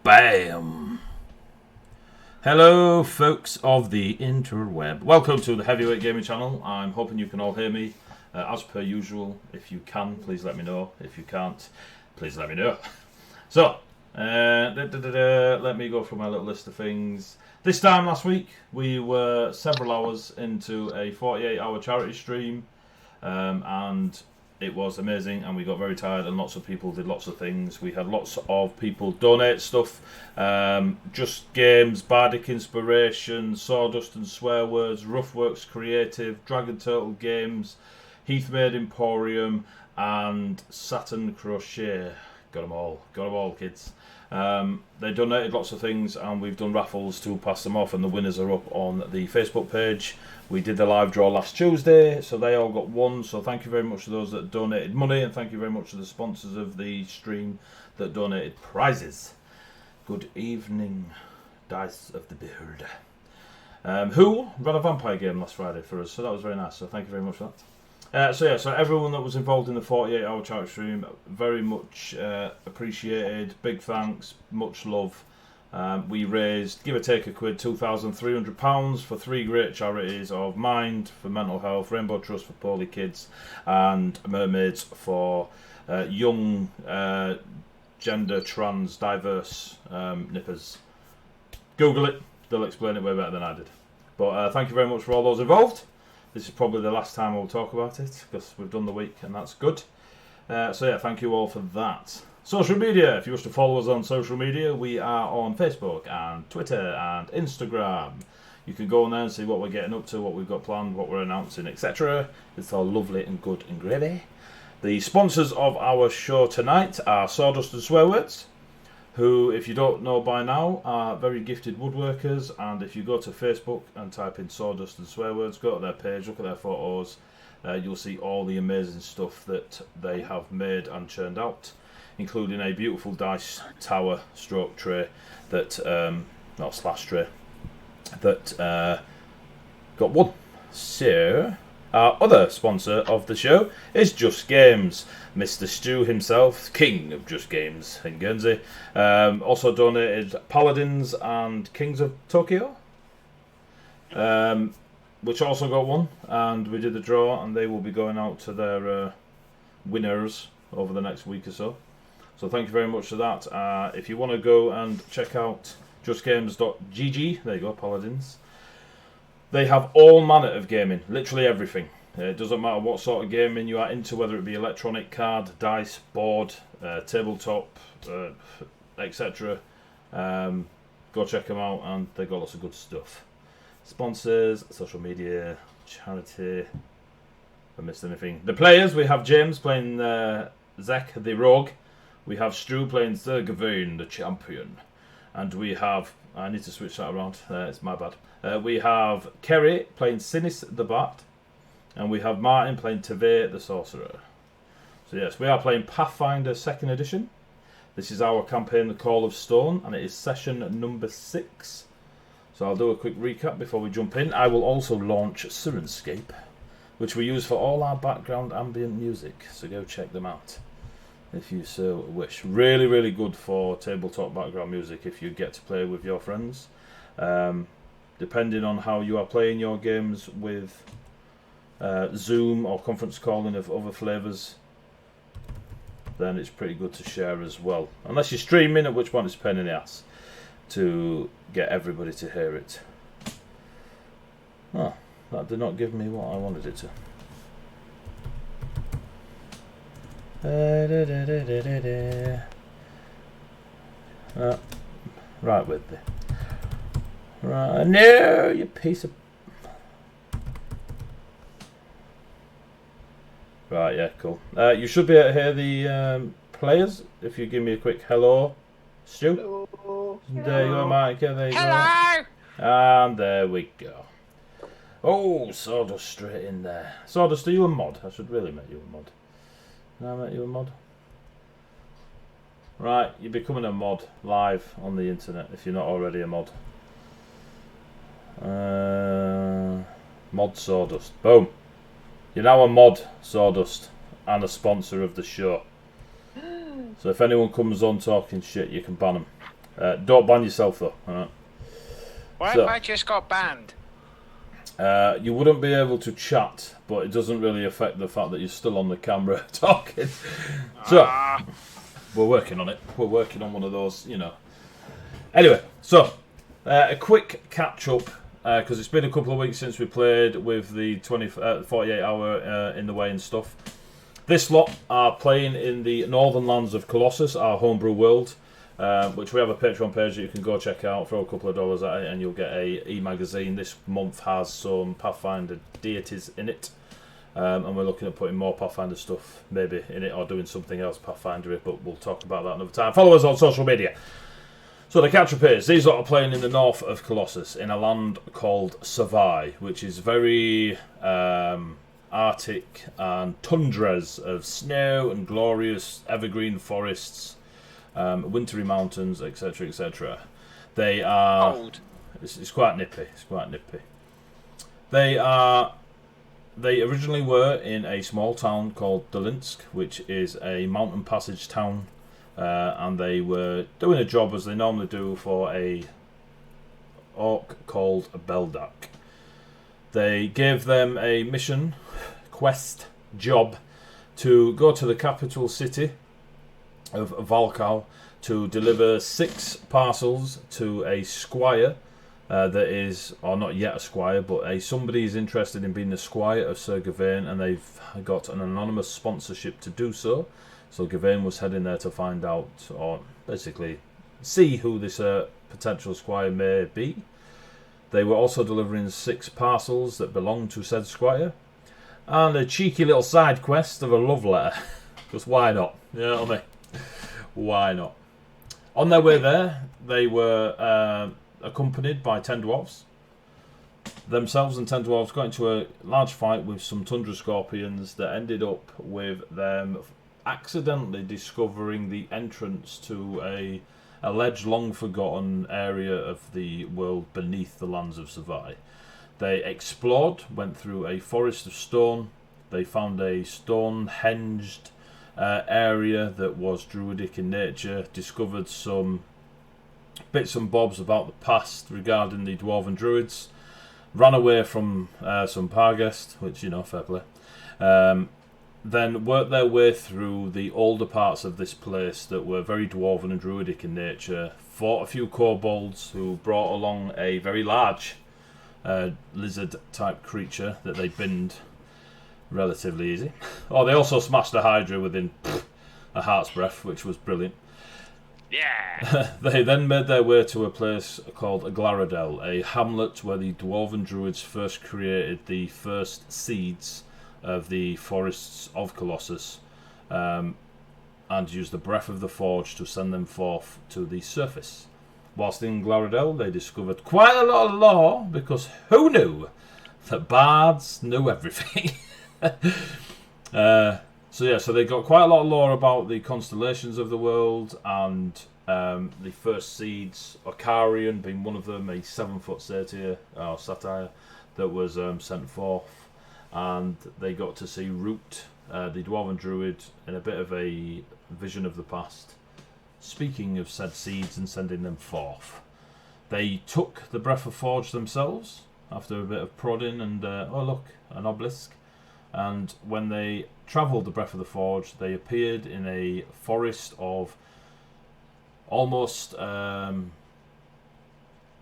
Bam! Hello folks of the interweb. Welcome to the Heavyweight Gaming channel. I'm hoping you can all hear me as per usual. If you can, please let me know. If you can't, please let me know. So, let me go through my little list of things. This time last week, we were several hours into a 48-hour charity stream, and it was amazing, and we got very tired, and lots of people did lots of things. We had lots of people donate stuff, Just Games, Bardic Inspiration, Sawdustandswearwords, Ruffworx Creative, Dragon Turtle Games, Heathmaid Emporium, and Saturn Crochet. Got them all, kids. They donated lots of things, and we've done raffles to pass them off, and the winners are up on the Facebook page. We did the live draw last Tuesday, so they all got one. So thank you very much to those that donated money, and thank you very much to the sponsors of the stream that donated prizes. Good evening, Dice of the Beard. Who ran a vampire game last Friday for us, so that was very nice. So thank you very much for that. So everyone that was involved in the 48-hour charity stream, very much appreciated. Big thanks, much love. We raised, give or take a quid, £2,300 for three great charities of Mind for mental health, Rainbow Trust for poorly kids, and Mermaids for young, gender, trans, diverse nippers. Google it, they'll explain it way better than I did. But thank you very much for all those involved. This is probably the last time we'll talk about it, because we've done the week, and that's good. Thank you all for that. Social media. If you wish to follow us on social media, we are on Facebook and Twitter and Instagram. You can go on there and see what we're getting up to, what we've got planned, what we're announcing, etc. It's all lovely and good and gravy. The sponsors of our show tonight are Sawdustandswearwords, who, if you don't know by now, are very gifted woodworkers. And if you go to Facebook and type in Sawdustandswearwords, go to their page, look at their photos, you'll see all the amazing stuff that they have made and churned out, including a beautiful dice tower stroke tray that, not slash tray, that got one. So, our other sponsor of the show is Just Games. Mr. Stu himself, king of Just Games in Guernsey, also donated Paladins and Kings of Tokyo, which also got one, and we did the draw, and they will be going out to their winners over the next week or so. So thank you very much for that. If you want to go and check out justgames.gg, there you go, Paladins. They have all manner of gaming, literally everything. It doesn't matter what sort of gaming you are into, whether it be electronic, card, dice, board, tabletop, etc. Go check them out, and they've got lots of good stuff. Sponsors, social media, charity. I missed anything. The players, we have James playing Zek the Rogue. We have Stu playing Sir Gawain the Champion. And we have, I need to switch that around, it's my bad. We have Kerry playing Sinis the Bat. And we have Martin playing Teve the Sorcerer. So yes, we are playing Pathfinder 2nd edition. This is our campaign, The Call of Stone, and it is session number 6. So I'll do a quick recap before we jump in. I will also launch Sirenscape, which we use for all our background ambient music. So go check them out if you so wish. Really, really good for tabletop background music if you get to play with your friends. Depending on how you are playing your games with Zoom or conference calling of other flavours, then it's pretty good to share as well. Unless you're streaming, at which point it's a pain in the ass to get everybody to hear it. Oh, that did not give me what I wanted it to. Right with me. Right, no, you piece of... Right, yeah, cool. You should be able to hear the players if you give me a quick hello, Stu. Hello. There you go, Mike. There you Hello. go. And there we go. Oh, Sawdust straight in there. Sawdust, are you a mod? I should really make you a mod. Can I make you a mod? Right, you're becoming a mod live on the internet if you're not already a mod. Mod Sawdust. Boom. You're now a mod, Sawdust, and a sponsor of the show. So if anyone comes on talking shit, you can ban them. Don't ban yourself though. Alright. Why have I just got banned? You wouldn't be able to chat, but it doesn't really affect the fact that you're still on the camera talking. So, we're working on it. We're working on one of those, you know. Anyway, so, a quick catch-up, because it's been a couple of weeks since we played with the 48 hour in the way and stuff. This lot are playing in the northern lands of Colossus, our homebrew world, which we have a Patreon page that you can go check out. Throw a couple of dollars at it and you'll get a e-magazine. This month has some Pathfinder deities in it, and we're looking at putting more Pathfinder stuff maybe in it or doing something else Pathfinder, but we'll talk about that another time. Follow us on social media. So the catch-up is, these lot are playing in the north of Colossus in a land called Savai, which is very Arctic and tundras of snow and glorious evergreen forests, wintry mountains, etc., etc. They are Cold. It's quite nippy. It's quite nippy. They originally were in a small town called Dolinsk, which is a mountain passage town, and they were doing a job as they normally do for a orc called Beldak. They gave them a mission, quest, job to go to the capital city of Valcow to deliver 6 parcels to a squire that is, or not yet a squire, but somebody is interested in being the squire of Sir Gawain, and they've got an anonymous sponsorship to do so. So Gawain was heading there to find out, or basically see who this potential squire may be. They were also delivering 6 parcels that belonged to said squire, and a cheeky little side quest of a love letter. Because why not? You know what I mean? Why not? On their way there, they were accompanied by 10 dwarves. Themselves and 10 dwarves got into a large fight with some tundra scorpions that ended up with them accidentally discovering the entrance to a alleged long forgotten area of the world beneath the lands of Savai. They explored, went through a forest of stone. They found a stone-hinged area that was druidic in nature, discovered some bits and bobs about the past regarding the dwarven druids, ran away from some Pargest, which, you know, fair play. Then worked their way through the older parts of this place that were very dwarven and druidic in nature, fought a few kobolds who brought along a very large lizard-type creature that they binned relatively easy. Oh, they also smashed a hydra within a heart's breadth, which was brilliant. Yeah. They then made their way to a place called Glaradel, a hamlet where the dwarven druids first created the first seeds of the forests of Colossus, and used the breath of the forge to send them forth to the surface. Whilst in Glaradel, they discovered quite a lot of lore, because who knew that bards knew everything? So they got quite a lot of lore about the constellations of the world and the first seeds, Ocarian being one of them, a 7-foot satyr or satyr that was sent forth, and they got to see Root, the dwarven druid, in a bit of a vision of the past, speaking of said seeds and sending them forth. They took the Breath of Forge themselves after a bit of prodding and oh look, an obelisk. And when they travelled the Breath of the Forge, they appeared in a forest of almost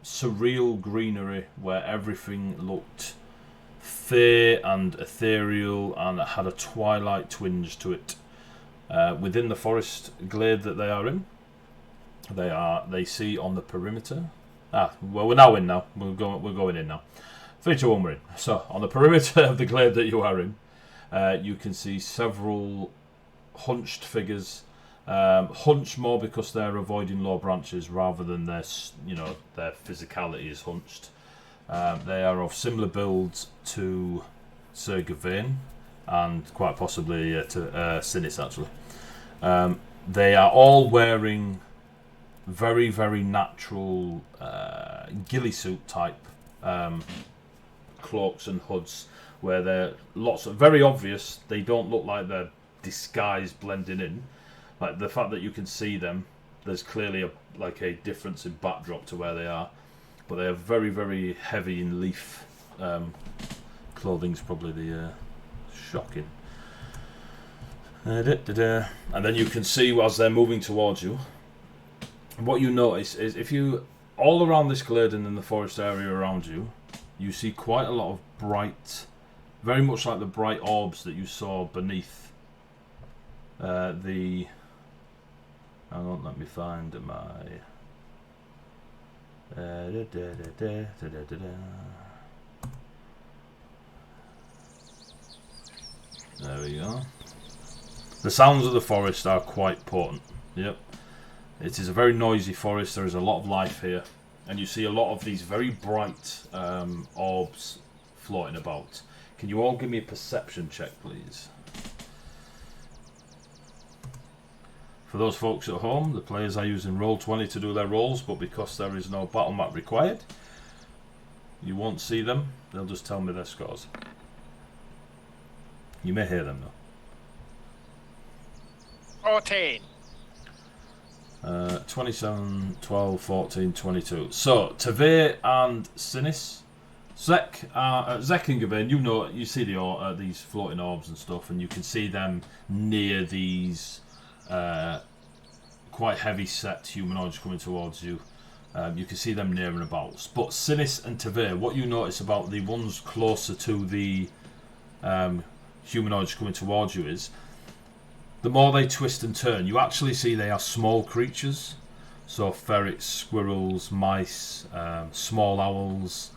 surreal greenery where everything looked fair and ethereal and it had a twilight twinge to it. Within the forest glade that they are in, they see on the perimeter. We're now in now. We're going in now. 3, 2, 1, we're in. So, on the perimeter of the glade that you are in, you can see several hunched figures. Hunched more because they're avoiding low branches rather than their physicality is hunched. They are of similar builds to Sir Gawain and quite possibly to Sinis, actually. They are all wearing very, very natural ghillie suit type cloaks and hoods, where they're very obvious. They don't look like they're disguised blending in. Like the fact that you can see them, there's clearly a difference in backdrop to where they are, but they are very, very heavy in leaf. Clothing's probably the shocking. And then you can see as they're moving towards you, what you notice is if you all around this glade and in the forest area around you, you see quite a lot of bright, very much like the bright orbs that you saw beneath the. Hang on, let me find my. There we go. The sounds of the forest are quite potent. Yep. It is a very noisy forest. There is a lot of life here. And you see a lot of these very bright orbs floating about. Can you all give me a perception check, please? For those folks at home, the players are using Roll20 to do their rolls, but because there is no battle map required, you won't see them. They'll just tell me their scores. You may hear them though. 14. 27, 12, 14, 22. So, Tavir and Sinis. Zek and Gawain, you see these floating orbs and stuff, and you can see them near these quite heavy set humanoids coming towards you. You can see them near and about. But Sinis and Tavir, what you notice about the ones closer to the humanoids coming towards you is the more they twist and turn, you actually see they are small creatures. So ferrets, squirrels, mice, small owls,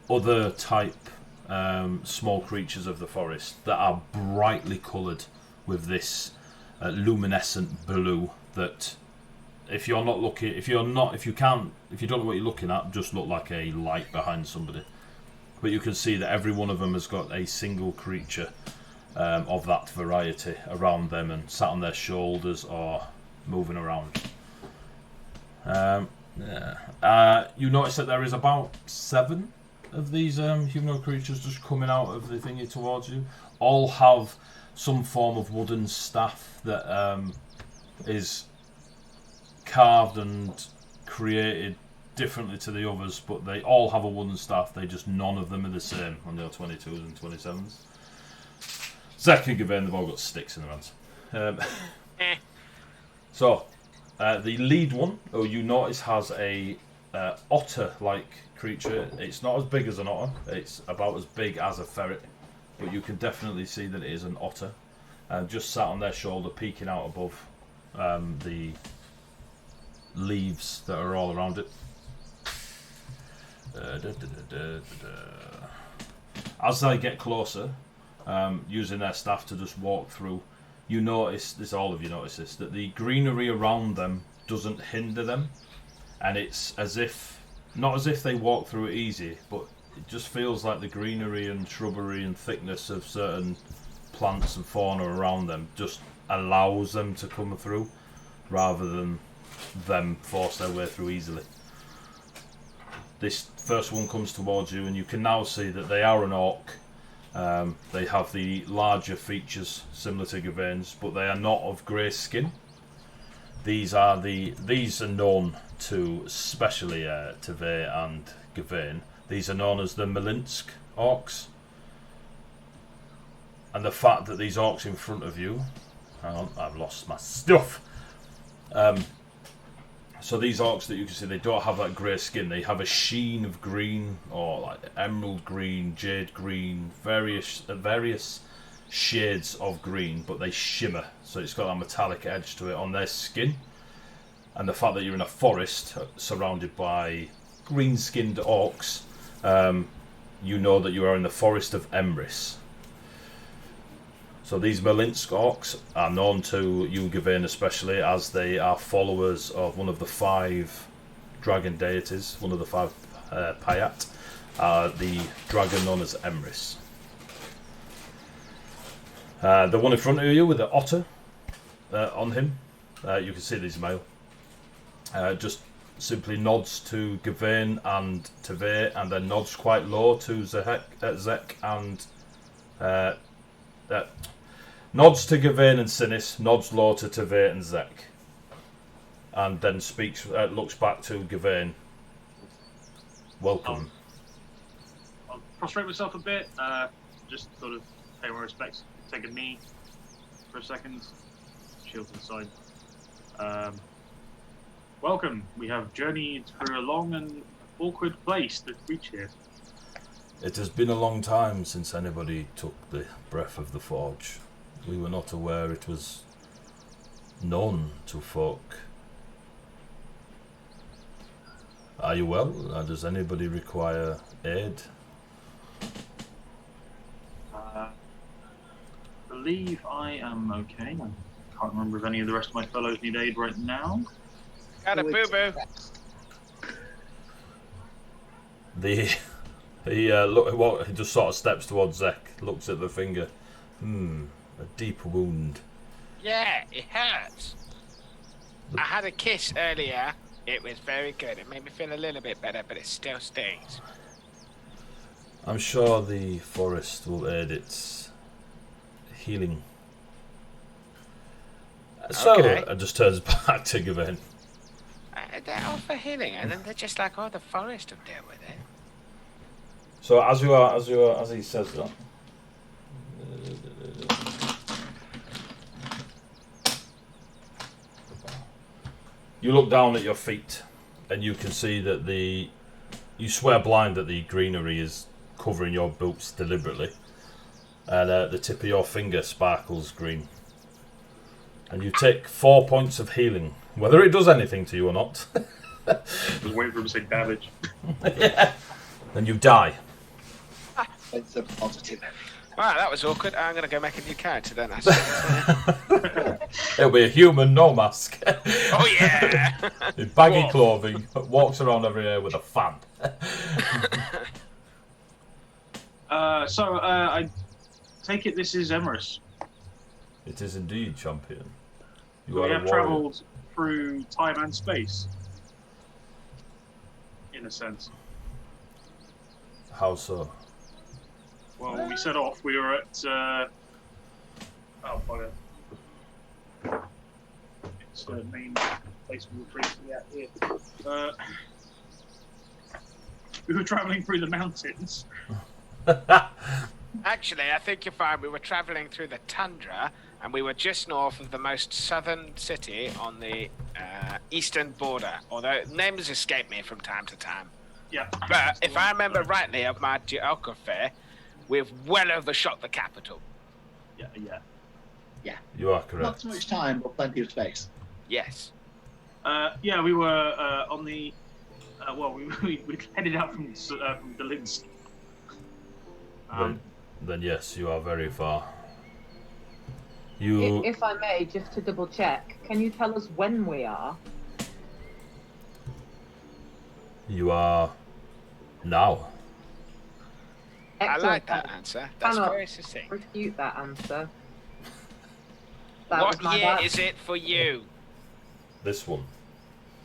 other type small creatures of the forest that are brightly coloured with this luminescent blue that if you don't know what you're looking at, just look like a light behind somebody. But you can see that every one of them has got a single creature of that variety around them and sat on their shoulders or moving around. You notice that there is about 7 of these humanoid creatures just coming out of the thingy towards you. All have some form of wooden staff that is carved and created differently to the others, but they all have a wooden staff. None of them are the same on their 22s and 27s. Zek and Gawain, they've all got sticks in their hands. So, the lead one, you notice, has a otter-like creature. It's not as big as an otter. It's about as big as a ferret, but you can definitely see that it is an otter. Just sat on their shoulder, peeking out above the leaves that are all around it. As they get closer, using their staff to just walk through, you notice this. All of you notice this, that the greenery around them doesn't hinder them, and it's as if, not as if they walk through it easy, but it just feels like the greenery and shrubbery and thickness of certain plants and fauna around them just allows them to come through, rather than them force their way through easily. This first one comes towards you, and you can now see that they are an orc. They have the larger features similar to Gawain's, but they are not of grey skin. These are known to, especially Tavir and Gawain, these are known as the Malinsk orcs. And the fact that these orcs in front of you, hang on, I've lost my stuff. So these orcs that you can see, they don't have that grey skin. They have a sheen of green, or like emerald green, jade green, various shades of green, but they shimmer. So it's got that metallic edge to it on their skin. And the fact that you're in a forest surrounded by green-skinned orcs, you know that you are in the Forest of Emrys. So these Malinsk orcs are known to you, Gawain, especially, as they are followers of one of the 5 dragon deities, one of the 5 Payat, the dragon known as Emrys. The one in front of you with the otter on him, you can see that he's male, just simply nods to Gawain and Tavir, and then nods quite low to Zek and nods to Gawain and Sinis, nods low to Tavir and Zek. and then speaks, looks back to Gawain. Welcome. I'll prostrate myself a bit, just sort of pay my respects, take a knee for a second, shield to the side. Welcome. We have journeyed through a long and awkward place to reach here. It has been a long time since anybody took the breath of the forge. We were not aware it was known to folk. Are you well? Does anybody require aid? Believe I am okay. I can't remember if any of the rest of my fellows need aid right now. Got a boo-boo. He just sort of steps towards Zek, looks at the finger. A deep wound. Yeah, it hurts. I had a kiss earlier. It was very good. It made me feel a little bit better, but it still stings. I'm sure the forest will aid its healing. So, Okay. it just turns back to Gawain. They're all for healing, and then they're just like, oh, the forest will deal with it. So as he says that, you look down at your feet, and you can see that you swear blind that the greenery is covering your boots deliberately, and the tip of your finger sparkles green. And you take 4 points of healing, whether it does anything to you or not. Just waiting for him to say damage. Yeah. Then you die. It's a positive. Wow, that was awkward. I'm going to go make a new character then. I suppose. It'll be a human, no mask. Oh, yeah! In baggy Whoa. clothing, walks around everywhere with a fan. I take it this is Emrys. It is indeed, champion. You We are a have warrior. travelled through time and space, in a sense. How so? Well, when we set off, we were at. Oh, bugger. It's the main place we were previously at here. We were travelling through the mountains. Actually, I think you're fine. We were travelling through the tundra, and we were just north of the most southern city on the eastern border, although names escape me from time to time. Yeah. But if I remember rightly of my geography, we've well overshot the capital. Yeah. You are Not correct. too much time, but plenty of space. Yes. Yeah, we were on the. We headed out from Dolinsk. Then yes, you are very far. You If I may, just to double check, can you tell us when we are? are now. I Excellent. like that answer. That's Cannot very succinct. refute that answer. That What was my year bad. is it for you? This one.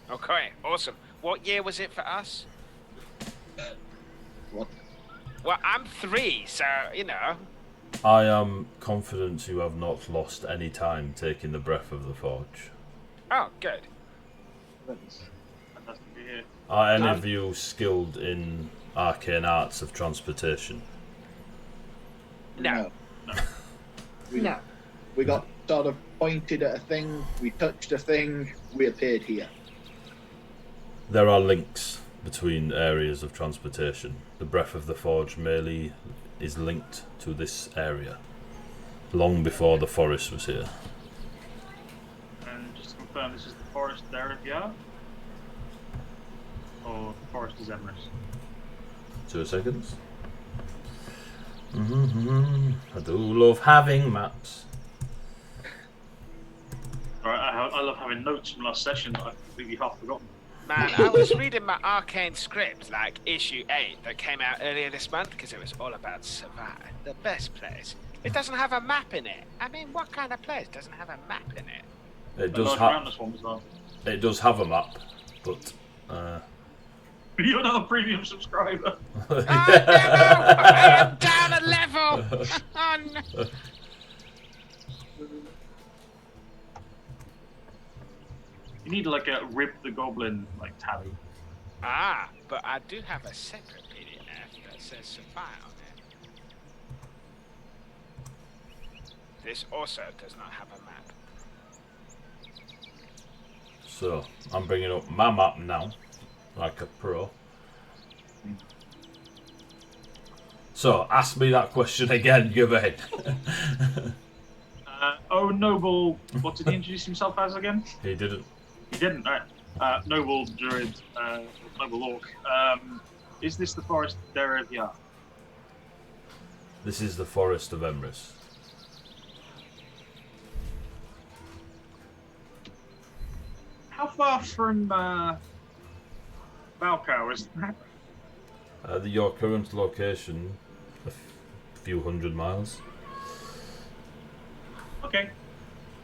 Okay, awesome. What year was it for us? What? Well, I'm 3, so, you know. I am confident you have not lost any time taking the breath of the forge. Oh, good. Fantastic to hear. Are any of you skilled in arcane arts of transportation? No. No. We got sort of pointed at a thing, we touched a thing, we appeared here. There are links between areas of transportation. The breath of the forge merely is linked to this area, long before the forest was here. And just to confirm, this is the forest there of Yar? Or the forest is Emrys? 2 seconds. I do love having maps. Alright, I love having notes from last session that I've completely half forgotten. Man, I was reading my arcane script, like issue 8, that came out earlier this month, because it was all about Savannah, the best place. It doesn't have a map in it. I mean, what kind of place doesn't have a map in it? It The does large have. roundness one as well. It does have a map, but. You're not a premium subscriber. Oh, no! I am down a level! Oh, no. You need like a Rip the Goblin like tally. Ah, but I do have a separate PDF that says Sapphire on it. This also does not have a map. So, I'm bringing up my map now, like a pro. So, ask me that question again, give ahead. Oh, Noble, what did he introduce himself as again? He didn't. He didn't, right. Noble Druid, Noble Orc. Is this the Forest of Emrys? This is the Forest of Emrys. How far from Valcow is that? Your current location, a few hundred miles. Okay.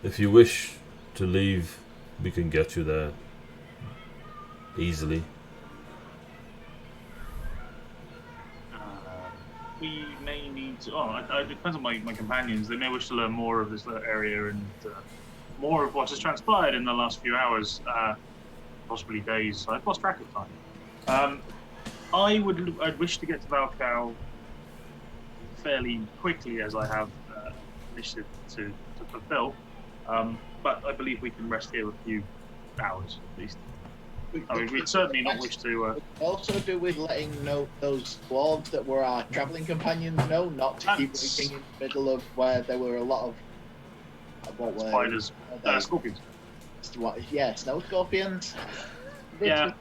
If you wish to leave, we can get you there easily. We may need to. Oh, it depends on my companions. They may wish to learn more of this area and more of what has transpired in the last few hours, possibly days. I've lost track of time. I'd wish to get to Valcow fairly quickly, as I have initiative to fulfill. But I believe we can rest here a few hours at least. I mean, we'd certainly not wish to. Also, do with letting those dwarves that were our travelling companions know not to keep waiting in the middle of where there were a lot of what were spiders, scorpions. Yeah, snow scorpions. Yeah,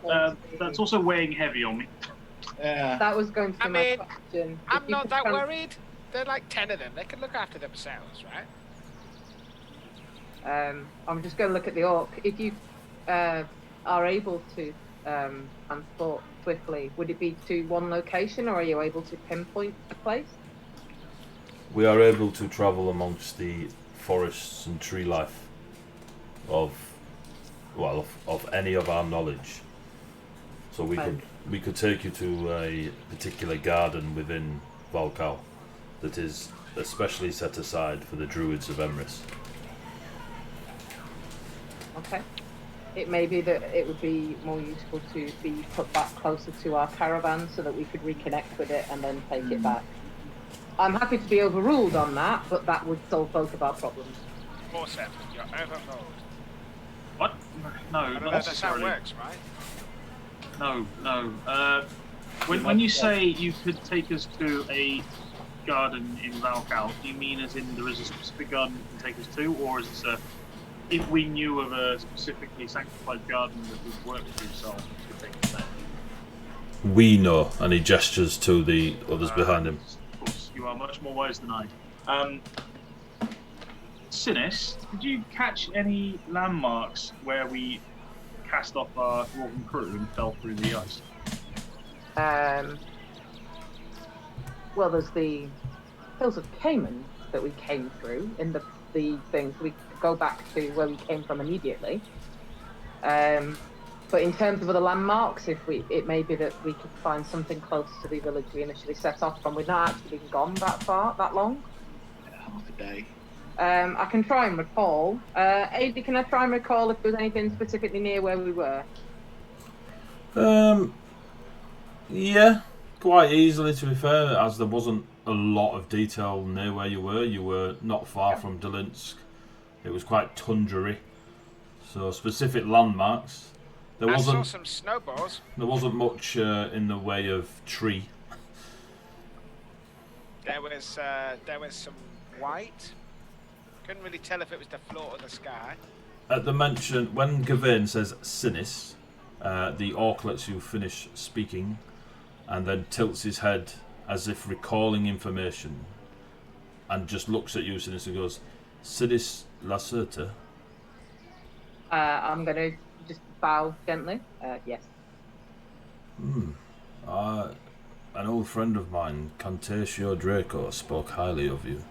that's also weighing heavy on me. Yeah. That was going to be my question. I'm not that worried. There are like 10 of them. They can look after themselves, right? I'm just going to look at the orc. If you are able to transport swiftly, would it be to one location, or are you able to pinpoint a place? We are able to travel amongst the forests and tree life of any of our knowledge. So we could take you to a particular garden within Valcow that is especially set aside for the druids of Emrys. Okay. It may be that it would be more useful to be put back closer to our caravan so that we could reconnect with it and then take it back. I'm happy to be overruled on that, but that would solve both of our problems. Awesome. You're overruled. What? No, I don't know not that's how it necessarily. works, right? No. When you say you could take us to a garden in Valcow, do you mean as in there is a specific garden you can take us to, or is it if we knew of a specifically sanctified garden that would work for yourself, you could take us there? We know, and he gestures to the others behind him. Of course, you are much more wise than I. Sinis, did you catch any landmarks where we cast off our dwarven crew and fell through the ice? Well, there's the Hills of Cayman that we came through in the things. We could go back to where we came from immediately. But in terms of other landmarks, it may be that we could find something close to the village we initially set off from. We've not actually been gone that long. Half a day. I can try and recall. Adi, can I try and recall if there's anything specifically near where we were? Yeah, quite easily, to be fair, as there wasn't a lot of detail near where you were. You were not far from Dolinsk. It was quite tundra-y. So specific landmarks. I saw some snowballs. There wasn't much in the way of tree. There was some white. Couldn't really tell if it was the floor or the sky. At the mention, when Gawain says Sinis, the orc lets you finish speaking and then tilts his head as if recalling information and just looks at you, Sinis, and goes, Sinis Lacerta? I'm going to just bow gently. Yes. An old friend of mine, Cantatio Draco, spoke highly of you.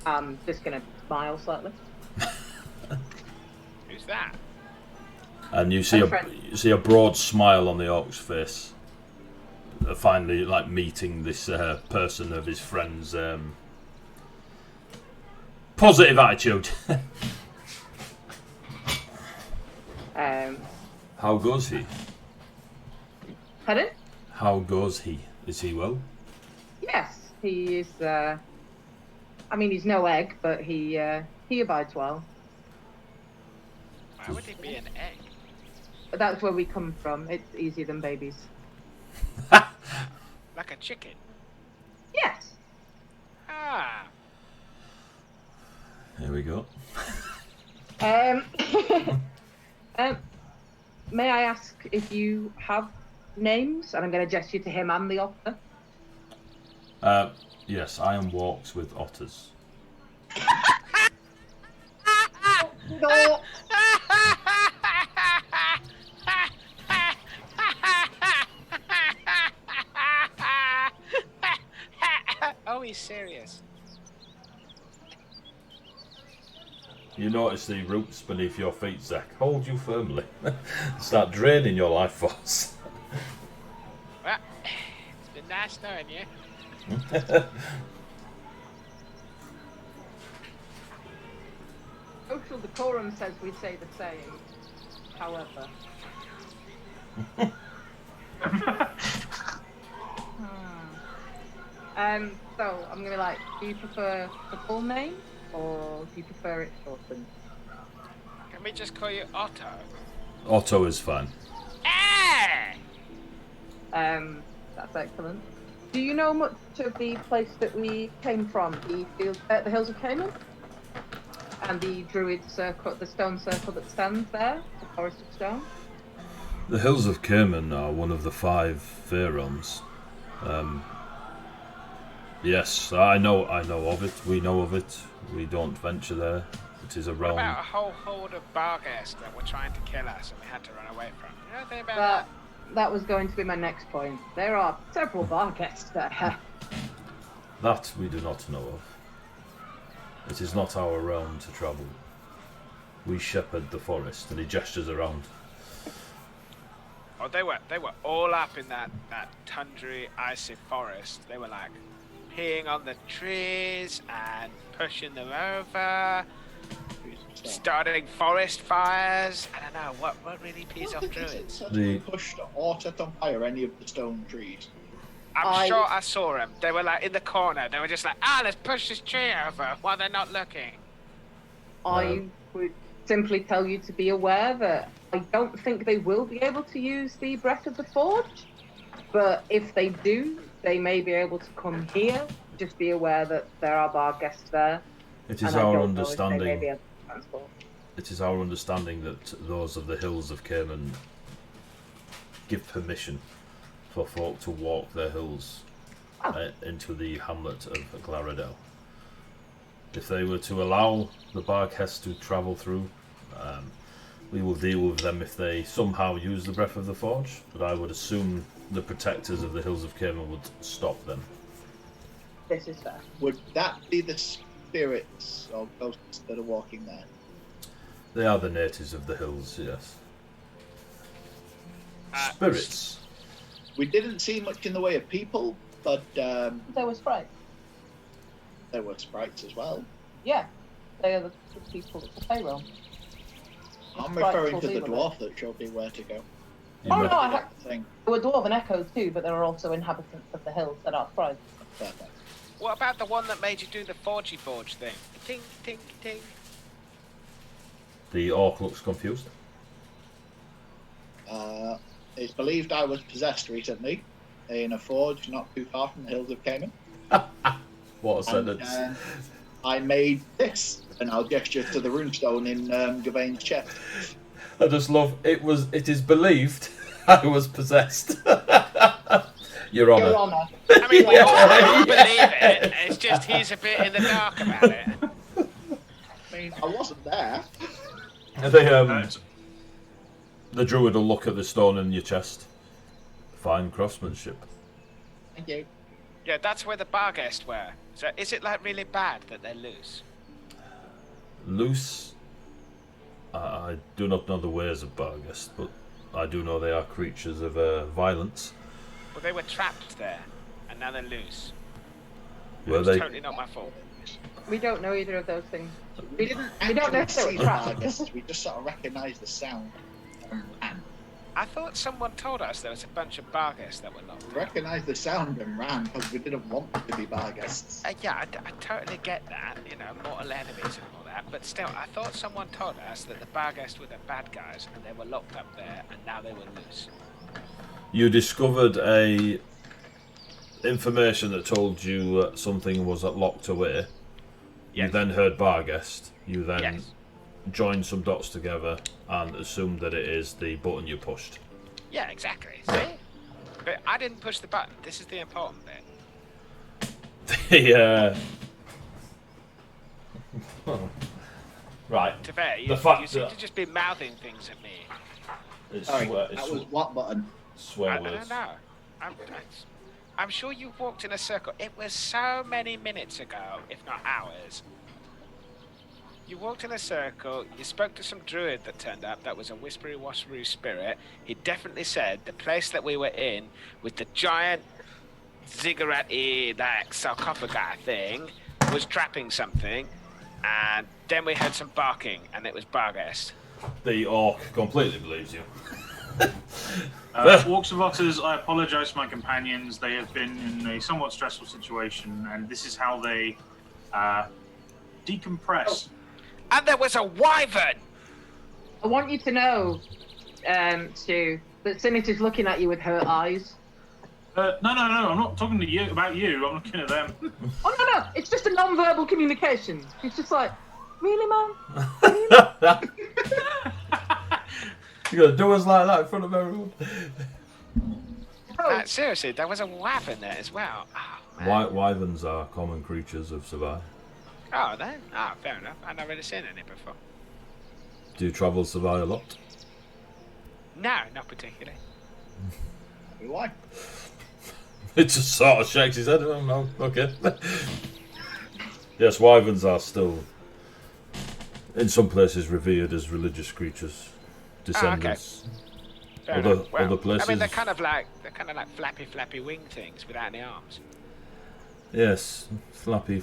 I'm just going to smile slightly. Who's that? And you see a broad smile on the orc's face. Finally, like meeting this person of his friend's positive attitude. How goes he? Pardon? How goes he? Is he well? Yes, he is. I mean, he's no egg, but he abides well. Why would he be an egg? But that's where we come from. It's easier than babies. Like a chicken? Yes. Ah. Here we go. May I ask if you have names? And I'm going to gesture to him and the otter. Yes, I am walks with otters. No. Oh, he's serious. You notice the roots beneath your feet, Zach. Hold you firmly. Start draining your life force. Well, it's been nice knowing you. Social decorum says we say the same. However. So I'm gonna be like, do you prefer the full name or do you prefer it shortened? Can we just call you Otto? Otto is fine. Hey! That's excellent. Do you know much of the place that we came from, the Hills of Cayman? And the druid circle, the stone circle that stands there, the Forest of Stone? The Hills of Cayman are one of the 5 fair realms. Yes, I know of it. We know of it. We don't venture there. It is a What realm. about a whole horde of Barghest that were trying to kill us and we had to run away from? You know anything about that? That was going to be my next point. There are several Barghests there. That we do not know of. It is not our realm to travel. We shepherd the forest, and he gestures around. Oh, they were all up in that tundra, icy forest. They were like peeing on the trees and pushing them over, starting forest fires. I don't know what really pees off druids. They pushed or set on fire any of the stone trees. I'm sure I saw them. They were like in the corner. They were just like, let's push this tree over while they're not looking. I would simply tell you to be aware that I don't think they will be able to use the Breath of the Forge, but if they do, they may be able to come here. Just be aware that there are Barghests there. It is our understanding. It is our understanding that those of the Hills of Cayman give permission for folk to walk their hills into the hamlet of Glaradel. If they were to allow the Barghests to travel through, we will deal with them if they somehow use the Breath of the Forge, but I would assume the protectors of the Hills of Cayman would stop them. This is fair. Would that be the spirits or ghosts that are walking there? They are the natives of the hills, yes. Spirits. We didn't see much in the way of people, but There were sprites. there were sprites as well. Yeah, they are the people at the payroll. I'm Sprites referring will to the deal with dwarf that showed me where to go. You Oh met- no, I have. Thing. There were dwarven echoes too, but there are also inhabitants of the hills that are sprites. Perfect. What about the one that made you do the forgy forge thing? Ting, ting, ting. The orc looks confused. It's believed I was possessed recently in a forge not too far from the Hills of Cayman. What a And, sentence. I made this, and I'll gesture to the runestone in Gavaine's chest. I just love it is believed I was possessed. Your Honour. Your Honour. I mean, we all believe it. It's just he's a bit in the dark about it. I mean, I wasn't there. The druid will look at the stone in your chest. Fine craftsmanship. Thank you. Yeah, that's where the Barghest were. So is it like really bad that they're loose? Loose. I do not know the ways of Barghest, but I do know they are creatures of violence. Well, they were trapped there, and now they're loose. Were It's they? totally not my fault. We don't know either of those things. We don't know if they Actually were see trapped. Barghests, we just sort of recognise the sound. I thought someone told us there was a bunch of bar guests that were locked We up. recognised the sound and ran because we didn't want them to be bar guests. Yeah, I totally get that, you know, mortal enemies and all that, but still, I thought someone told us that the bar guests were the bad guys and they were locked up there and now they were loose. You discovered a information that told you something was locked away. You Yes. then heard Barguest. You then Yes. joined some dots together and assumed that it is the button you pushed. Yeah, exactly. See? But I didn't push the button. This is the important bit. Right. To be fair, The you fact seem that- to just be mouthing things at me. It's Sorry, swear, that was what button? swear I words. don't know. I'm sure you walked in a circle. It was so many minutes ago, if not hours. You walked in a circle, you spoke to some druid that turned up, that was a whispery wasperoo spirit. He definitely said the place that we were in with the giant ziggurat-y, like, sarcophagi thing was trapping something, and then we heard some barking, and it was Barguest. The orc completely believes you. Walks of Otters, I apologise to my companions. They have been in a somewhat stressful situation, and this is how they decompress. And there was a wyvern! I want you to know, Stu, that Sinit is looking at you with her eyes. No, I'm not talking to you about you. I'm looking at them. Oh no, it's just a non-verbal communication. It's just like, really, man? You're gonna do us like that in front of everyone. Oh, Seriously, there was a wyvern there as well. Oh, man. Wyverns are common creatures of Savai. Oh, then? Oh, fair enough. I've never really seen any before. Do you travel Savai a lot? No, not particularly. Why? It just sort of shakes his head. Oh, no, okay. Yes, wyverns are still, in some places, revered as religious creatures, descendants. Fair Other- enough. Well, other places- I mean, they're kind of like flappy wing things without any arms. Yes, flappy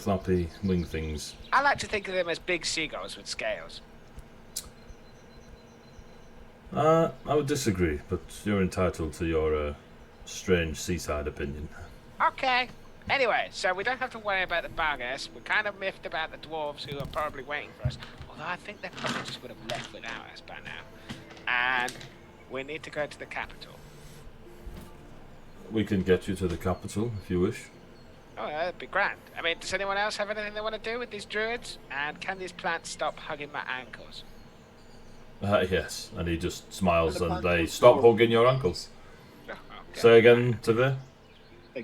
wing things. I like to think of them as big seagulls with scales. I would disagree, but you're entitled to your strange seaside opinion. Okay. Anyway, so we don't have to worry about the Barguests. We're kind of miffed about the dwarves who are probably waiting for us. Although I think they probably just would have left without us by now. And we need to go to the capital. We can get you to the capital if you wish. Oh, that'd be grand. I mean, does anyone else have anything they want to do with these druids? And can these plants stop hugging my ankles? Yes, and he just smiles And the and they plants stop will- hugging your ankles. Oh, okay. Say again, Tavir?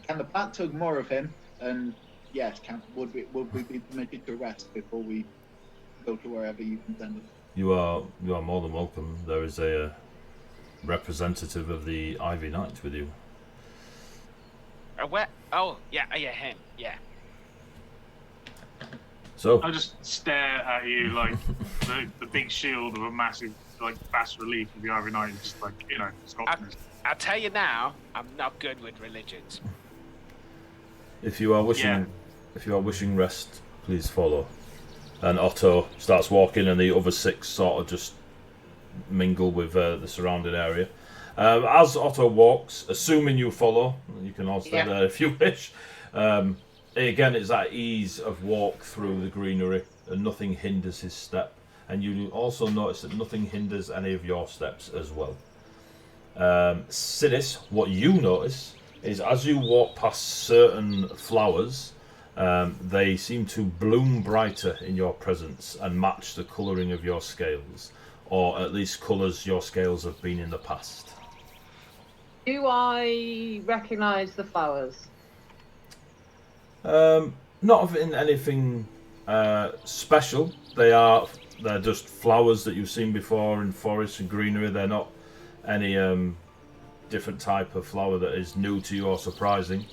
Can the plant tug more of him? And yes, would we be permitted to rest before we go to wherever you can send us? You are more than welcome. There is a representative of the Ivy Knight with you. Where? Oh, yeah, him. Yeah. So, I just stare at you like the big shield of a massive like bas relief of the Ivory Knight, just like, you know, Scotland. I'll tell you now, I'm not good with religions. if you are wishing rest, please follow. And Otto starts walking, and the other six sort of just mingle with the surrounding area. As Otto walks, assuming you follow, you can all stay there if you wish. Again, it's that ease of walk through the greenery, and nothing hinders his step. And you also notice that nothing hinders any of your steps as well. Sinis, what you notice is as you walk past certain flowers, they seem to bloom brighter in your presence and match the colouring of your scales, or at least colours your scales have been in the past. do I recognise the flowers? Not in anything special. They're just flowers that you've seen before in forest and greenery. They're not any different type of flower that is new to you or surprising.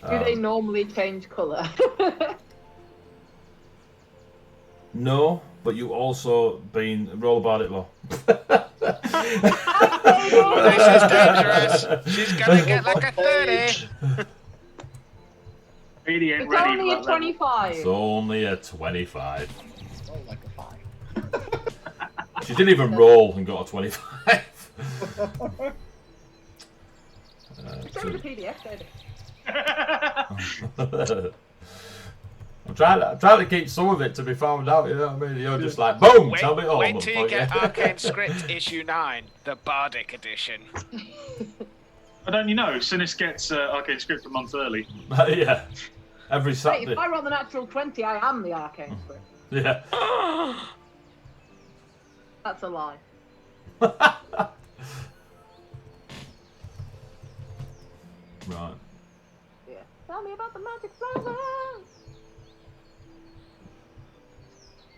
Do they normally change colour? No, but you also been roll about it, law. Oh, this is dangerous. She's gonna get like a 30. Really ain't It's ready only for a that level. 25. It's only a 25. Oh, like a 5. She didn't even roll and got a 25. It's only the PDF, David. I'm trying to keep some of it to be found out, you know what I mean? You're just like, boom, tell me all. Wait till you get Arcane Script issue 9, the Bardic edition. Don't you know, Sinis gets Arcane Script a month early. Yeah. Every Hey, Saturday. if I roll the natural 20, I am the Arcane Script. Yeah. That's a lie. Right. Yeah. Tell me about the magic flowers.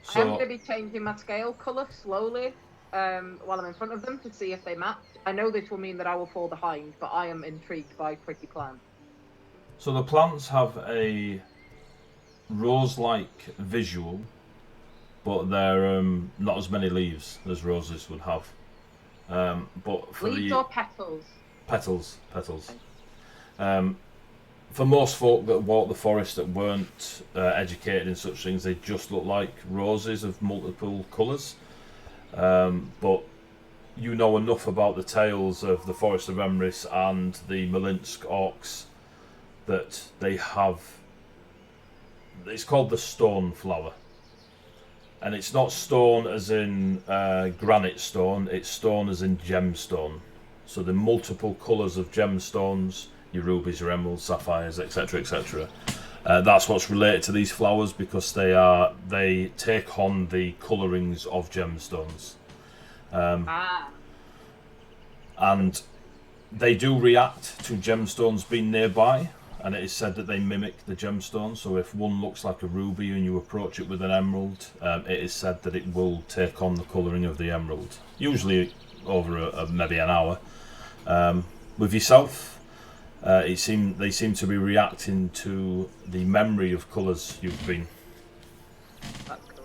So, I'm going to be changing my scale colour slowly while I'm in front of them to see if they match. I know this will mean that I will fall behind, but I am intrigued by pretty plants. so the plants have a rose-like visual, but they're not as many leaves as roses would have. But for Leaves the or petals? petals. For most folk that walk the forest that weren't educated in such things, they just look like roses of multiple colours. But you know enough about the tales of the Forest of Emrys and the Malinsk orcs that they have. It's called the stone flower, and it's not stone as in granite stone. It's stone as in gemstone. So the multiple colours of gemstones, your rubies, your emeralds, sapphires, etc., etc. That's what's related to these flowers, because they take on the colourings of gemstones. And they do react to gemstones being nearby, and it is said that they mimic the gemstone. So if one looks like a ruby and you approach it with an emerald, it is said that it will take on the colouring of the emerald, usually over maybe an hour. With yourself, they seem to be reacting to the memory of colours you've been. That's cool.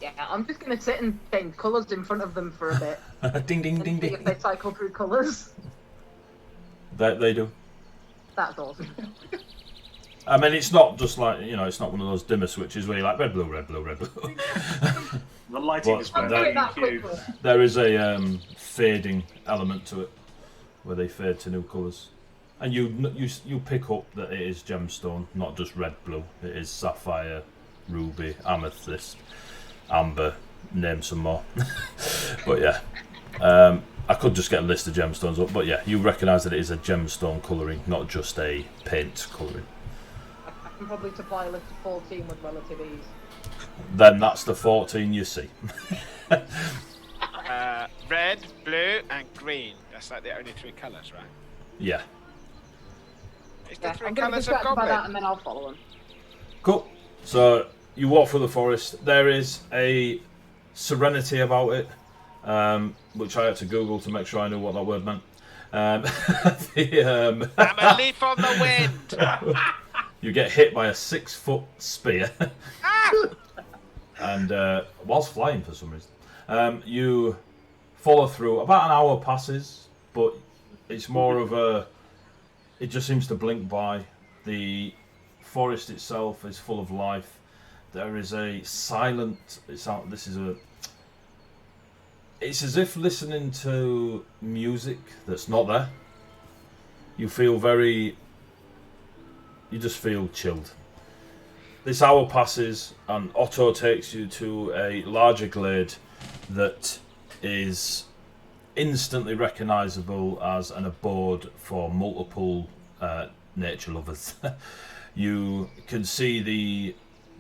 Yeah, I'm just going to sit and change colours in front of them for a bit. Ding, ding, and ding, see ding. if they cycle through colours. They do. That's awesome. I mean, it's not just like, it's not one of those dimmer switches where you're like red, blue, red, blue, red, blue. The lighting What? is I'll do very it that cute. quickly. There is a fading element to it, where they fade to new colours, and you pick up that it is gemstone, not just red, blue. It is sapphire, ruby, amethyst, amber. Name some more. But yeah, I could just get a list of gemstones up. But yeah, you recognise that it is a gemstone colouring, not just a paint colouring. I can probably supply a list of 14 with relative ease. Then that's the 14 you see. Red, blue, and green. That's like the only 3 colours, right? Yeah. It's the Yeah, 3 I'm going to be colours of distracted by that goblin. and then I'll follow them. Cool. So you walk through the forest. There is a serenity about it, which I had to Google to make sure I knew what that word meant. I'm a leaf on the wind. You get hit by a 6-foot spear, and whilst flying for some reason, you follow through. About an hour passes, but it's more of a. It just seems to blink by. The forest itself is full of life. There is a silent. It's as if listening to music that's not there. You feel you just feel chilled. This hour passes and Otto takes you to a larger glade that is instantly recognisable as an abode for multiple nature lovers. You can see the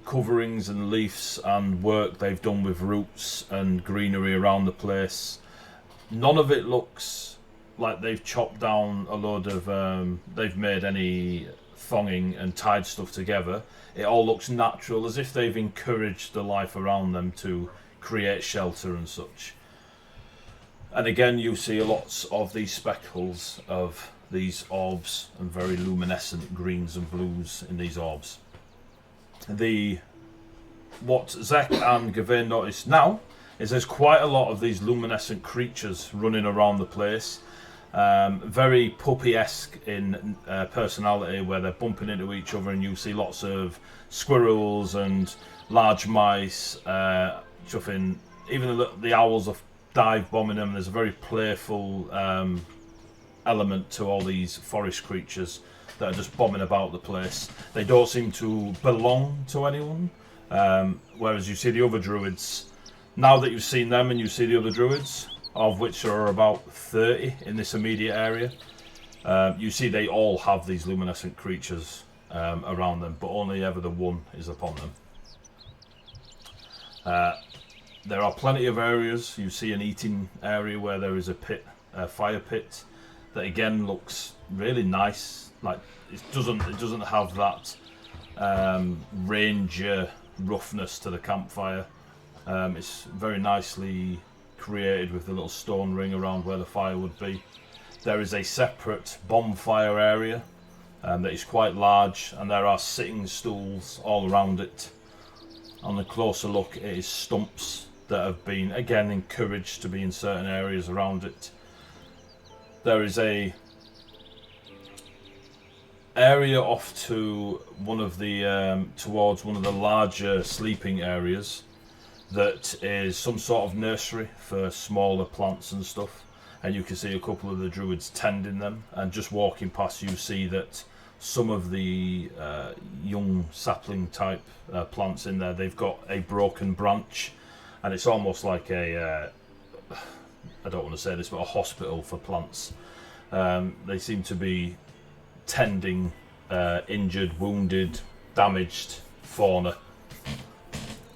coverings and leaves and work they've done with roots and greenery around the place. None of it looks like they've chopped down a load of they've made any thonging and tied stuff together. It all looks natural, as if they've encouraged the life around them to create shelter and such. And again, you see lots of these speckles of these orbs and very luminescent greens and blues in these orbs. What Zek and Gavin notice now is there's quite a lot of these luminescent creatures running around the place. Very puppy-esque in personality, where they're bumping into each other, and you see lots of squirrels and large mice chuffing. Even the owls are dive bombing them. There's a very playful element to all these forest creatures that are just bombing about the place. They don't seem to belong to anyone, whereas you see the other druids. Now that you've seen them and you see the other druids, of which there are about 30 in this immediate area, you see they all have these luminescent creatures around them, but only ever the one is upon them. There are plenty of areas. You see an eating area where there is a pit, a fire pit, that again looks really nice. Like it doesn't have that ranger roughness to the campfire. It's very nicely created with the little stone ring around where the fire would be. There is a separate bonfire area that is quite large, and there are sitting stools all around it. On a closer look, it is stumps that have been again encouraged to be in certain areas around it. There is a area off to one of the towards one of the larger sleeping areas that is some sort of nursery for smaller plants and stuff, and you can see a couple of the druids tending them, and just walking past you see that some of the young sapling type plants in there, they've got a broken branch, and it's almost like a I don't want to say this, but a hospital for plants. They seem to be tending injured, wounded, damaged fauna,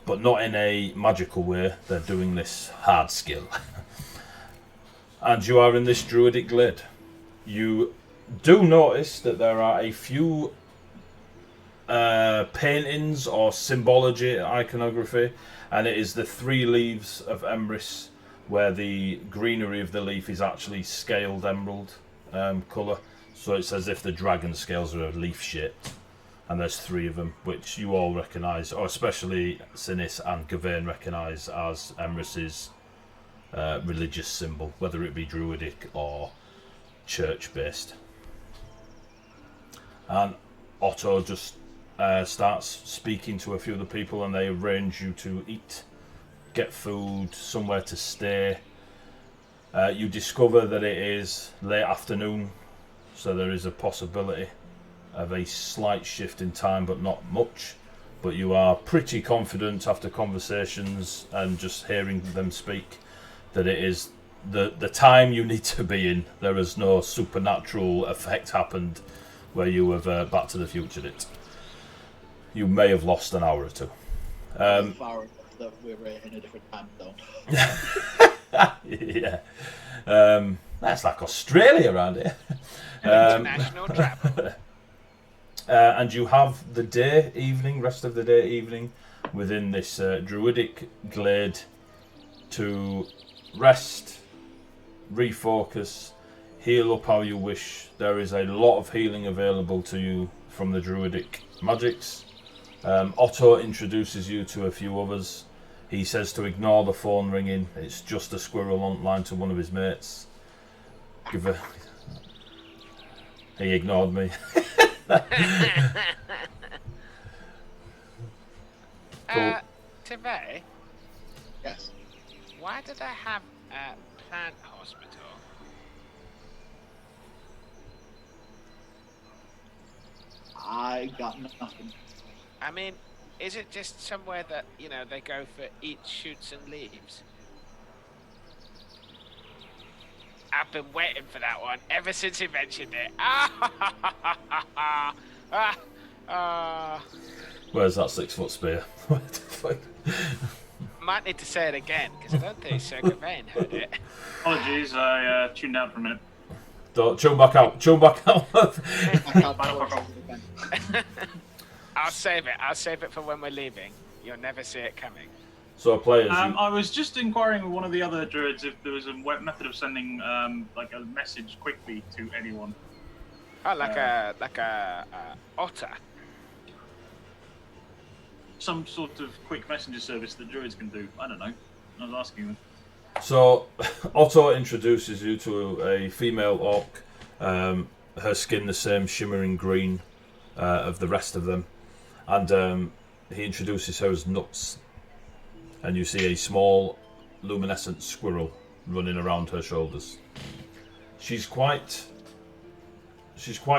but not in a magical way. They're doing this hard skill. And you are in this druidic glade. You do notice that there are a few paintings or symbology, iconography, and it is the 3 leaves of Emrys, where the greenery of the leaf is actually scaled emerald colour. So it's as if the dragon scales are leaf shaped, and there's 3 of them, which you all recognise, or especially Sinis and Gawain recognise as Emrys's religious symbol, whether it be druidic or church based. And Otto just starts speaking to a few of the people, and they arrange you to eat, get food, somewhere to stay. You discover that it is late afternoon, so there is a possibility of a slight shift in time, but not much. But you are pretty confident after conversations and just hearing them speak that it is the time you need to be in. There is no supernatural effect happened where you have Back to the Futured it. You may have lost an hour or 2. Far enough that we're in a different time zone. Yeah. That's like Australia around here. International travel. And you have the rest of the day, evening, within this druidic glade to rest, refocus, heal up how you wish. There is a lot of healing available to you from the druidic magics. Otto introduces you to a few others. He says to ignore the phone ringing. It's just a squirrel on line to one of his mates. He ignored me. Today, Yes. why did I have a plant hospital? I got nothing. I mean, is it just somewhere that, you know, they go for eat shoots and leaves? I've been waiting for that one ever since he mentioned it. Where's that 6-foot spear? Might need to say it again, because I don't think Sir Gawain heard it. Apologies, I tuned out for a minute. Don't chill back out. Chill back out. I can't follow it. I'll save it for when we're leaving. You'll never see it coming. So players. I was just inquiring with one of the other druids if there was a method of sending like a message quickly to anyone. Oh, like a otter. Some sort of quick messenger service that druids can do. I don't know. I was asking them. So Otto introduces you to a female orc. Her skin the same shimmering green of the rest of them, and he introduces her as Nuts. And you see a small luminescent squirrel running around her shoulders. She's quite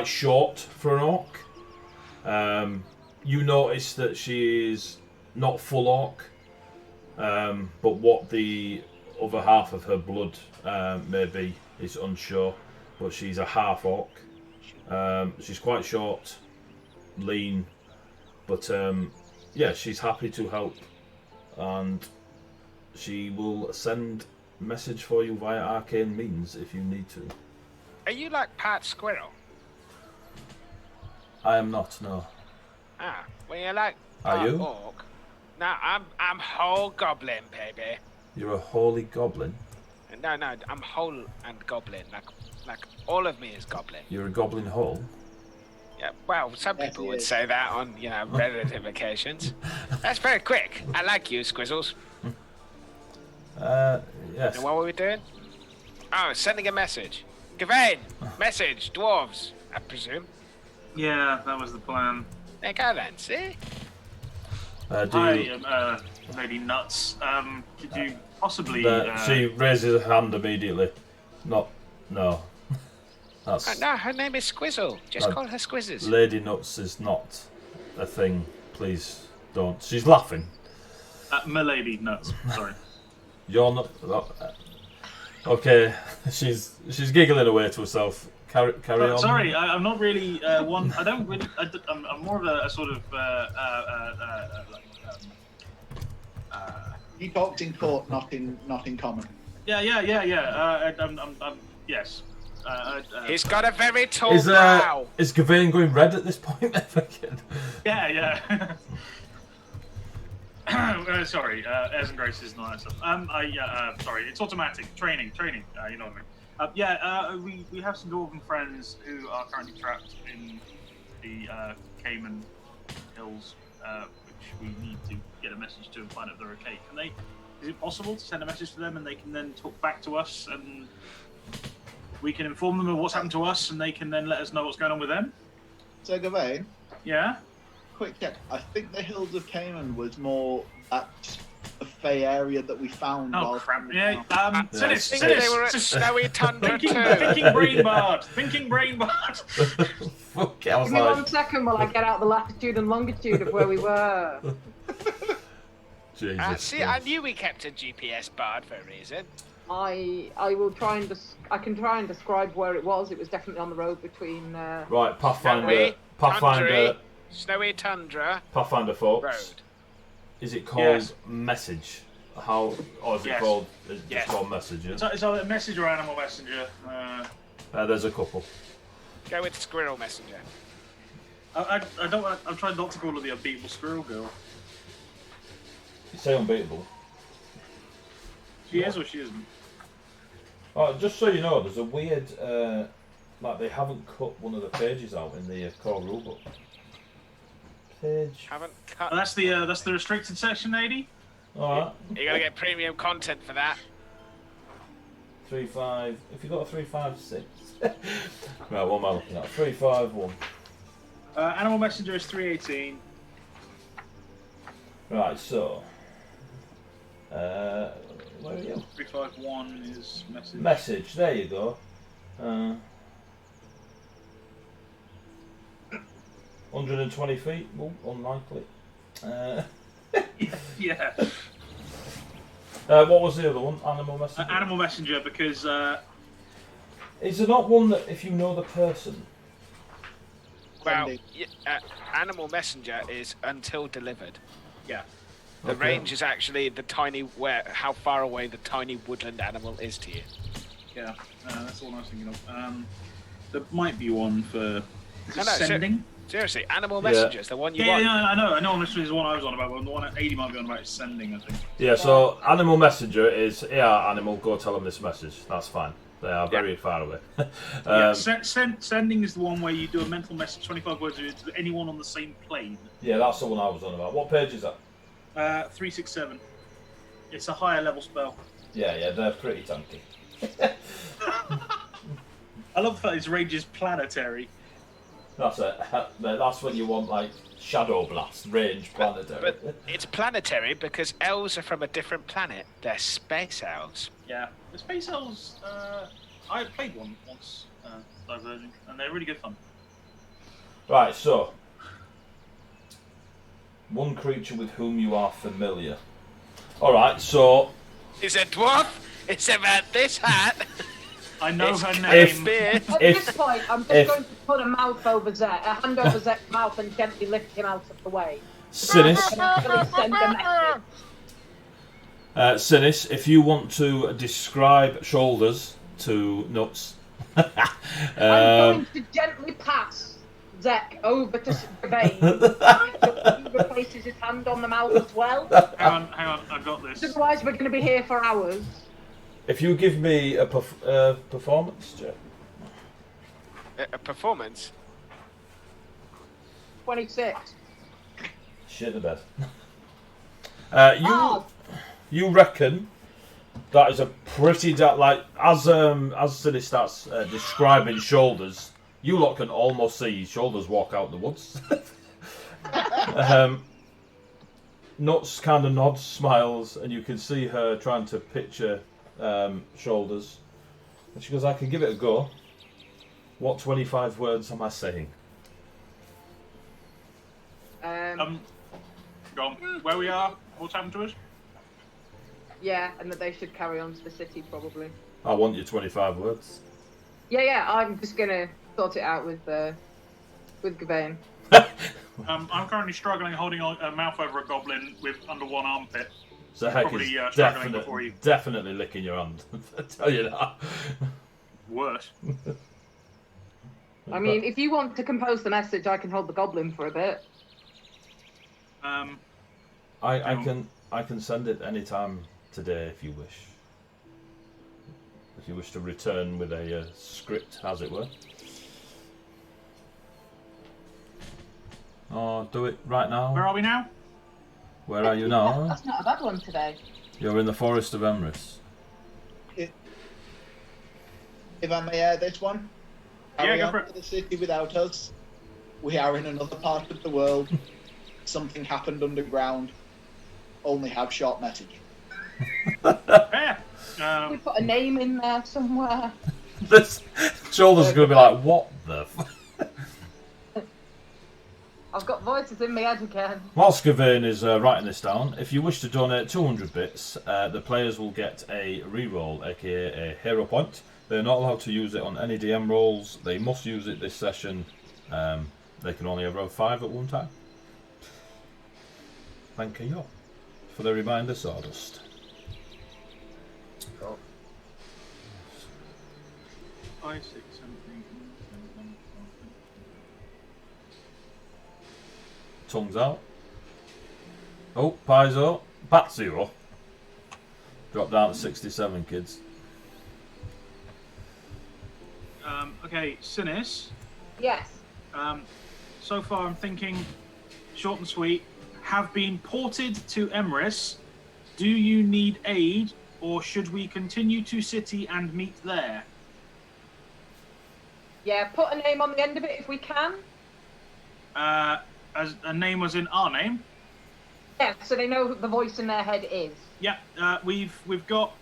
short for an orc. You notice that she is not full orc, but what the other half of her blood may be is unsure. But she's a half orc. She's quite short, lean, but yeah, she's happy to help, and she will send a message for you via arcane means if you need to. Are you like part squirrel? I am not, no. Ah, well, you're like Are part you? orc. No, I'm whole goblin, baby. You're a holy goblin. No, I'm whole and goblin. Like all of me is goblin. You're a goblin hole. Yeah, well, some people would say that on, relative occasions. That's very quick. I like you, Squizzles. Yes. And what were we doing? Oh, sending a message. Gawain, message, dwarves, I presume. Yeah, that was the plan. There you go then, see? Hi, Lady Nuts. Could you possibly... She raises her hand immediately. No. That's... No, her name is Squizzle. Just call her Squizzes. Lady Nuts is not a thing. Please don't. She's laughing. Milady Nuts, sorry. You're not... Okay, she's giggling away to herself. Carry on. Sorry, I'm not really one. I don't really. I'm more of a sort of He talked in court, not in common. Yeah. Yes. He's got a very tall brow. Is Gawain going red at this point? Yeah. Sorry, airs and graces and all that stuff. Sorry, it's automatic training. You know what I mean. We have some dwarven friends who are currently trapped in the Cayman Hills, which we need to get a message to and find out if they're okay. Is it possible to send a message to them and they can then talk back to us and we can inform them of what's happened to us and they can then let us know what's going on with them? So, Gawain, Yeah. quick check. I think the Hills of Cayman was more that Fey area that we found. Oh crap! Yeah. I think they were at Snowy Tundra too. Thinking brain bard. Fuck, I was Give me like... 1 second while I get out the latitude and longitude of where we were. Jesus. See, I knew we kept a GPS bard for a reason. I will try and I can try and describe where it was. It was definitely on the road between. Right, Pathfinder, Snowy Tundra. Pathfinder, folks. Road. Is it called message? Or is it called? It's called message. Yeah? It's either a message or animal messenger. There's a couple. Go with squirrel messenger. I'm trying not to call her the unbeatable squirrel girl. You say unbeatable. She is or she isn't? Oh, just so you know, there's a weird, like they haven't cut one of the pages out in the core rulebook. Page. Haven't cut. Oh, that's the restricted section, lady. All right. You gotta get premium content for that. 3.5. If you got a 3.5.6. Right, what am I looking at? 3.5.1. Animal messenger is 318. Right, so. Where are you? 351 is message. Message. There you go. 120 feet. Well, unlikely. Yeah. What was the other one? Animal messenger. Animal messenger, because Is there not one that if you know the person? Well, animal messenger is until delivered. yeah. The range is actually the how far away the tiny woodland animal is to you. Yeah, that's all I was thinking of. There might be one for No, sending. Seriously, animal messenger is the one you want. Yeah, I know. Animal messenger is the one I was on about, but the one at 80 might be on about is sending, I think. Yeah, so animal messenger is, animal, go tell them this message. That's fine. They are very far away. Sending is the one where you do a mental message, 25 words to anyone on the same plane. Yeah, that's the one I was on about. What page is that? 367. It's a higher level spell. Yeah, they're pretty tanky. I love the fact its range is planetary. That's it. That's when you want like shadow blast, range planetary. But it's planetary because elves are from a different planet. They're space elves. Yeah, the space elves. I played one once, diverging, and they're really good fun. Right, so one creature with whom you are familiar. All right, so Is a dwarf? It's about this hat. I know It's her got name. a beard. At If- this point, I'm just if- going to put a mouth over Zek, a hand over Zek's mouth, and gently lift him out of the way. Sinis, And actually send a message. Sinis, if you want to describe shoulders to Nuts, I'm going to gently pass Zek over to Gawain. He replaces his hand on the mouth as well. Hang on, I've got this. Otherwise, we're going to be here for hours. if you give me a performance check. A performance? 26. Shit the bed. Oh. You reckon that is a pretty as Sinis starts describing shoulders, you lot can almost see shoulders walk out the woods. Nuts kind of nods, smiles, and you can see her trying to picture shoulders. And she goes, "I can give it a go. What 25 words am I saying?" Go on. Where we are? What's happened to us? Yeah, and that they should carry on to the city, probably. I want your 25 words. Yeah, I'm just going to sort it out with Gawain. I'm currently struggling holding a mouth over a goblin with under one armpit. So Heck Probably, is struggling before you. definitely licking your hand. I tell you that. Worse. I mean, if you want to compose the message, I can hold the goblin for a bit. I can send it any time today if you wish. If you wish to return with a script, as it were. Oh, do it right now. Where are we now? Where are you now? That's not a bad one today. You're in the Forest of Emrys. If I may add this one, carry go on for it. to the city without us. We are in another part of the world. Something happened underground. Only have short message. Fair. We put a name in there somewhere. This shoulder's going to be like, what the f-? I've got voices in my head again. Whilst Gawain is writing this down, if you wish to donate 200 bits, the players will get a reroll, aka a hero point. They're not allowed to use it on any DM rolls. They must use it this session. They can only roll 5 at one time. Thank you for the reminder, Sawdust. Cool. 5, 6, 7, 8, 9, 10, 11, 12. Tongues out. Oh, Paizo. Bat 0. Drop down to 67, kids. Okay, Sinis. Yes. So far, I'm thinking short and sweet. Have been ported to Emrys. Do you need aid, or should we continue to city and meet there? Yeah, put a name on the end of it if we can. As a name was in our name. Yeah, so they know who the voice in their head is. Yeah, we've got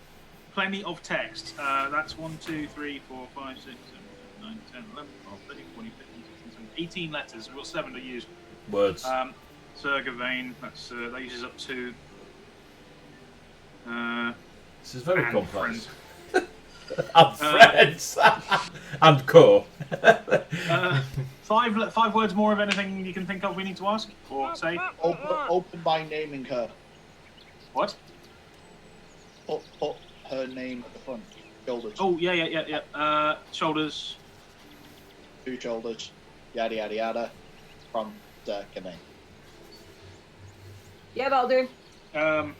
plenty of text. That's 1, 2, 3, 4, 5, 6, 7, 8, 9, 10, 11, 12, 13, 14, 15, 16, 17, 18 letters. We've got 7 to use. Words. Sir Gawain, that uses up 2. This is very and complex. friend. And friends. And co. 5 words more of anything you can think of we need to ask or say. Open by naming her. What? Put her name at the front. Shoulders. Oh, yeah. Shoulders. 2 shoulders. Yada yada yada. From the Gawain. Yeah, that'll do. Um,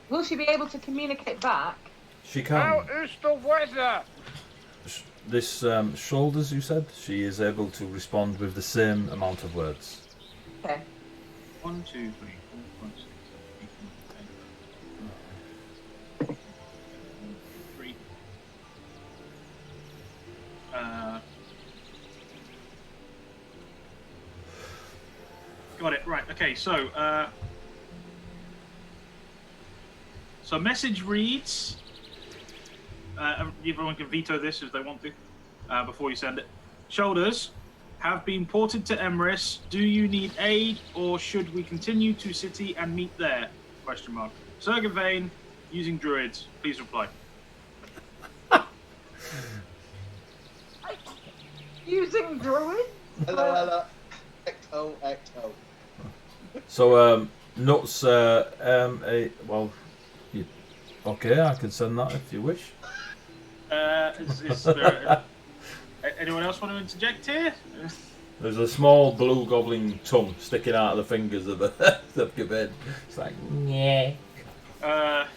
Will she be able to communicate back? She How can. is the weather? This shoulders, you said, she is able to respond with the same amount of words. Okay. 1, 2, 3, 4, 5, 6, 7, 8, 9, 10. 3. Okay, so message reads. Everyone can veto this if they want to before you send it. Shoulders have been ported to Emrys. Do you need aid, or should we continue to city and meet there? Question mark. Sir Gawain, using druids. Please reply. Using druids? Hello. XO. So, Nuts, well, okay, I can send that if you wish. Is there, anyone else want to interject here? There's a small blue goblin tongue sticking out of the fingers of the Gawain. It's like, yeah. Hang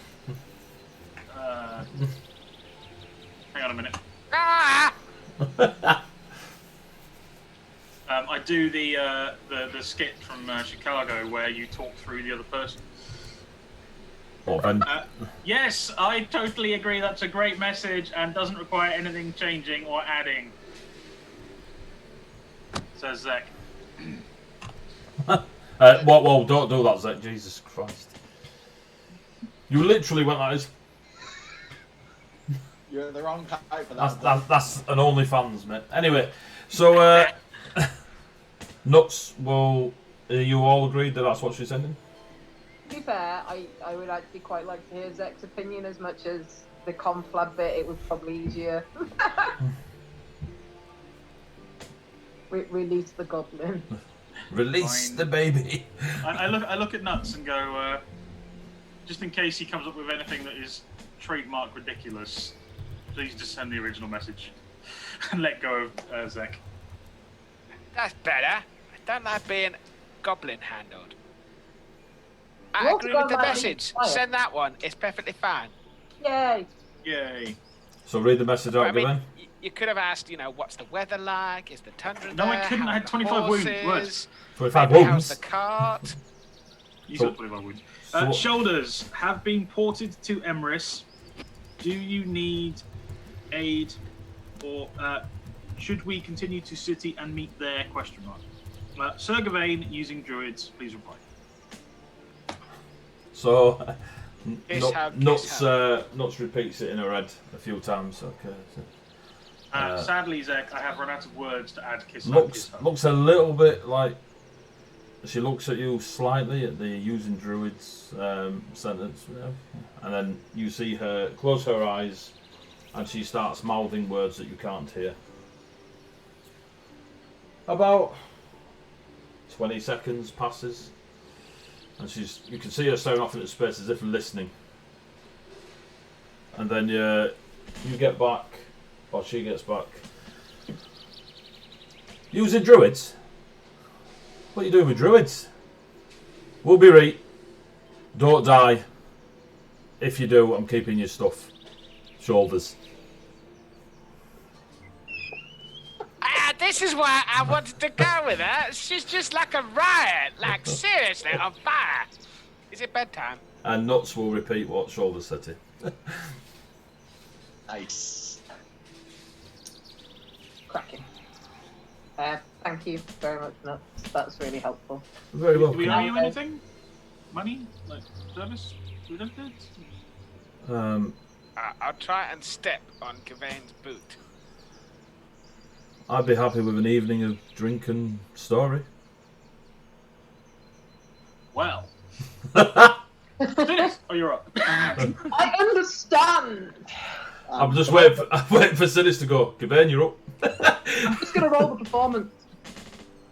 on a minute. Ah! I do the skit from Chicago where you talk through the other person. Yes, I totally agree. That's a great message and doesn't require anything changing or adding. Says Zach. Whoa, don't do that, Zach. Jesus Christ. You literally went like this. You're the wrong type for that. That's an OnlyFans, mate. Anyway, so Nuts, well, you all agreed that that's what she's sending? To be fair, I would actually quite like to hear Zek's opinion as much as the conflab bit. It was probably easier. Release the goblin. Release Fine. the baby. I look at Nuts and go, just in case he comes up with anything that is trademark ridiculous, please just send the original message and let go of Zach. That's better. I don't like being goblin handled. I What's agree with the going on? message. Send that one. It's perfectly fine. Yay! Yay. So read the message out, I mean, Gawain. you could have asked, what's the weather like? Is the tundra No, I there? couldn't. How I are had the 25 horses? words. 25 Maybe How's wounds. the cart? You So- said 25 wounds. so- Shoulders have been ported to Emrys. Do you need aid, or should we continue to city and meet there? Question mark. Sir Gawain, using druids. Please reply. So, Kiss, hug, kiss, Nuts repeats it in her head a few times. Okay. So. Sadly, Zach, I have run out of words to add kiss. Looks a little bit like she looks at you slightly at the using druids sentence, and then you see her close her eyes, and she starts mouthing words that you can't hear. About 20 seconds passes, and you can see her staring off into space as if listening. And then you get back, or she gets back. Using druids? What are you doing with druids? We'll be right. Don't die. If you do, I'm keeping your stuff. Shoulders. This is why I wanted to go with her. She's just like a riot. Like, seriously, on fire. Is it bedtime? And Nuts will repeat what Shoulders said to you. Nice. Cracking. Thank you very much, Nuts. That's really helpful. Very Do we welcome. owe you anything? Money? Like service? We don't do it? I'll try and step on Gawain's boot. I'd be happy with an evening of drink and story. Well. Oh, you're up. I understand! I'm just waiting for Sinis to go. Gawain, you're up. I'm just going to roll the performance.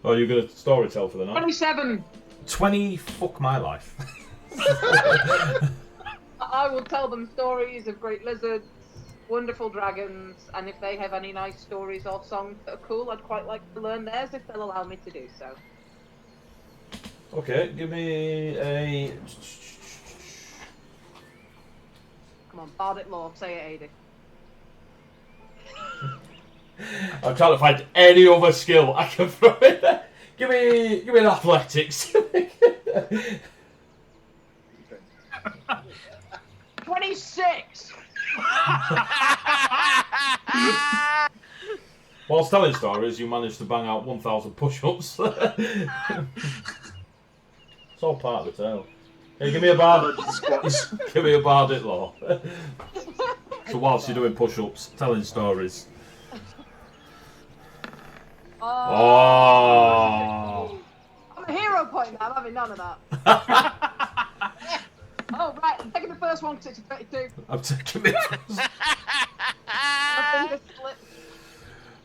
Oh, you're going to story tell for the night? 27! 20, fuck my life. I will tell them stories of great lizards, wonderful dragons, and if they have any nice stories or songs that are cool, I'd quite like to learn theirs if they'll allow me to do so. Okay, give me a... Come on, Bardic Law, say it, Adi. I'm trying to find any other skill I can throw in there. Give me an athletics. 26! Whilst telling stories, you managed to bang out 1,000 push-ups. It's all part of the tale. Hey, give me a bard. Squats. Give me a bard law. So whilst you're doing push-ups, telling stories. Oh. I'm a hero point now. I'm having none of that. Oh right, I'm taking the first one because it's a 32. I'm taking it. My finger split.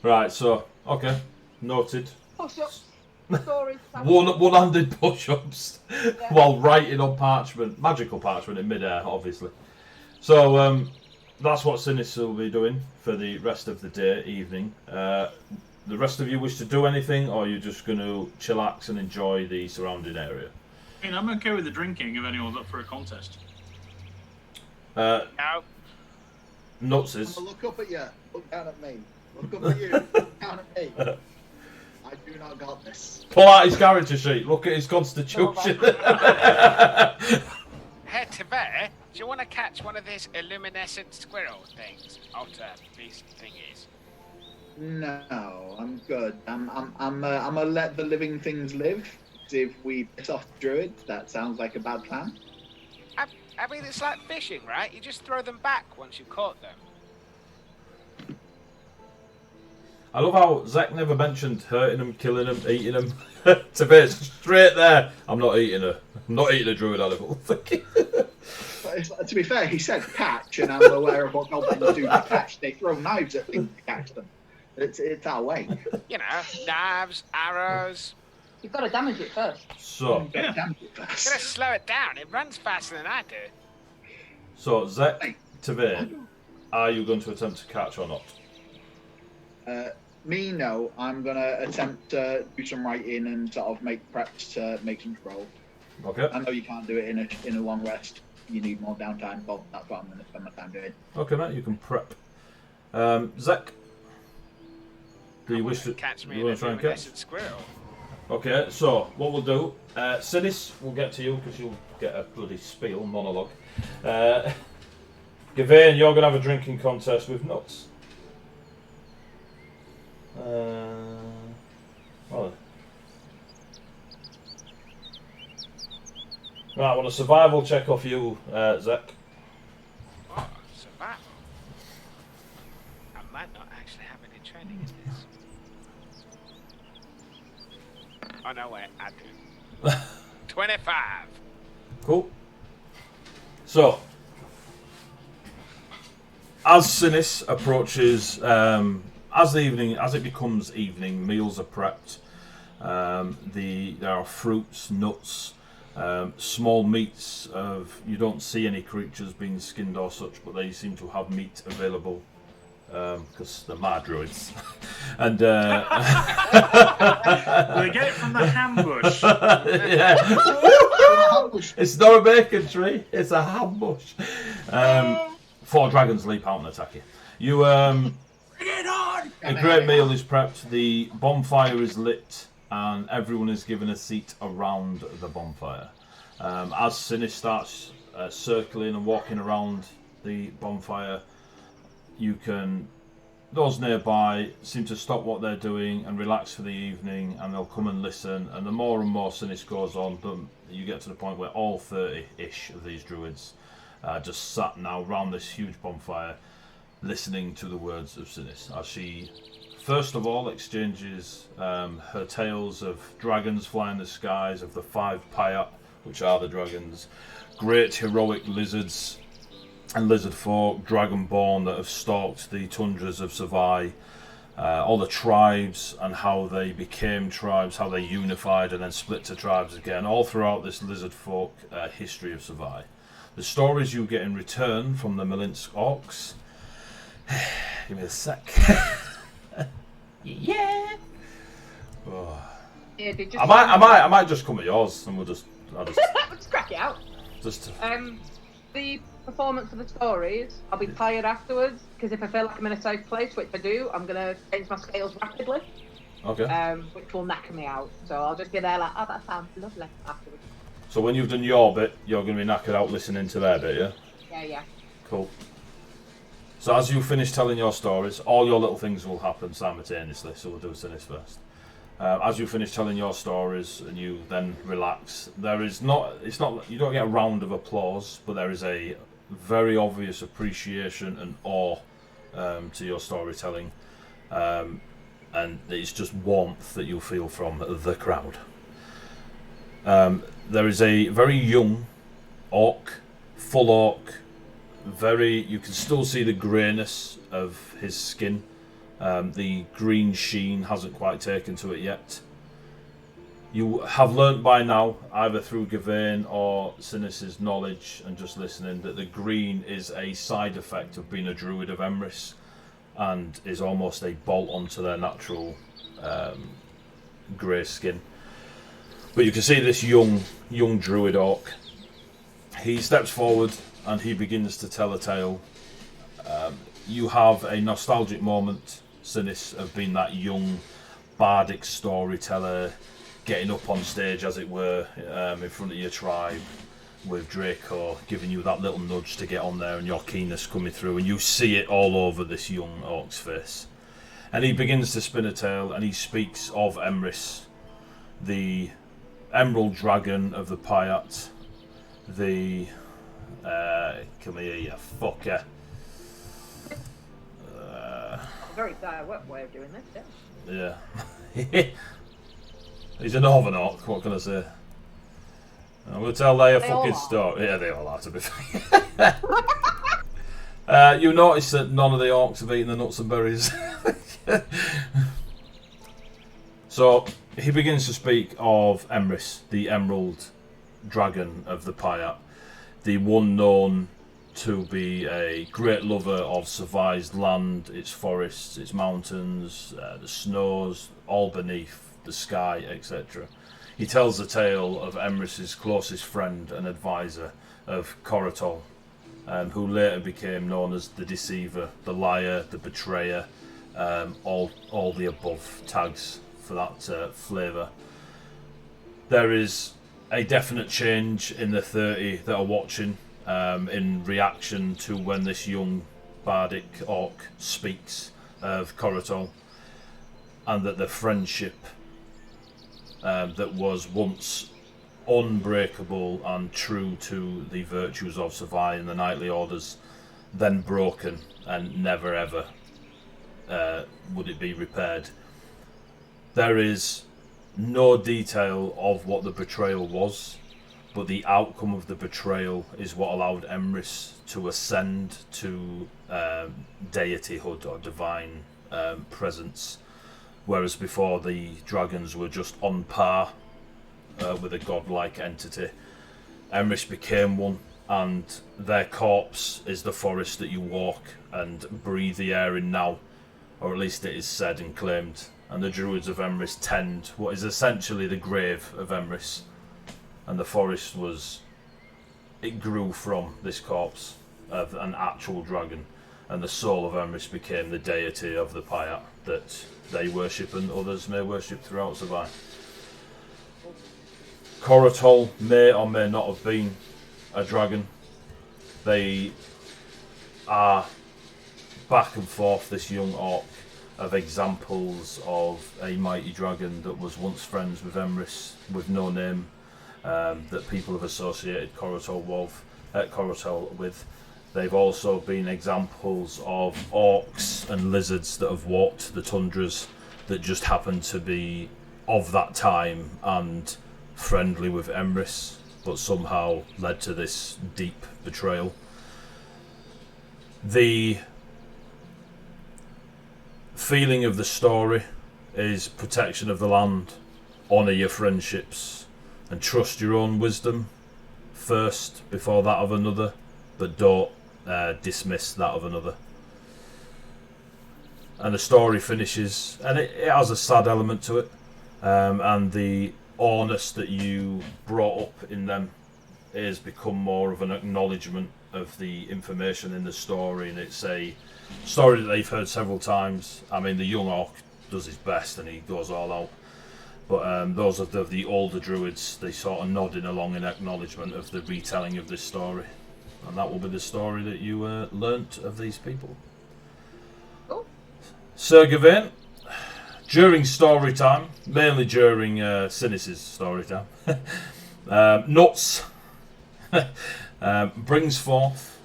Right, so okay, noted. Push-ups. Stories. One-handed push-ups while writing on parchment, magical parchment in mid-air, obviously. So that's what Sinis will be doing for the rest of the day, evening. The rest of you wish to do anything, or are you just going to chillax and enjoy the surrounding area? I mean, I'm okay with the drinking if anyone's up for a contest. No. Nuts is. I'm gonna look up at you. Look down at me. Look up at you. Look down at me. I do not got this. Pull out his character sheet. Look at his constitution. Head to there. Do you want to catch one of these illuminescent squirrel things? Otter beast thingies. No, I'm good. I'm gonna let the living things live. If we piss off druids, that sounds like a bad plan. I mean, it's like fishing, right? You just throw them back once you've caught them. I love how Zach never mentioned hurting them, killing them, eating them. To be straight there. I'm not eating her. I'm not eating a druid animal. But to be fair, he said catch, and I'm aware of what goblins do to catch. They throw knives at things to catch them. It's our way. You know, knives, arrows. You've got to damage it first. So, Gotta slow it down. It runs faster than I do. so Zach, Tavir, are you going to attempt to catch or not? Me, no. I'm gonna attempt to do some writing and sort of make preps to make some scroll. Okay. I know you can't do it in a long rest. You need more downtime, but that's what I'm gonna spend my time doing. Okay, mate, you can prep. Zach, do you wish to catch me you in a want to try and catch? luminescent squirrel? Okay, so what we'll do, Sinis, we'll get to you because you'll get a bloody spiel monologue. Gavain, you're going to have a drinking contest with Nuts. Well, right, I want a survival check off you, Zach. Oh, survival. I might not actually have any training in this. Oh no, wait, I do. 25. Cool. So, as Sinis approaches, as it becomes evening, meals are prepped. There are fruits, nuts, small meats. You don't see any creatures being skinned or such, but they seem to have meat available because they're mad druids. And They get it from the ham bush. yeah, it's not a bacon tree; it's a ham bush. 4 dragons leap out and attack you. You Bring it on! A great meal is prepped. The bonfire is lit, and everyone is given a seat around the bonfire. As Sinis starts circling and walking around the bonfire, those nearby seem to stop what they're doing and relax for the evening, and they'll come and listen. And the more and more Sinis goes on, you get to the point where all 30-ish of these druids just sat now around this huge bonfire, listening to the words of Sinis as she, first of all, exchanges her tales of dragons flying the skies, of the 5 Pyat, which are the dragons, great heroic lizards and lizard folk, dragonborn that have stalked the tundras of Savai, all the tribes and how they became tribes, how they unified and then split to tribes again, all throughout this lizard folk history of Savai. The stories you get in return from the Malinsk orcs. Give me a sec. Yeah. Oh. Yeah, I might just come at yours and I'll just Let's crack it out. just. The performance of the stories, I'll be tired afterwards because if I feel like I'm in a safe place, which I do, I'm gonna change my scales rapidly. Okay. Which will knack me out. So I'll just be there like, oh, that sounds lovely afterwards. So when you've done your bit, you're going to be knackered out listening to their bit, yeah? Yeah. Cool. So as you finish telling your stories, all your little things will happen simultaneously, so we'll do Sinis first. As you finish telling your stories and you then relax, it's not, you don't get a round of applause, but there is a very obvious appreciation and awe to your storytelling, and it's just warmth that you'll feel from the crowd. There is a very young orc, full orc, you can still see the greyness of his skin. The green sheen hasn't quite taken to it yet. You have learnt by now, either through Gawain or Sinis's knowledge and just listening, that the green is a side effect of being a druid of Emrys, and is almost a bolt onto their natural grey skin. But you can see this young druid orc. He steps forward and he begins to tell a tale. You have a nostalgic moment, Sinis, of being that young bardic storyteller, getting up on stage, as it were, in front of your tribe, with Draco giving you that little nudge to get on there, and your keenness coming through, and you see it all over this young orc's face. And he begins to spin a tale, and he speaks of Emrys, the emerald dragon of the Pyat, the come here, you fucker. Very direct way of doing this, Yeah. He's a northern orc, what can I say? I'm going to tell you a fucking story. Yeah, they all are, to be fair. You notice that none of the orcs have eaten the nuts and berries. So, he begins to speak of Emrys, the emerald dragon of the Pyat, the one known to be a great lover of civilized land, its forests, its mountains, the snows, all beneath the sky, etc. He tells the tale of Emrys's closest friend and advisor, of Corotol, who later became known as the Deceiver, the Liar, the Betrayer, all the above tags for that flavour. There is a definite change in the 30 that are watching, in reaction to when this young bardic orc speaks of Corotol, and that the friendship that was once unbreakable and true to the virtues of Savai and the knightly orders, then broken, and never ever would it be repaired. There is no detail of what the betrayal was, but the outcome of the betrayal is what allowed Emrys to ascend to deityhood or divine presence, whereas before the dragons were just on par with a godlike entity. Emrys became one, and their corpse is the forest that you walk and breathe the air in now, or at least it is said and claimed. And the druids of Emrys tend what is essentially the grave of Emrys, and the forest it grew from this corpse of an actual dragon, and the soul of Emrys became the deity of the Pyat that they worship and others may worship throughout Savai. Corotol may or may not have been a dragon. They are back and forth, this young orc, of examples of a mighty dragon that was once friends with Emrys with no name, that people have associated Corotol with. They've also been examples of orcs and lizards that have walked the tundras that just happen to be of that time and friendly with Emrys, but somehow led to this deep betrayal. The feeling of the story is protection of the land, honour your friendships, and trust your own wisdom first before that of another, but don't dismiss that of another. And the story finishes, and it has a sad element to it, and the awness that you brought up in them has become more of an acknowledgement of the information in the story, and it's a story that they've heard several times. I mean, the young orc does his best and he goes all out, but those of the older druids, they sort of nodding along in acknowledgement of the retelling of this story, and that will be the story that you learnt of these people. Oh. Sir Gawain, During story time, mainly during Sinis's story time, Nuts brings forth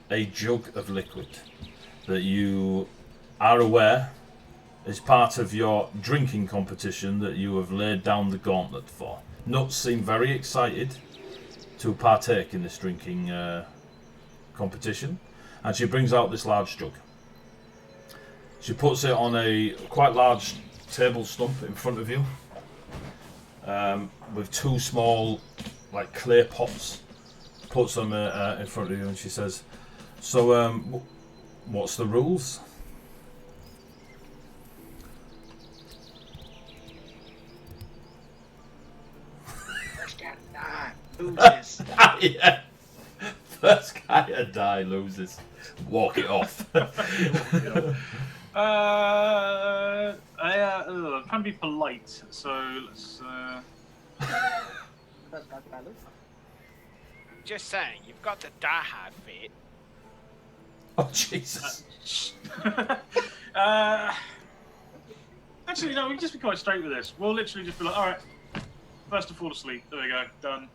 a jug of liquid that you are aware is part of your drinking competition that you have laid down the gauntlet for. Nuts seem very excited to partake in this drinking competition, and she brings out this large jug. She puts it on a quite large table stump in front of you, with two small, like, clay pots. Puts them in front of you, and she says, "So, what's the rules?" First guy to die loses. Yeah. First guy to die loses. Walk it off. I'm trying to be polite, so let's. First guy to die loses. Just saying, you've got the diehard fit. Oh, Jesus. Actually, no, we can just be quite straight with this. We'll literally just be like, alright, first to fall asleep. There we go, done.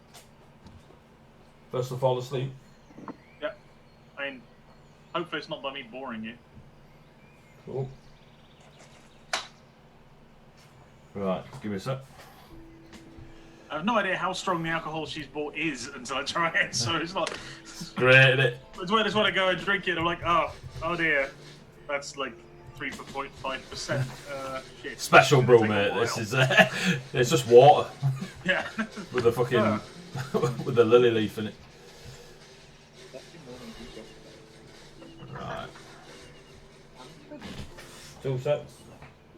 First to fall asleep. Yep. I mean, hopefully it's not by me boring you. Cool. Right, give me a sec. I have no idea how strong the alcohol she's bought is until I try it, so it's not... Great, isn't it? It's when I just want to go and drink it, and I'm like, oh dear. That's like 3.5%. Shit. Special brew, Take a mate. while. This is it's just water Yeah. with a fucking with a lily leaf in it. Right. 2 secs.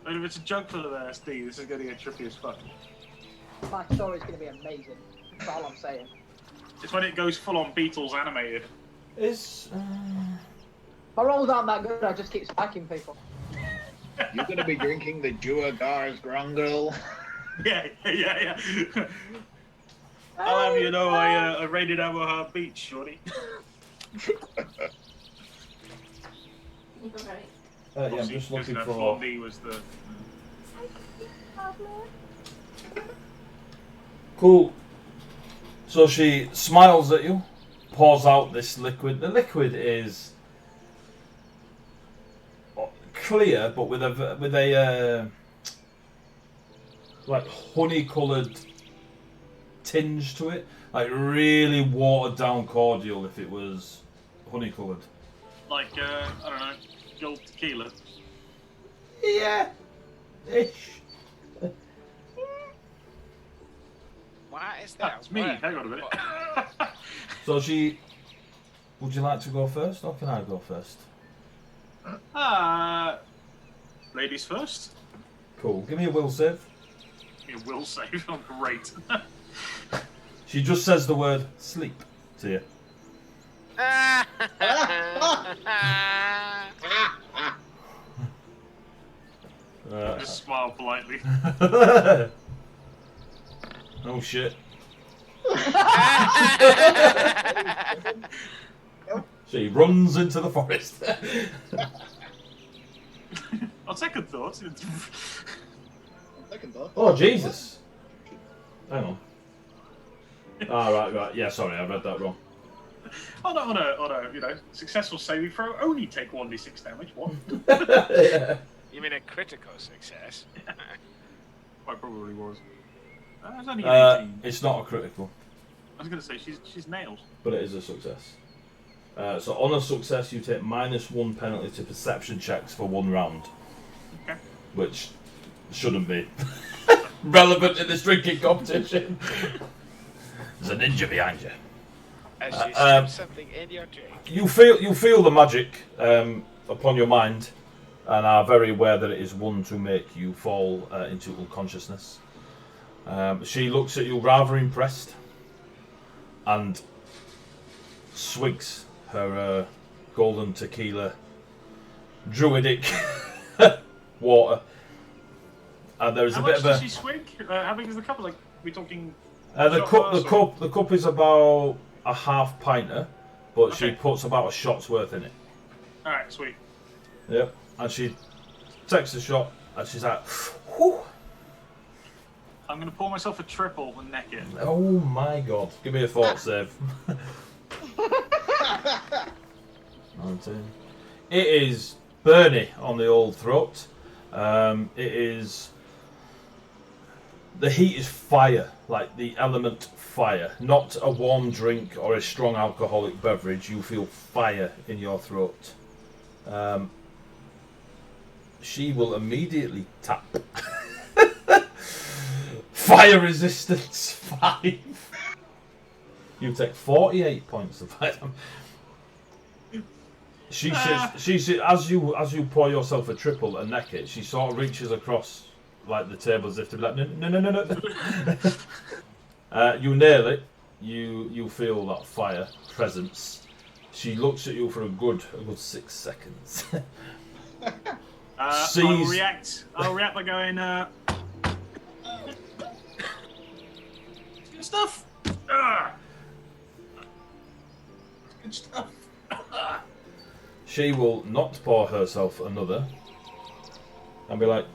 And if it's a jug full of LSD, this is going to get trippy as fuck. My story's going to be amazing. That's all I'm saying. It's when it goes full on Beatles animated. Is My rolls aren't that good, I just keep spiking people. You're going to be drinking the Juagar's Grongle. Yeah. I'll have you know I raided Amaha Beach, shorty. yeah, I'm just looking for. Floor B was the. Cool. So she smiles at you, pours out this liquid. The liquid is clear, but with a like honey-coloured tinge to it, like really watered-down cordial. If it was honey-coloured. Like I don't know, gold tequila. Yeah. Ish. Why is that? That's me. Hang on a minute. So she. Would you like to go first, or can I go first? Ladies first. Cool. Give me a will save. Give me a will save. Oh, great. She just says the word sleep to you. Just smile politely. Oh shit. She runs into the forest. On second thought. Second thought. Oh Jesus. Hang on. Right. Yeah, sorry, I read that wrong. On a successful saving throw, only take 1d6 damage. What? Yeah. You mean a critical success? Quite probably was. It's only an 18. It's not a critical, I was going to say she's nailed. but it is a success. So on a success, you take -1 penalty to perception checks for 1 round, Okay. which shouldn't be relevant in this drinking competition. There's a ninja behind you. As you slip something in your drink. You feel the magic upon your mind, and are very aware that it is one to make you fall into unconsciousness. She looks at you rather impressed, and swigs her golden tequila druidic water. And there's How a bit much of a. does she swig? How big is the cup? Like, we talking? The shot cup, glass or- the cup is about a half pinter, but she Okay. puts about a shot's worth in it. All right, sweet. Yep. And she takes a shot and she's like, whew. I'm going to pour myself a triple and neck it. Oh my god. Give me a fort save. 19. It is Bernie on the old throat. It is... The heat is fire, like the element fire. Not a warm drink or a strong alcoholic beverage. You feel fire in your throat. She will immediately tap. Fire resistance 5. You take 48 points of fire. She says, as you pour yourself a triple and neck it, she sort of reaches across like the table as if to be like, no. You nail it. You feel that fire presence. She looks at you for a good 6 seconds. I'll react by going, good stuff. Good stuff. She will not pour herself another and be like,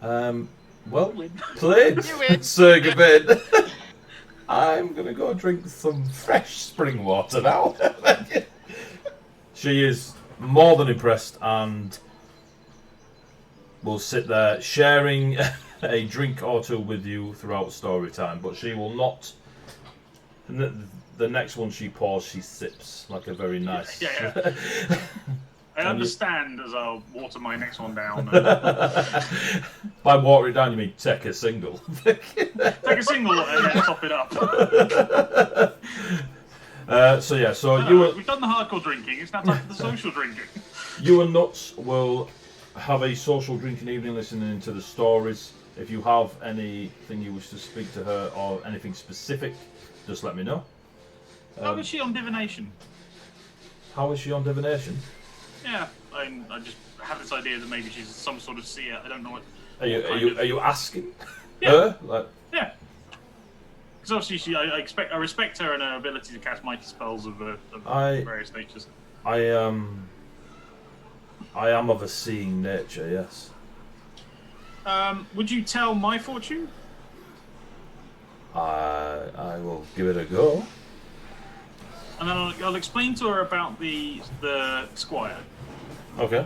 well played, Sir Gawain. I'm going to go drink some fresh spring water now. She is more than impressed and will sit there sharing a drink or two with you throughout story time, but she will not... The next one she pours, she sips like a very nice... Yeah. I understand as I'll water my next one down. By water it down, you mean take a single. Take a single and then top it up. We've done the hardcore drinking, it's now time for the social drinking. You and Nuts will have a social drinking evening listening to the stories. If you have anything you wish to speak to her or anything specific, just let me know. How is she on divination? How is she on divination? Yeah, I just have this idea that maybe she's some sort of seer. I don't know what. Are you asking her? Like... Yeah. Because obviously, I respect her and her ability to cast mighty spells of various natures. I am of a seeing nature, yes. Would you tell my fortune? I will give it a go. And then I'll explain to her about the squire. Okay.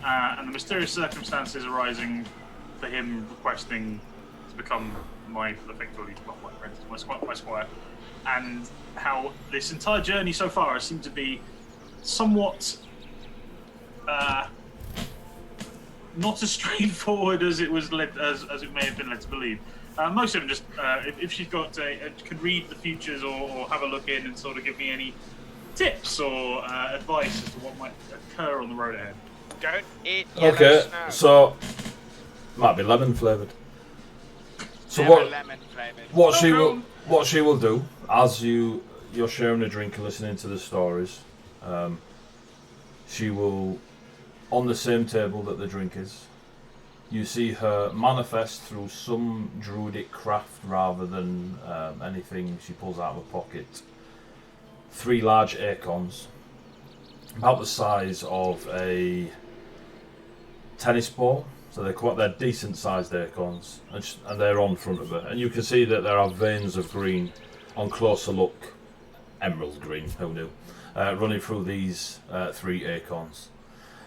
And the mysterious circumstances arising for him requesting to become my squire, and how this entire journey so far has seemed to be somewhat not as straightforward as it was as it may have been led to believe. Most of them just, if she's got could read the futures or have a look in and sort of give me any tips or advice as to what might occur on the road ahead. Don't eat yellow snow. So might be lemon flavoured. So what she will do as you're sharing a drink and listening to the stories, she will, on the same table that the drink is, you see her manifest through some druidic craft rather than anything she pulls out of her pocket. 3 large acorns, about the size of a tennis ball. So they're decent sized acorns, and they're on front of her. And you can see that there are veins of green, on closer look, emerald green, who knew, running through these 3 acorns.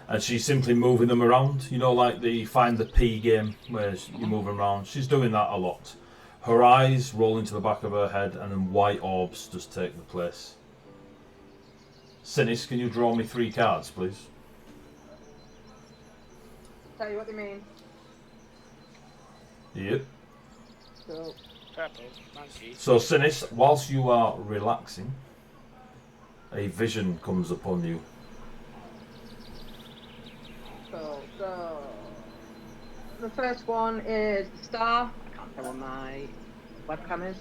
And she's simply moving them around, like the Find the P game, where you move them around. She's doing that a lot. Her eyes roll into the back of her head, and then white orbs just take the place. Sinis, can you draw me 3 cards, please? Tell you what they mean. Yep. So, Purple monkey. So, Sinis, whilst you are relaxing, a vision comes upon you. So, the first one is the star. I can't tell where my webcam is.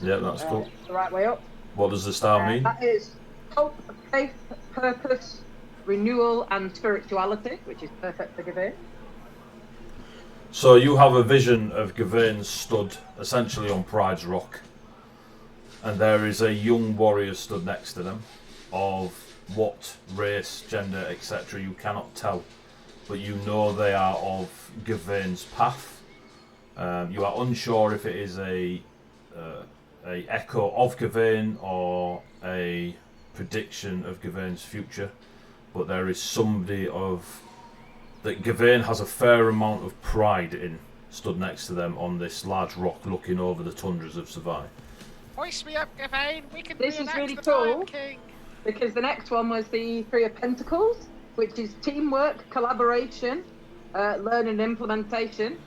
Yeah, that's cool. The right way up. What does the star mean? That is hope, faith, purpose, renewal, and spirituality, which is perfect for Gawain. So you have a vision of Gawain stood essentially on Pride's Rock, and there is a young warrior stood next to them, of what race, gender, etc. you cannot tell. but you know they are of Gavain's path. You are unsure if it is a echo of Gavain or a prediction of Gavain's future, but there is somebody that Gavain has a fair amount of pride in, stood next to them on this large rock looking over the tundras of Savai. Hoist me up, Gavain. We can This is reenact really the cool. Lion King. Because the next one was the Three of Pentacles, which is teamwork, collaboration, learning and implementation.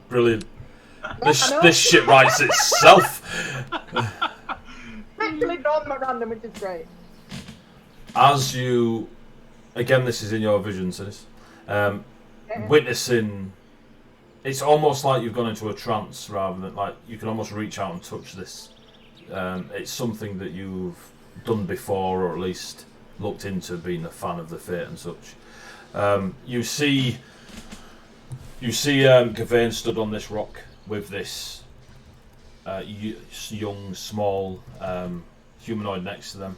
Brilliant. Yes, I know. This shit writes itself. Literally drawn them at random, which is great. As you, again, this is in your vision, Sinis, witnessing, it's almost like you've gone into a trance rather than like you can almost reach out and touch this. It's something that you've done before, or at least looked into, being a fan of the Fate and such. You see Gavain stood on this rock with this young, small humanoid next to them.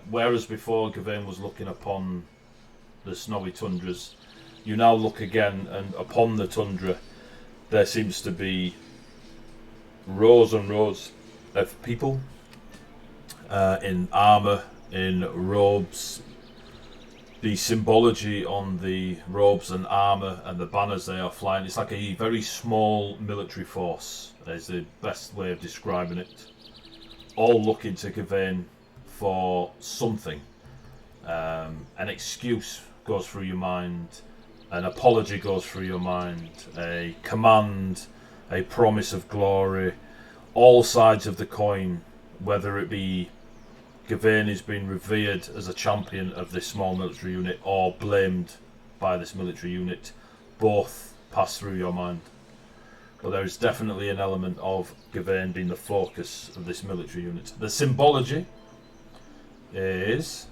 Whereas before Gavain was looking upon the snowy tundras, you now look again, and upon the tundra there seems to be rows and rows of people in armour, in robes. The symbology on the robes and armour and the banners they are flying, it's like a very small military force, is the best way of describing it. All looking to Gavain for something. An excuse goes through your mind, an apology goes through your mind, a command, a promise of glory. All sides of the coin, whether it be Gavain is being revered as a champion of this small military unit or blamed by this military unit, both pass through your mind. But there is definitely an element of Gavain being the focus of this military unit. The symbology is...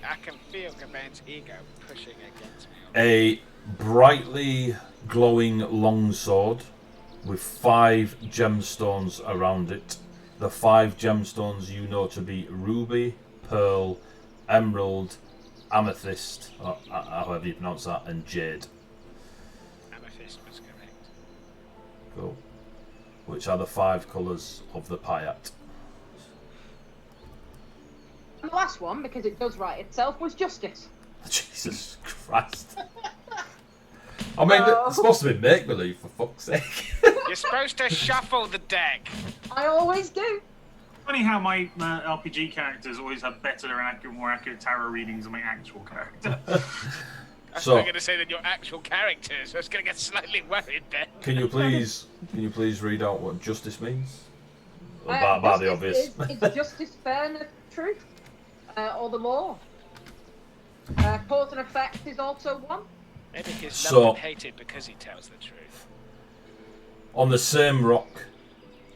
I can feel Gavain's ego pushing against me. a brightly glowing longsword with 5 gemstones around it. The 5 gemstones you know to be ruby, pearl, emerald, amethyst, or however you pronounce that, and jade. Amethyst was correct. Cool. Which are the 5 colours of the Payat. And the last one, because it does write itself, was justice. Jesus Christ. I mean, it's supposed to be make-believe, for fuck's sake. You're supposed to shuffle the deck. I always do. Funny how my RPG characters always have better and more accurate tarot readings than my actual character. So, I'm going to say that your actual characters. I was going to get slightly worried there. can you please read out what justice means? About the obvious. It's justice, fairness, truth, or the law. Cause and effect is also one. Maybe he's So- loved and hated because he tells the truth. On the same rock,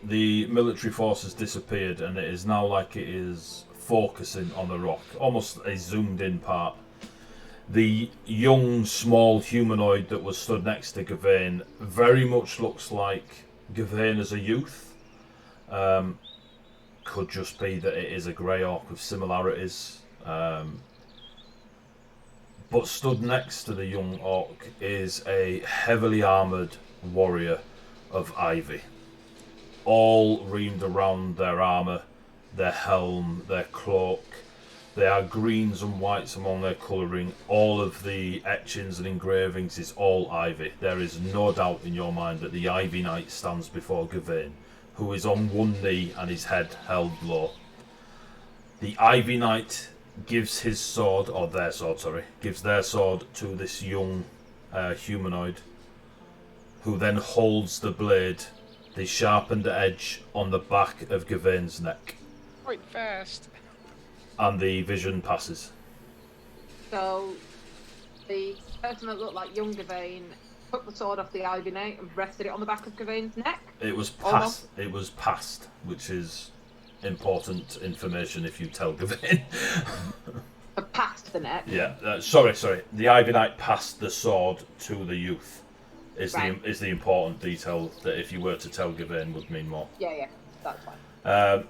the military force has disappeared, and it is now like it is focusing on the rock, almost a zoomed-in part. The young, small humanoid that was stood next to Gavain very much looks like Gavain as a youth. Could just be that it is a grey orc with similarities. But stood next to the young orc is a heavily armoured warrior of ivy. All reamed around their armour, their helm, their cloak. They are greens and whites among their colouring. All of the etchings and engravings is all ivy. There is no doubt in your mind that the Ivy Knight stands before Gavain, who is on one knee and his head held low. The Ivy Knight gives his sword, or their sword, sorry, gives their sword to this young humanoid, who then holds the blade, the sharpened edge, on the back of Gavain's neck. Point first. And the vision passes. So the person that looked like young Gavain took the sword off the Ivy Knight and rested it on the back of Gavain's neck. It was passed. It was passed, which is important information if you tell Gavain. Past the neck. Yeah. Sorry. The Ivy Knight passed the sword to the youth. Is the important detail that if you were to tell Gavain would mean more. Yeah, that's fine.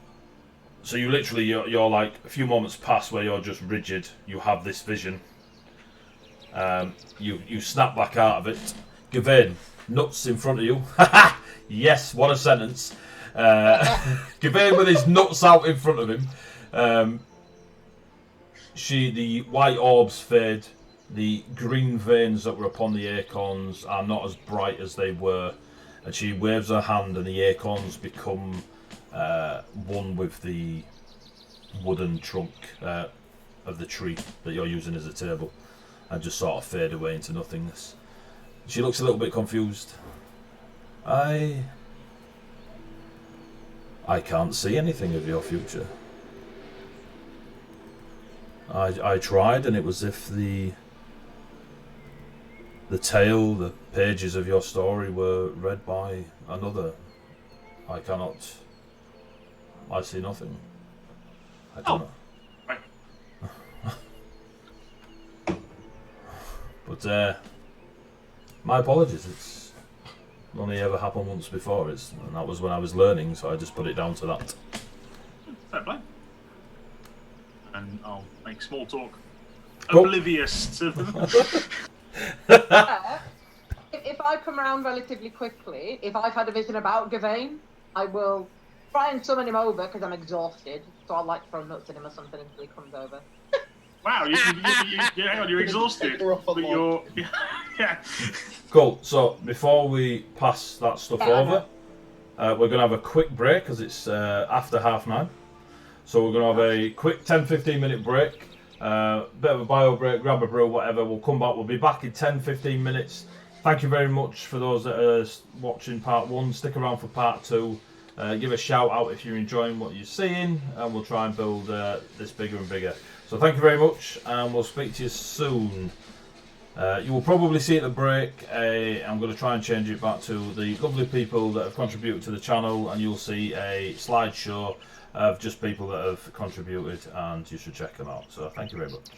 So you literally, you're like, a few moments pass where you're just rigid. You have this vision. You snap back out of it. Gawain, nuts in front of you. Yes, what a sentence. Gawain with his nuts out in front of him. The white orbs fade. The green veins that were upon the acorns are not as bright as they were. And she waves her hand and the acorns become one with the wooden trunk of the tree that you're using as a table, and just sort of fade away into nothingness. She looks a little bit confused. I can't see anything of your future. I tried, and it was as if the tale, the pages of your story were read by another. I see nothing. I don't know. Right. But my apologies. It's only ever happened once before. And that was when I was learning, so I just put it down to that. Fair play. And I'll make small talk. Cool. Oblivious to them. If I come around relatively quickly, if I've had a vision about Gawain, I will try and summon him over because I'm exhausted. So I'll like throw nuts at him or something until he comes over. Wow, hang on, you're exhausted. But you're. Yeah. Cool. So before we pass that stuff over, we're going to have a quick break because it's after 9:30. So we're going to have a quick 10-15 minute break. Bit of a bio break, grab a brew, whatever. We'll come back. We'll be back in 10-15 minutes. Thank you very much for those that are watching part 1. Stick around for part 2. Give a shout out if you're enjoying what you're seeing, and we'll try and build this bigger and bigger. So thank you very much, and we'll speak to you soon. You will probably see at the break, I'm going to try and change it back to the lovely people that have contributed to the channel, and you'll see a slideshow of just people that have contributed, and you should check them out. So thank you very much.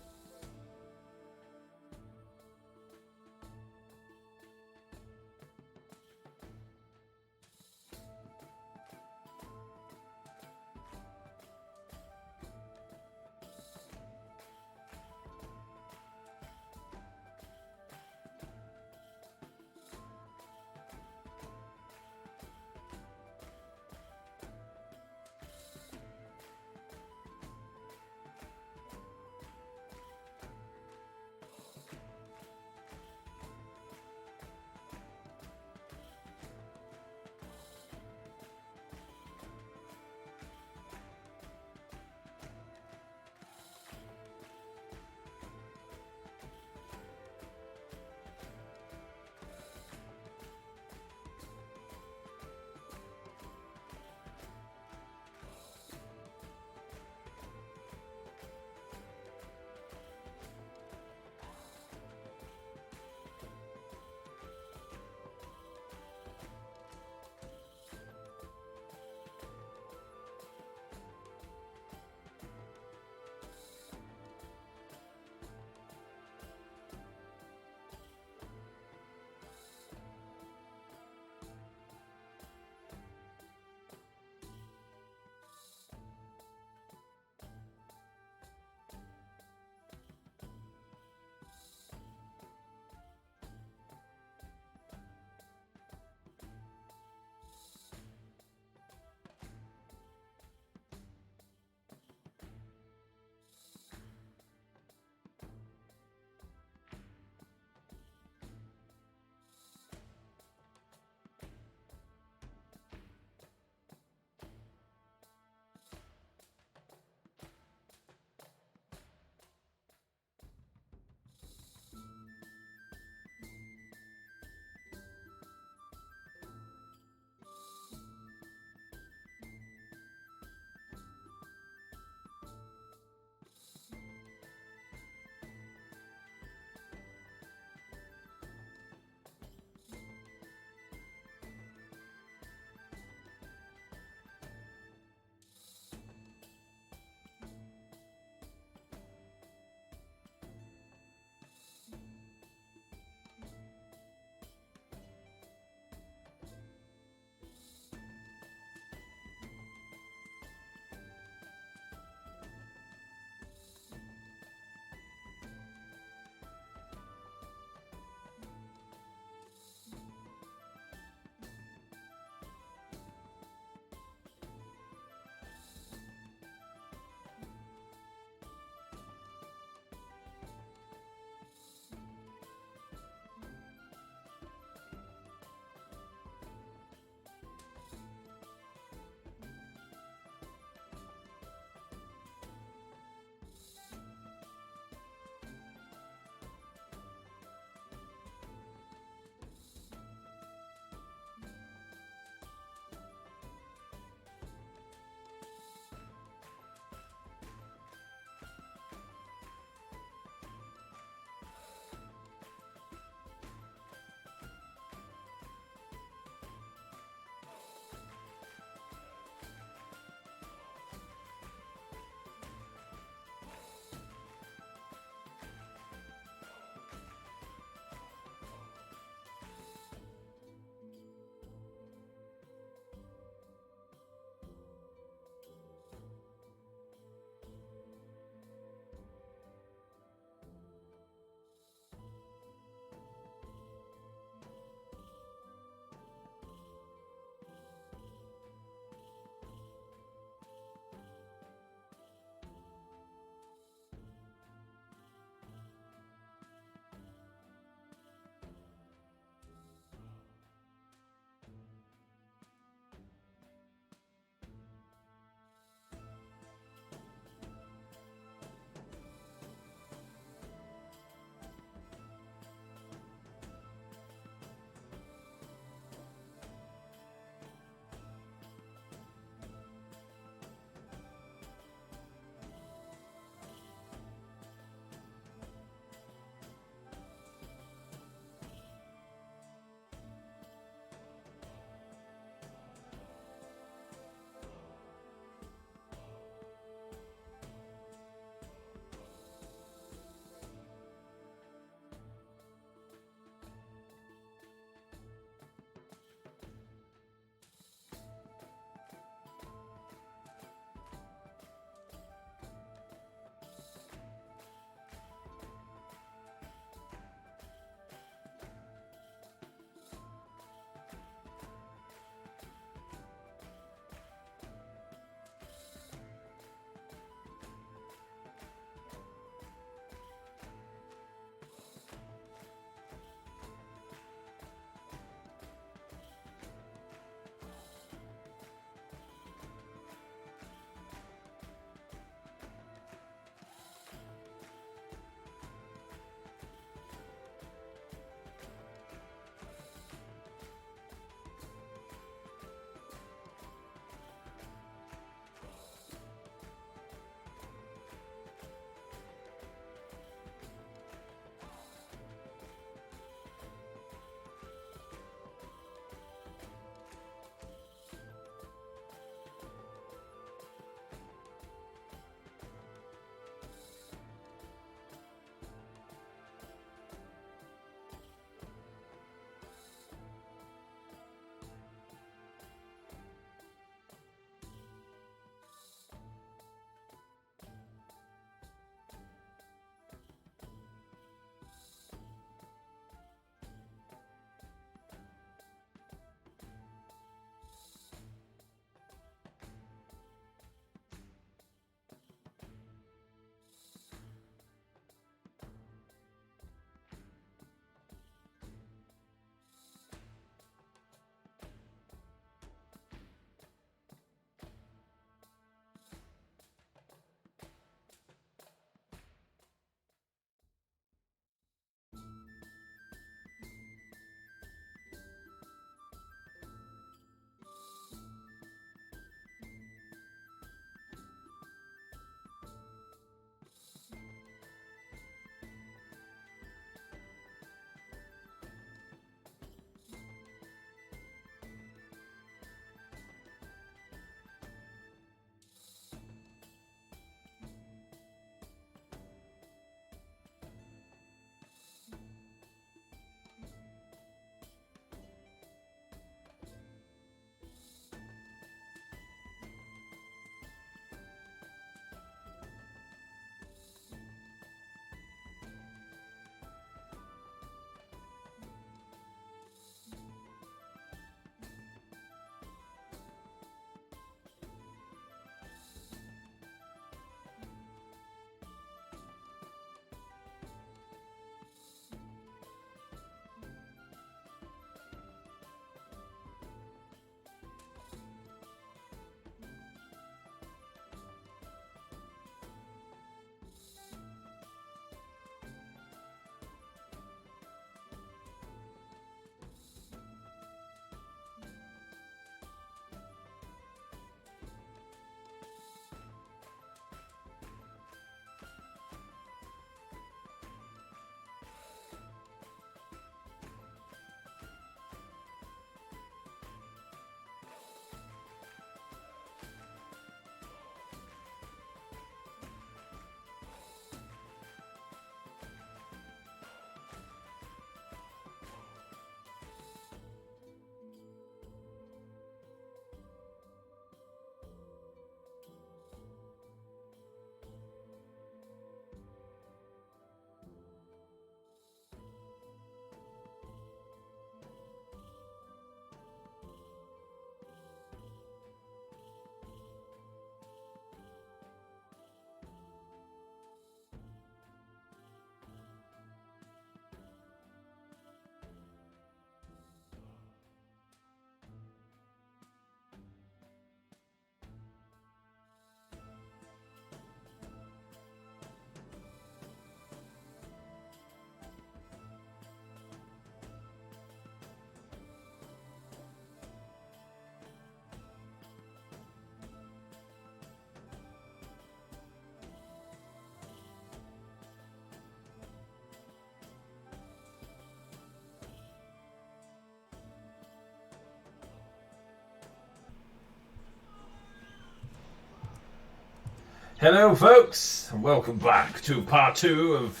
Hello folks, and welcome back to part 2 of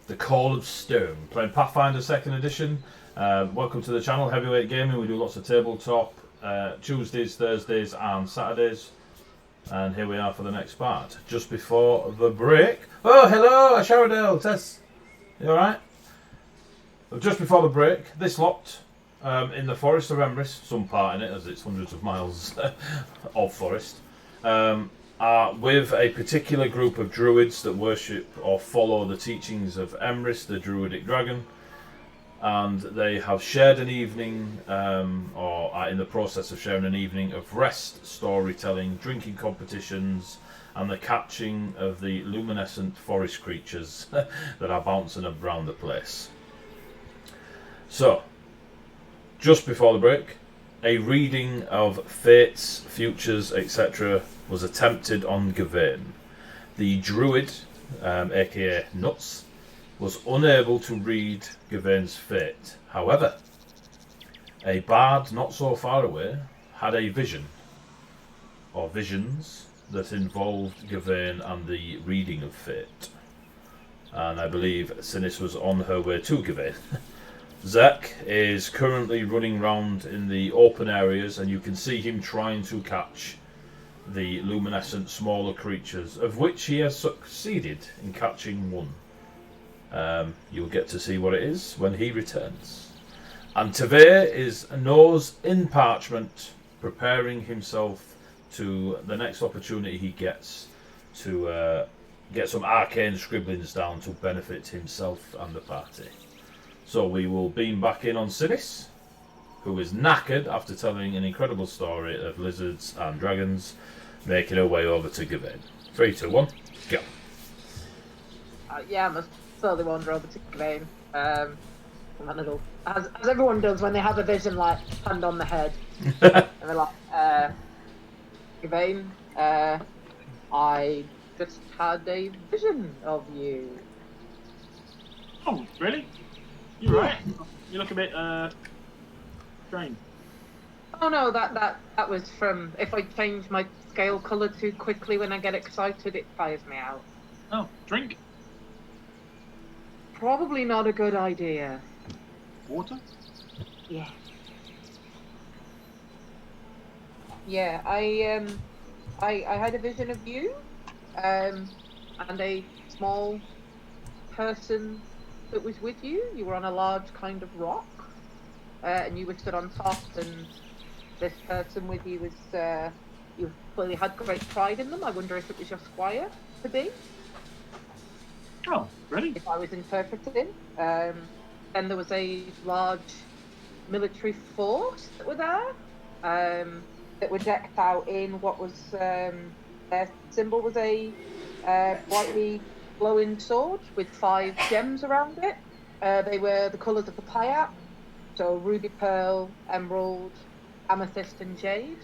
The Call of Stone, playing Pathfinder 2nd edition. Welcome to the channel, Heavyweight Gaming. We do lots of tabletop Tuesdays, Thursdays and Saturdays. And here we are for the next part, just before the break. Oh, hello, Ashardale, Tess. You alright? Just before the break, this lot in the Forest of Emrys, some part in it as it's hundreds of miles of forest, are with a particular group of druids that worship or follow the teachings of Emrys, the druidic dragon, and they have shared an evening, or are in the process of sharing an evening of rest, storytelling, drinking competitions, and the catching of the luminescent forest creatures that are bouncing around the place. So, just before the break, a reading of fates, futures, etc. was attempted on Gawain. The druid, aka Nuts, was unable to read Gawain's fate. However, a bard not so far away had a vision, or visions, that involved Gawain and the reading of fate. And I believe Sinis was on her way to Gawain. Zek is currently running around in the open areas, and you can see him trying to catch the luminescent smaller creatures, of which he has succeeded in catching one. You'll get to see what it is when he returns. And Tavir is nose in parchment, preparing himself to the next opportunity he gets to get some arcane scribblings down to benefit himself and the party. So we will beam back in on Sinis, who is knackered after telling an incredible story of lizards and dragons, making her way over to Gawain. 3, 2, 1, go. Yeah, I must slowly wander over to Gawain. As everyone does when they have a vision, like, hand on the head. And they're like, Gawain, I just had a vision of you. Oh, really? You're right. You look a bit strange. Oh no, that was from, if I change my scale colour too quickly when I get excited, it fires me out. Oh, drink? Probably not a good idea. Water? Yeah. Yeah, I had a vision of you, and a small person that was with you. You were on a large kind of rock, and you were stood on top, and this person with you was, you clearly had great pride in them. I wonder if it was your squire to be. Oh, really? If I was interpreting. Then there was a large military force that were there, that were decked out in what was, their symbol was a brightly glowing sword with 5 gems around it. They were the colours of the Pyap, so ruby, pearl, emerald, amethyst and jade.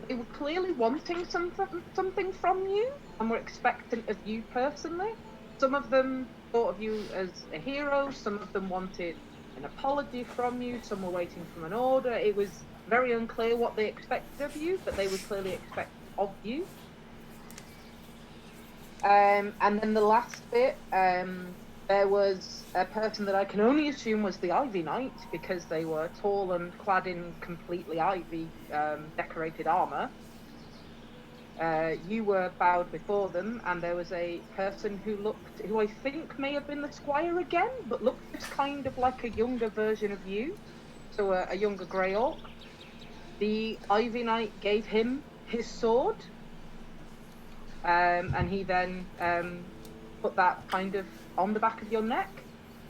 They were clearly wanting something from you and were expectant of you personally. Some of them thought of you as a hero, some of them wanted an apology from you, some were waiting for an order. It was very unclear what they expected of you, but they would clearly expect of you. And then the last bit, there was a person that I can only assume was the Ivy Knight, because they were tall and clad in completely ivy decorated armour. You were bowed before them, and there was a person who I think may have been the squire again, but looked just kind of like a younger version of you, so a younger grey orc. The Ivy Knight gave him his sword, and he then put that kind of on the back of your neck.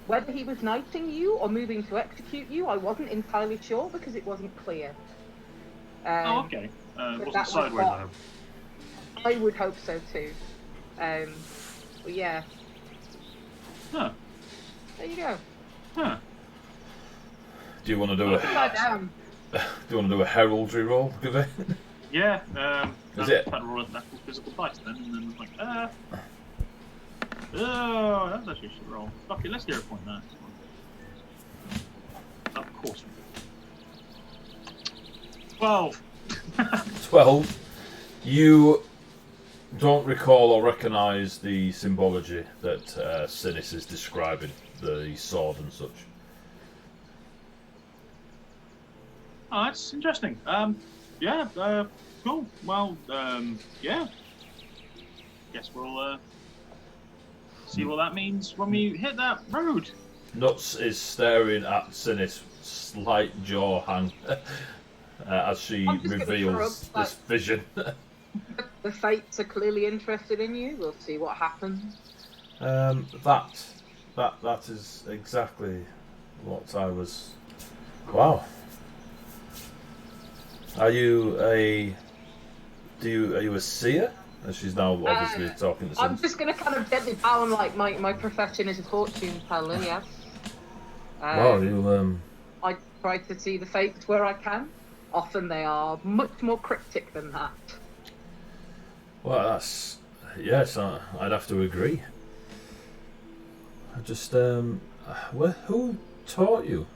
Whether he was knighting you or moving to execute you, I wasn't entirely sure because it wasn't clear. Oh, okay. Wasn't sideways, I hope. I would hope so too. But yeah. Huh. There you go. Huh. Do you want to do Down. Do you want to do a heraldry roll, Gawain? Yeah. Is it? Had to roll a natural physical dice then, and then like, oh, that's actually a shit roll. Fuck it, let's get a point that. Of course. 12. 12. You don't recall or recognise the symbology that Sinis is describing, the sword and such. Oh, that's interesting. Yeah, cool. Well, yeah. Guess we'll see what that means when we hit that road. Nuts is staring at Sinis' slight jaw hang as she reveals this vision. The fates are clearly interested in you. We'll see what happens. That is exactly what I was. Wow. Are you a seer? And she's now obviously talking to I'm Sinis. just going to kind of gently bow and like my profession is a fortune teller. Yes. Wow, you I try to see the fates where I can. Often they are much more cryptic than that. Well, that's yes. I'd have to agree. I just who taught you?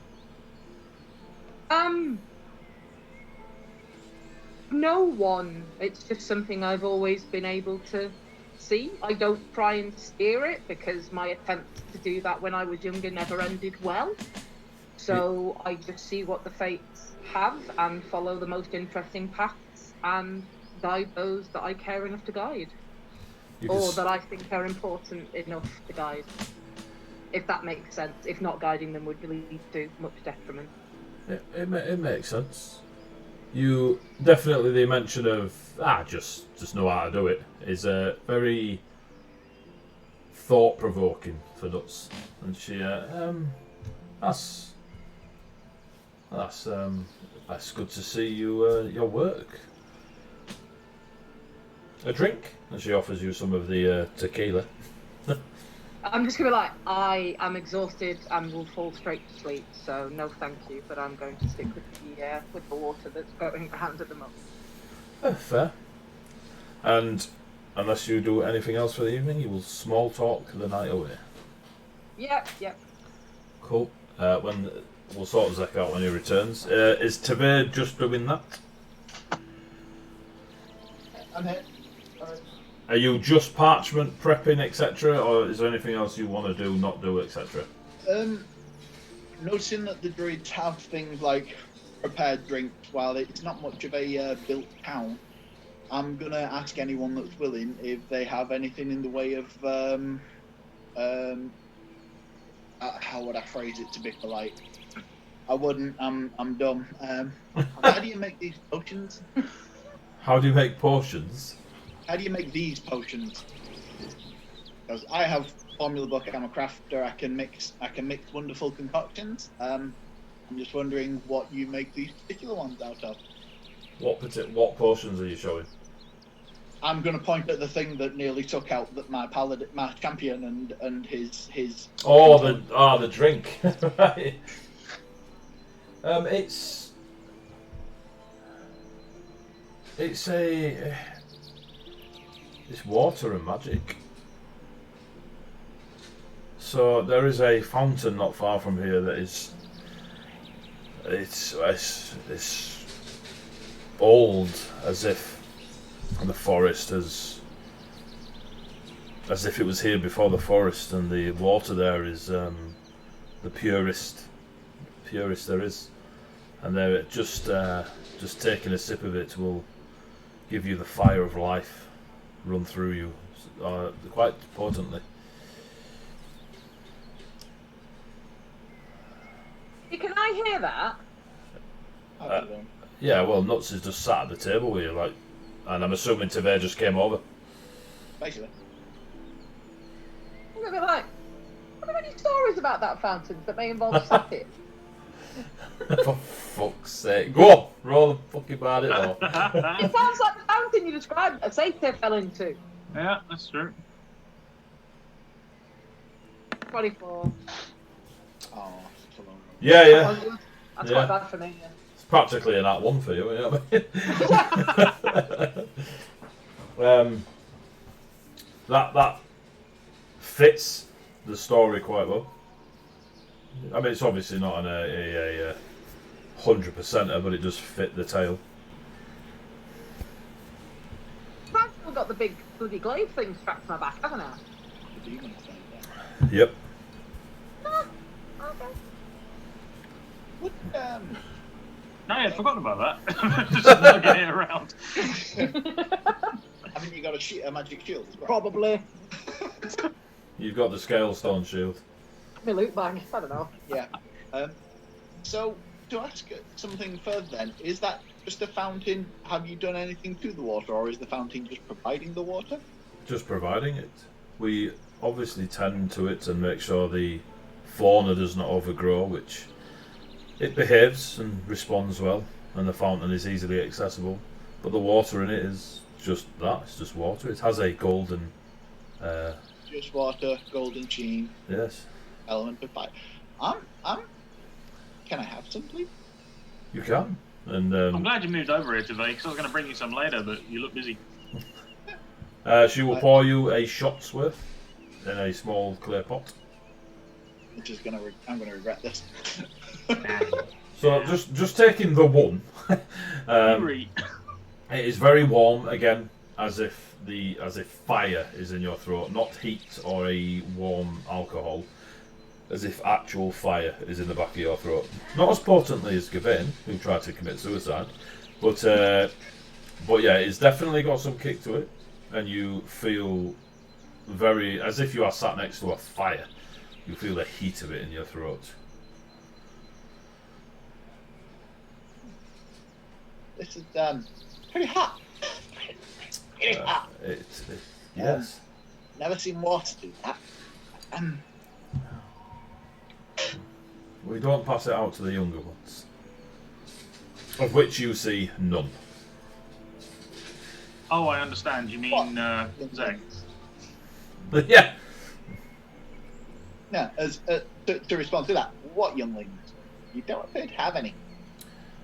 No one. It's just something I've always been able to see. I don't try and steer it because my attempts to do that when I was younger never ended well. So I just see what the fates have and follow the most interesting paths and guide those that I care enough to guide. Or that I think are important enough to guide. If that makes sense. If not, guiding them would lead to much detriment. It makes sense. You definitely, the mention of just know how to do it is very thought provoking for Nuts, and she that's good to see you your work. A drink, and she offers you some of the tequila. I'm just gonna be like, I am exhausted and will fall straight to sleep, so no thank you, but I'm going to stick with the water that's going around at the moment. Fair. And unless you do anything else for the evening, you will small talk the night away. Yep. Cool. When we'll sort Zek out when he returns. Is Tavir just doing that? I'm here. Are you just parchment prepping, etc., or is there anything else you want to do, not do, etc.? Noticing that the druids have things like prepared drinks, while it's not much of a built town, I'm gonna ask anyone that's willing if they have anything in the way of how would I phrase it to be polite? I wouldn't. I'm dumb. How do you make these potions? How do you make potions? How do you make these potions? Because I have formula book. I'm a crafter. I can mix wonderful concoctions. I'm just wondering what you make these particular ones out of. What potions are you showing? I'm going to point at the thing that nearly took out my champion and his. The drink. Right. It's water and magic. So there is a fountain not far from here that is. It's old, as if the forest as if it was here before the forest, and the water there is the purest there is, and there just taking a sip of it will give you the fire of life run through you quite potently. Can I hear that? Yeah, well, Nuts is just sat at the table with you, and I'm assuming Tavir just came over. Basically. I'm gonna be like, are there any stories about that fountain that may involve sapphic? For fuck's sake. Go on, roll the fucking bad it all. It sounds like the fountain you described that Satyr fell into. Yeah, that's true. 24. Oh, Yeah. That's quite bad for me. Yeah. It's practically an at one for you, you know what I mean? That fits the story quite well. I mean, it's obviously not a 100%er, but it does fit the tale. I've still got got the big bloody glaive thing strapped to my back, haven't I? The demon thing, yeah. Yep. Okay. What, No, I had forgotten about that. Just not getting it around. haven't you got a magic shield as well? Probably. You've got the scale stone shield. My loot bag. I don't know. Yeah. So, to ask something further then, is that just a fountain? Have you done anything to the water, or is the fountain just providing the water? Just providing it. We obviously tend to it and make sure the fauna does not overgrow, which it behaves and responds well, and the fountain is easily accessible. But the water in it is just that, it's just water. It has a golden... Just water, golden sheen, yes. element of fire. Can I have some, please? You can. And I'm glad you moved over here today, because I was going to bring you some later, but you look busy. she will pour you a shot's worth in a small clay pot. Which is I'm gonna regret this. So just taking the one. Three. It is very warm again, as if fire is in your throat, not heat or a warm alcohol, as if actual fire is in the back of your throat. Not as potently as Gawain, who tried to commit suicide, but yeah, it's definitely got some kick to it, and you feel very as if you are sat next to a fire. You feel the heat of it in your throat. This is pretty hot. Pretty hot. Yes. Never seen water do that. We don't pass it out to the younger ones, of which you see none. Oh, I understand. You mean Zach? But yeah. No, to respond to that, what younglings? You don't appear to have any.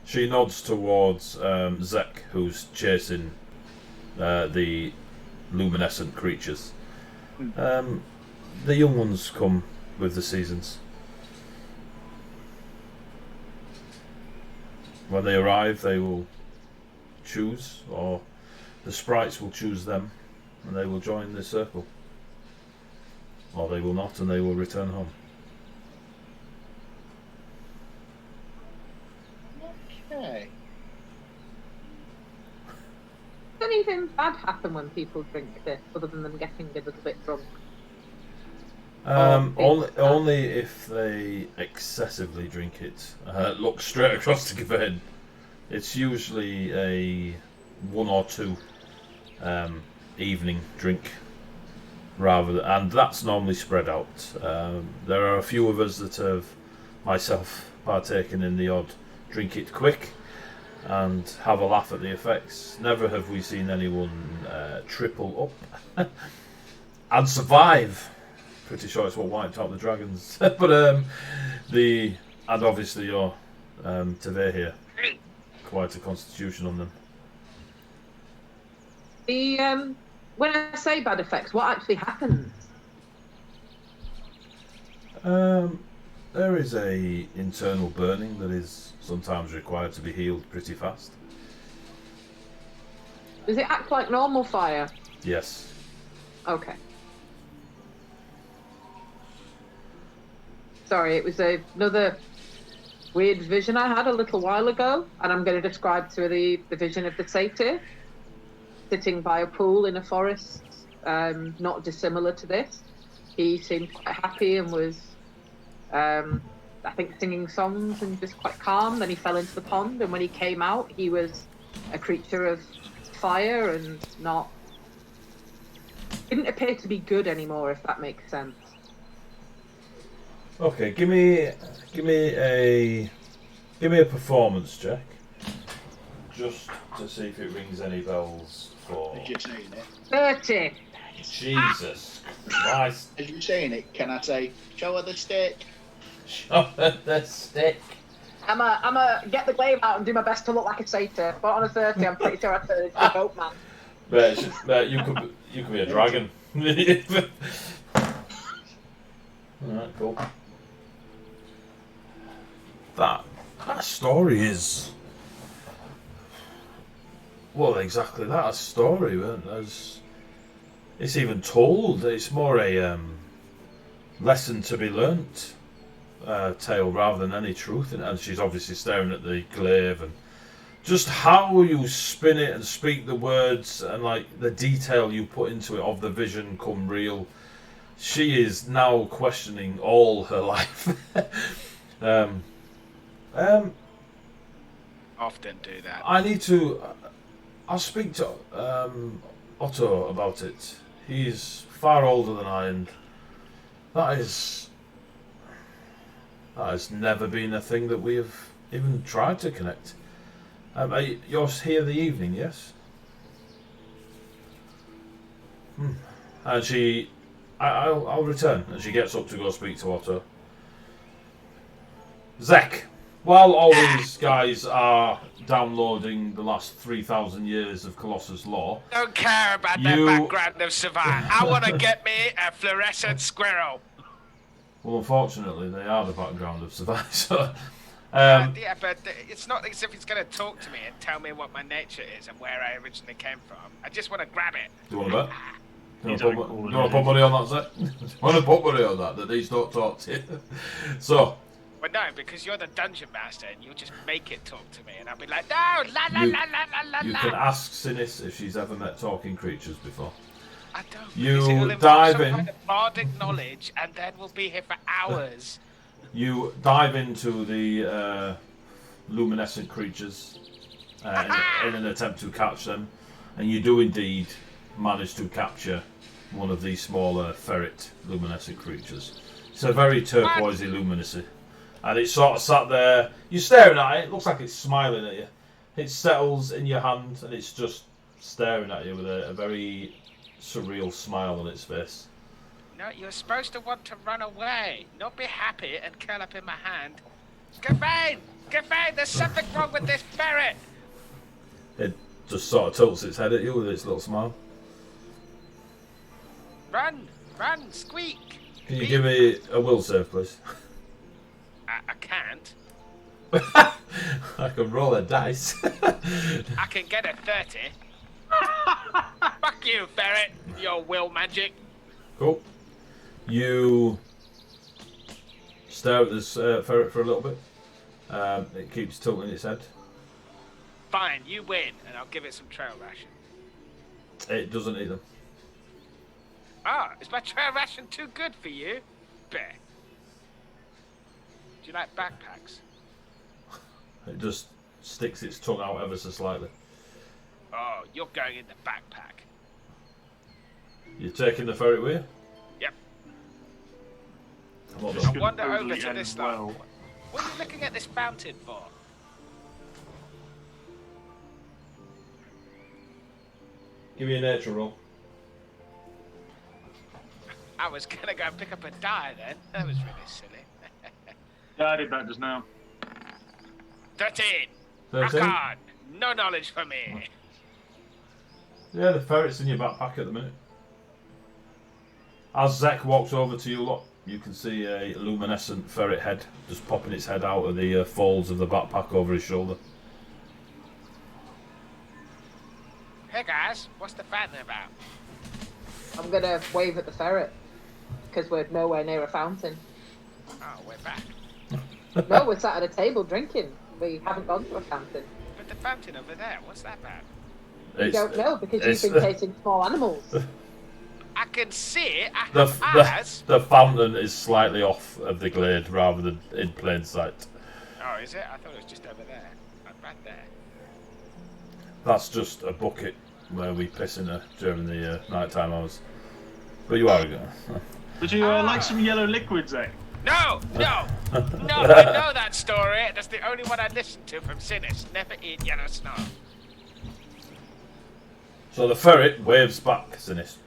She nods towards Zek, who's chasing the luminescent creatures. The young ones come with the seasons. When they arrive, they will choose, or the sprites will choose them, and they will join the circle. Or they will not, and they will return home. Okay. Does anything bad happen when people drink this, other than them getting a little bit drunk? Only if they excessively drink it. Look straight across to Gawain. It's usually a 1 or 2 evening drink, and that's normally spread out. There are a few of us that have, myself, partaken in the odd drink it quick and have a laugh at the effects. Never have we seen anyone triple up and survive. Pretty sure it's what wiped out the dragons. But and obviously your Teve here, quite a constitution on them. The when I say bad effects, what actually happens? There is a internal burning that is sometimes required to be healed pretty fast. Does it act like normal fire? Yes. Okay. Sorry, it was another weird vision I had a little while ago, and I'm going to describe to the vision of the satyr sitting by a pool in a forest, not dissimilar to this. He seemed quite happy and was, I think, singing songs and just quite calm. Then he fell into the pond, and when he came out, he was a creature of fire and didn't appear to be good anymore, if that makes sense. Okay, give me a performance check, just to see if it rings any bells for. As you're saying it. 30. Jesus Christ! As you're saying it, can I say, show her the stick? Show her the stick. I'm a get the glaive out and do my best to look like a satyr. But on a 30, I'm pretty sure I'm a goat man. But you could be a dragon. Alright, cool. That story is, well, exactly that, a story. As it's even told. It's more a lesson to be learnt tale rather than any truth. And she's obviously staring at the glaive, and just how you spin it and speak the words and like the detail you put into it of the vision come real. She is now questioning all her life. Often do that. I need to. I'll speak to Otto about it. He's far older than I, and that has never been a thing that we have even tried to connect. You're here the evening, yes? And I'll return. And she gets up to go speak to Otto. Zek, while all these guys are downloading the last 3,000 years of Colossus lore, Don't care about the background of Savannah. I want to get me a fluorescent squirrel. well, unfortunately, they are the background of Savannah. So, Yeah, but it's not as if it's going to talk to me and tell me what my nature is and where I originally came from. I just want to grab it. do you want to bet? Do you want to put money on that, Zek? Do you want to put money on that these don't talk to you? So, Well, no, because you're the dungeon master and you'll just make it talk to me and I'll be like, no, la la la la la la. you can ask Sinis if she's ever met talking creatures before. I don't. You because it'll involve dive some in. kind of bardic knowledge and then we'll be here for hours. You dive into the luminescent creatures in an attempt to catch them, and you do indeed manage to capture one of these smaller ferret luminescent creatures. It's a very turquoisey luminescent, and it's sort of sat there. You're staring at it. It looks like it's smiling at you. It settles in your hand, and it's just staring at you with a very surreal smile on its face. No, you're supposed to want to run away, not be happy and curl up in my hand. Gavain! Gavain, there's something wrong with this ferret! It just sort of tilts its head at you with its little smile. Run! Run! Squeak! Can you give me a will save, please? I can't. I can roll a dice. I can get a 30. Fuck you, ferret! Your will magic. Cool. You stare at this ferret for a little bit. It keeps tilting its head. Fine, you win, and I'll give it some trail ration. It doesn't eat them. Ah, is my trail ration too good for you? Bear. Do you like backpacks? It just sticks its tongue out ever so slightly. Oh, you're going in the backpack. You're taking the ferret with you? Yep. Well This done. could wander over totally to end this well. one. What are you looking at this fountain for? Give me a nature roll. I was gonna go and pick up a die then. That was really silly. Yeah, I did that just now. 13! 13? Rock on! No knowledge for me. Yeah, the ferret's in your backpack at the minute. As Zek walks over to you lot, you can see a luminescent ferret head just popping its head out of the folds of the backpack over his shoulder. Hey guys, what's the fountain about? I'm gonna wave at the ferret because we're nowhere near a fountain. Oh, we're back. No, we're sat at a table drinking. We haven't gone to a fountain. But the fountain over there, what's that about? We don't know because you've been chasing small animals. I can see it. I have eyes. The fountain is slightly off of the glade rather than in plain sight. Oh, is it? I thought it was just over there. Right there. That's just a bucket where we piss in during the nighttime hours. But you are going. Would you like some yellow liquids, eh? No, no, no, I know that story. That's the only one I listened to from Sinis. Never eat yellow snow. So the ferret waves back, Sinis.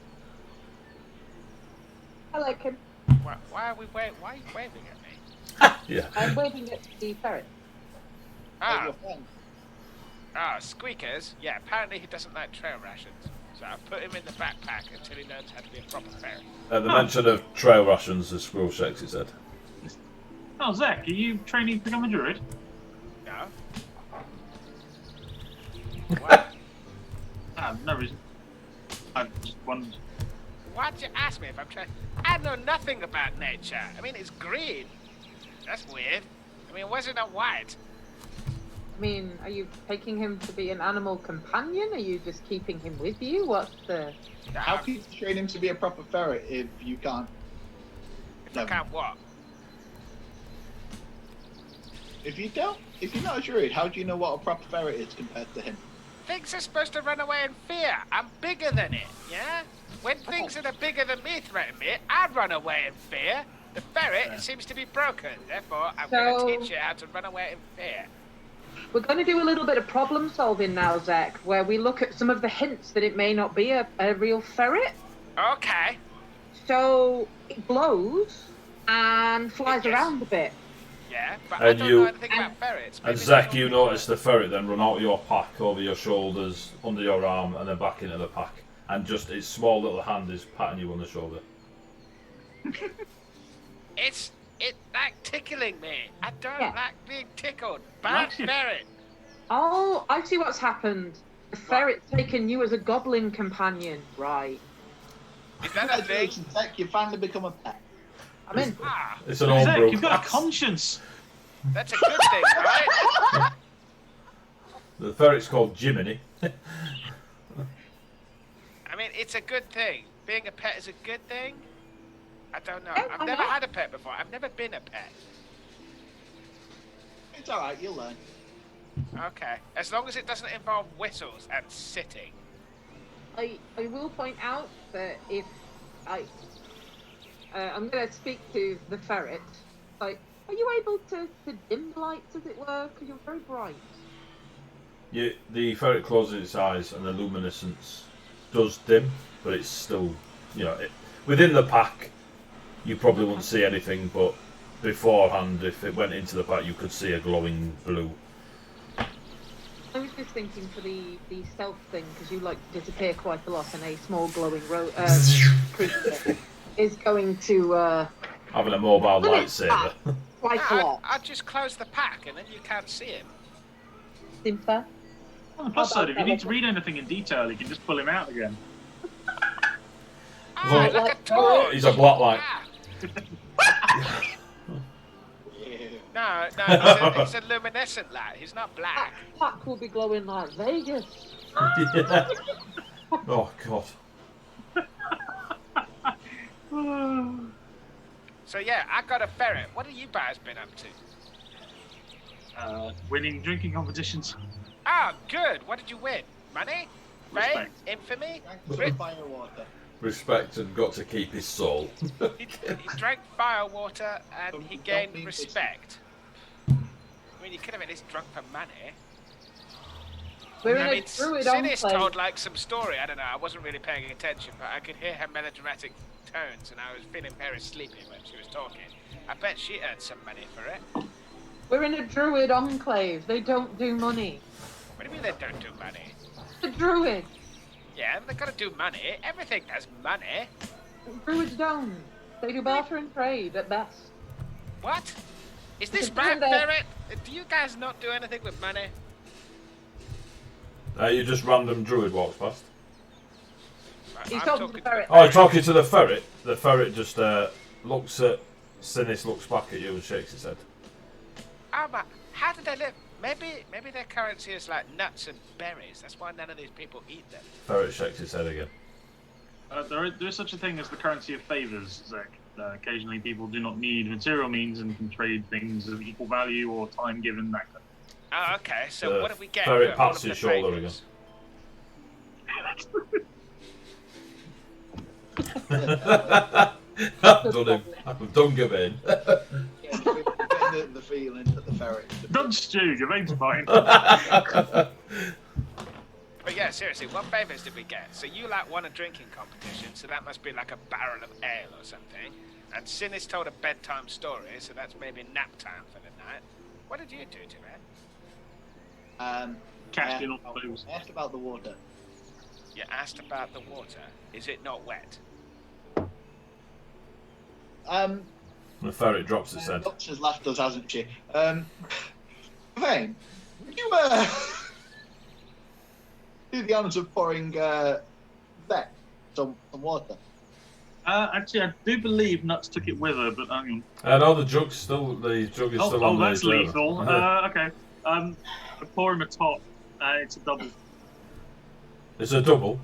I like him. Why are you waving at me? Yeah. I'm waving at the ferret. Ah, Squeakers. Yeah, apparently he doesn't like trail rations. So I put him in the backpack until he learns how to be a proper ferret. At the mention of trail rations, the squirrel shakes its head. Oh, Zach, are you training to become a druid? No. What? No reason. I just wondered. Why'd you ask me if I'm trying? I know nothing about nature. I mean, it's green. That's weird. I mean, why is it not white? I mean, are you taking him to be an animal companion? Are you just keeping him with you? What's the... How can you train him to be a proper ferret if you can't? If I can't what? If you're not a druid, how do you know what a proper ferret is compared to him? Things are supposed to run away in fear. I'm bigger than it, yeah? When things that are bigger than me threaten me, I run away in fear. The ferret seems to be broken. Therefore, I'm going to teach it how to run away in fear. We're going to do a little bit of problem solving now, Zach, where we look at some of the hints that it may not be a real ferret. Okay. So it glows and flies around a bit. Yeah, but And I don't know anything about ferrets. And Zach, you notice the ferret then run out of your pack, over your shoulders, under your arm, and then back into the pack. And just its small little hand is patting you on the shoulder. It's like tickling me. I don't like being tickled. Bad Likes you. ferret. Oh, I see what's happened. The ferret's taken you as a goblin companion. Right. Is that a thing? Congratulations, Zach, you finally become a pet. I'm in. Ah, It's an Zach, homebrew you've got a class. conscience. that's a good thing, right? The ferret's called Jiminy. I mean, it's a good thing. Being a pet is a good thing. I don't know. I've never had a pet before. I've never been a pet. It's alright, you'll learn. Okay. As long as it doesn't involve whistles and sitting. I will point out that if I'm going to speak to the ferret. Like, are you able to dim the lights, as it were? Because you're very bright. The ferret closes its eyes and the luminescence does dim, but it's still, within the pack, you probably wouldn't see anything, but beforehand, if it went into the pack, you could see a glowing blue. I was just thinking for the stealth thing, because you like to disappear quite a lot, and a small glowing creature is going to... Having a mobile lightsaber. quite a lot. I'd just close the pack and then you can't see him. Seems fair. On the plus side, if you need to read anything in detail, you can just pull him out again. Ah, like a torch. He's a black light. Ah. No, he's a luminescent light. He's not black. Pack will be glowing like Vegas. Yeah. Oh, God. So yeah, I got a ferret. What have you guys been up to? Winning drinking competitions. Ah, good. What did you win? Money? Fame? Respect. Infamy? Fire water. Respect and got to keep his soul. He drank fire water and he Don't gained mean respect. I mean, he could have at least drunk for money. We're in I a mean, druid Sinis enclave. told like some story. I don't know. I wasn't really paying attention, but I could hear her melodramatic tones, and I was feeling very sleepy when she was talking. I bet she earned some money for it. We're in a druid enclave. They don't do money. What do you mean they don't do money? The druid. Yeah, they gotta do money. Everything has money. Druids don't. They do barter and trade at best. What? Is this It's right, kinda- Ferret? Do you guys not do anything with money? You just random druid walks past. Right, He's I'm talking to the ferret. Oh, talking to the ferret. The ferret just looks at Sinis, looks back at you and shakes his head. Oh, but how do they live? Maybe their currency is like nuts and berries. That's why none of these people eat them. Ferret shakes his head again. There is such a thing as the currency of favours, Zach. Occasionally people do not need material means and can trade things of equal value or time given, that kind of Oh, okay. So what did we get? Ferret for all pats of his the shoulder favours? I've done him. I've done Gavin. Yeah, we're getting the feeling that the ferret. Don't stew, your veins fine. But yeah, seriously, what favours did we get? So you like won a drinking competition, so that must be like a barrel of ale or something. And Sinis told a bedtime story, so that's maybe nap time for the night. What did you do to it? Cashed in I all those. asked about the water. You asked about the water. Is it not wet? The ferret drops its head. Doctor's left us, hasn't she? Vane, would you do the honours of pouring Zach some water? Actually, I do believe Nuts took it with her, but hang on. I know the jug is still on that's the lethal. Okay. I pour him a top. It's a double. It's a double.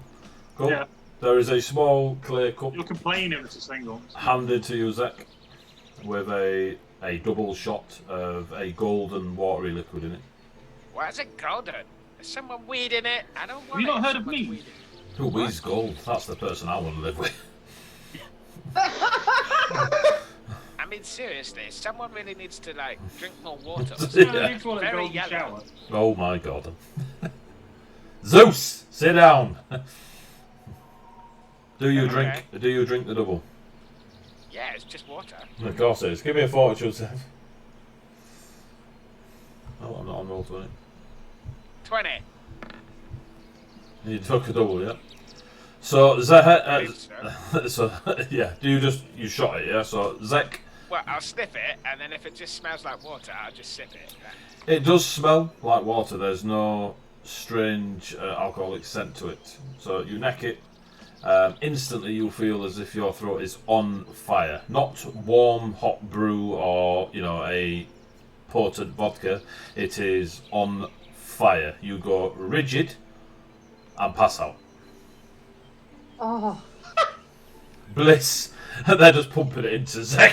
Cool. Yeah. There is a small clear cup You're complaining if it's a single. handed to you, Zek, with a double shot of a golden watery liquid in it. Why is it golden? Is someone weed in it? I don't want Have you not it. heard of Someone's me? weed in it. Who weeds gold? That's the person I want to live with. I mean, seriously, someone really needs to like drink more water. Yeah. Need to call it Very golden yellow. shower. Oh my god. Zeus, sit down. Do you drink the double? Yeah, it's just water. Of course it is. Give me a fortitude save. Oh, I'm not on roll 20. 20. You took a double, yeah. So Zek, So, so yeah. You shot it, yeah. So Zek, well, I'll sniff it, and then if it just smells like water, I'll just sip it. it does smell like water. There's no strange alcoholic scent to it. So you neck it. Instantly, you'll feel as if your throat is on fire. Not warm, hot brew or a potent vodka. It is on fire. You go rigid and pass out. Oh. Bliss. And they're just pumping it into Zek.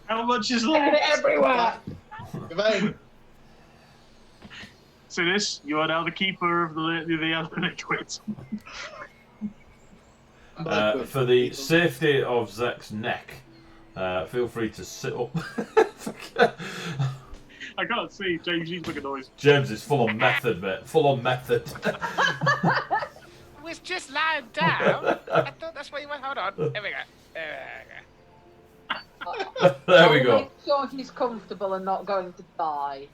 How much is Get left? it everywhere. Goodbye. So this, you are now the keeper of the other liquids. For the safety of Zek's neck, feel free to sit up. I can't see. James, you make a noise. James is full on method, mate. Full on method. It was just lying down. I thought that's what you went. Hold on. Here we go. There we I'll go. make sure he's comfortable and not going to die.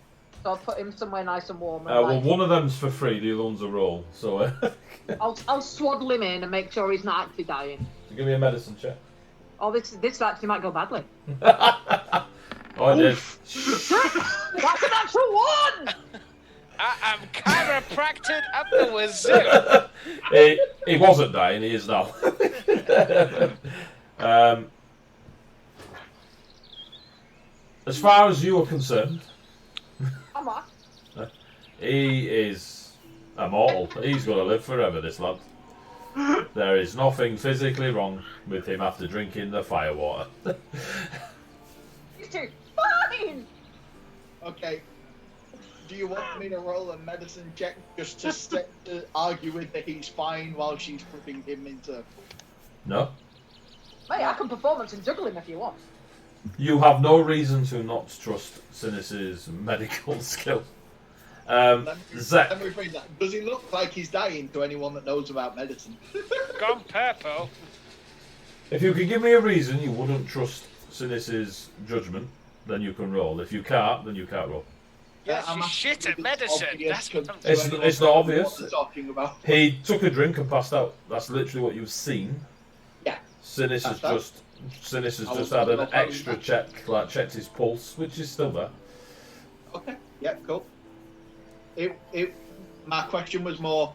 So I'll put him somewhere nice and warm. And Well, like, one of them's for free, the other one's a roll. So, I'll swaddle him in and make sure he's not actually dying. give me a medicine check. Oh, this actually might go badly. Oh, it did. That's an actual one! I am chiropractic up the wazoo. He wasn't dying, he is now. As far as you are concerned, How much? he is immortal. He's going to live forever, this lad. There is nothing physically wrong with him after drinking the firewater. He's too fine! Okay. Do you want me to roll a medicine check just to argue with that he's fine while she's putting him into... No? Mate, I can performance and juggle him if you want. You have no reason to not trust Sinis's medical skill. Let me Zek, rephrase that. Does he look like he's dying to anyone that knows about medicine? Gone purple. if you can give me a reason you wouldn't trust Sinis's judgment, then you can roll. If you can't, then you can't roll. Yes, I'm you asking shit if at it's medicine. obvious That's to what I'm It's- anyone it's not that knows obvious. What they're talking about. He took a drink and passed out. That's literally what you've seen. Yeah. Sinis has That's just had an extra check, like checked his pulse, which is still there. Okay. Yeah. Cool. My question was more.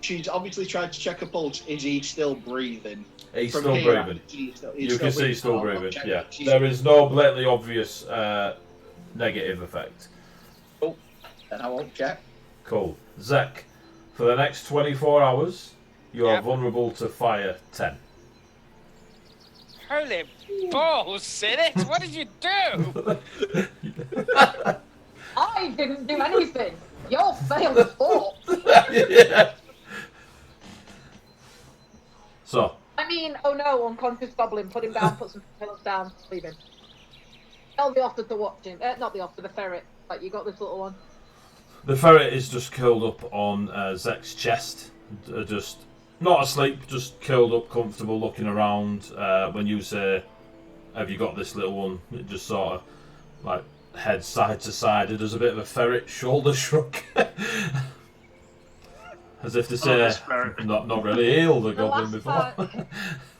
She's obviously tried to check her pulse. Is he still breathing? He's From still here, breathing. he's You can see he's still I'll breathing. check Yeah, it. She's- there is no blatantly obvious negative effect. Then I won't check. Cool. Zek, for the next 24 hours, you are Yep. vulnerable to fire 10. Holy balls, Sinnit! What did you do? I didn't do anything. You're failed sport. Yeah. So, I mean, oh no, unconscious goblin. Put him down, put some pillows down, leave him. Tell the otter to watch him. Not the otter, the ferret. Like, you got this little one. the ferret is just curled up on Zek's chest. Just not asleep, just curled up, comfortable, looking around. When you say, have you got this little one? It just sort of, like, heads side to side. It does a bit of a ferret shoulder shrug. As if to say, this ferret. not really healed the goblin last before.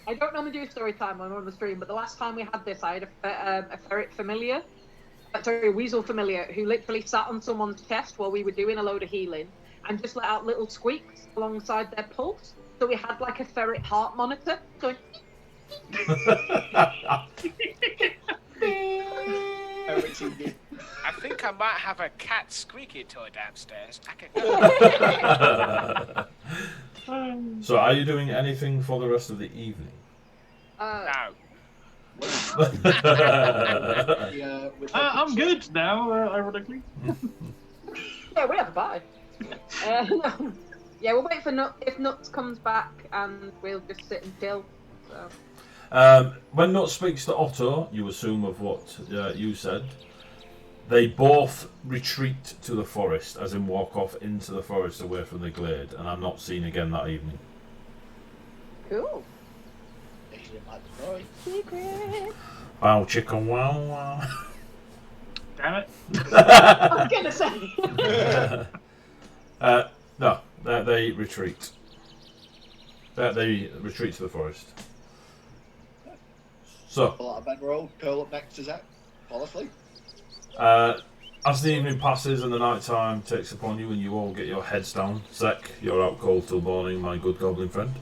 I don't normally do story time when we're on the stream, but the last time we had this, I had a ferret familiar. Sorry, a weasel familiar who literally sat on someone's chest while we were doing a load of healing and just let out little squeaks alongside their pulse. So we had like a ferret heart monitor going I think I might have a cat squeaky toy downstairs. I can go. So, are you doing anything for the rest of the evening? No. I'm good now, ironically. Yeah, we have a party. Yeah, we'll wait for Nuts. If Nuts comes back, and we'll just sit and chill. So. When Nuts speaks to Otto, you assume of what you said. They both retreat to the forest, as in walk off into the forest away from the glade, and are not seen again that evening. Cool. Secret. Wow, chicken, wow, wow. Damn it. I was gonna say. No, they retreat. They retreat to the forest. So, Pull out a bedroll, curl up next to Zach, fall asleep. as the evening passes and the night time takes upon you and you all get your heads down, Zek, you're out cold till morning, my good goblin friend.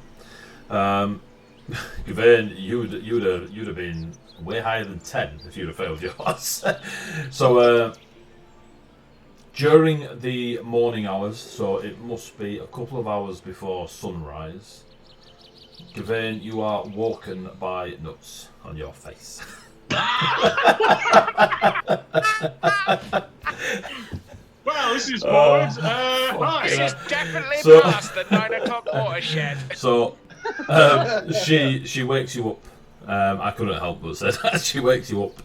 Gawain, you'd have been way higher than 10 if you'd have failed yours. So during the morning hours, so it must be a couple of hours before sunrise, Gawain, you are woken by Nuts on your face. Well, this is forward. Hi. This is definitely So- past the 9 o'clock watershed. So she wakes you up. I couldn't help but say that. She wakes you up.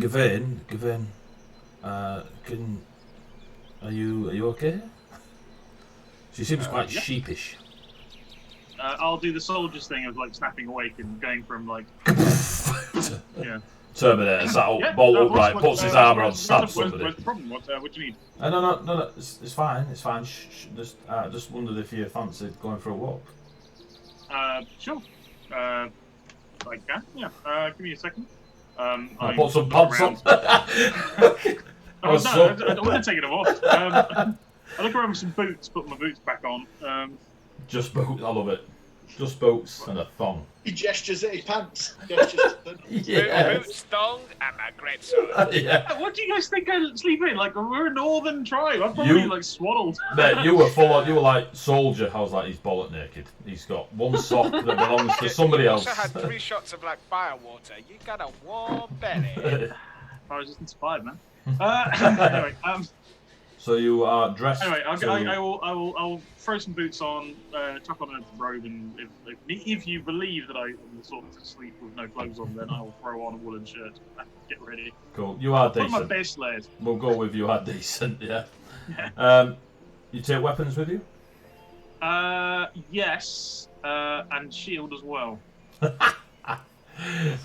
Gawain, are you okay? She seems quite yeah. sheepish. I'll do the soldiers thing of like snapping awake and going from like yeah. Terminator sat up, Yeah, bolt no, upright, what's- puts his armour on, what's- stabs what's somebody. the problem? What do you need? No, it's fine. Just wondered if you fancied going for a walk. Sure. I can. Yeah. Give me a second. I'll I put some look pants on. around. Oh, What's no, up? I don't want to take it off. I look around with some boots, put my boots back on. Just boots, I love it. Just boots and a thong. He gestures at his pants. Gestures at them. Boots, thong, and a great sword. Yeah. What do you guys think I sleep in? Like, we're a northern tribe. I'm probably like swaddled. Mate, you were full on, you were like soldier. I was like, he's bollock naked. He's got one sock that belongs to somebody You else. also had 3 shots of like fire water. You got a warm belly. I was just inspired, man. Anyway, So you are dressed. anyway, I to- will throw some boots on, chuck on a robe, and if you believe that I'm the sort to sleep with no clothes on, then I will throw on a woolen shirt. Get ready. Cool. You are Put on my decent. best lad. We'll go with you are decent. Yeah. You take weapons with you? Yes, and shield as well.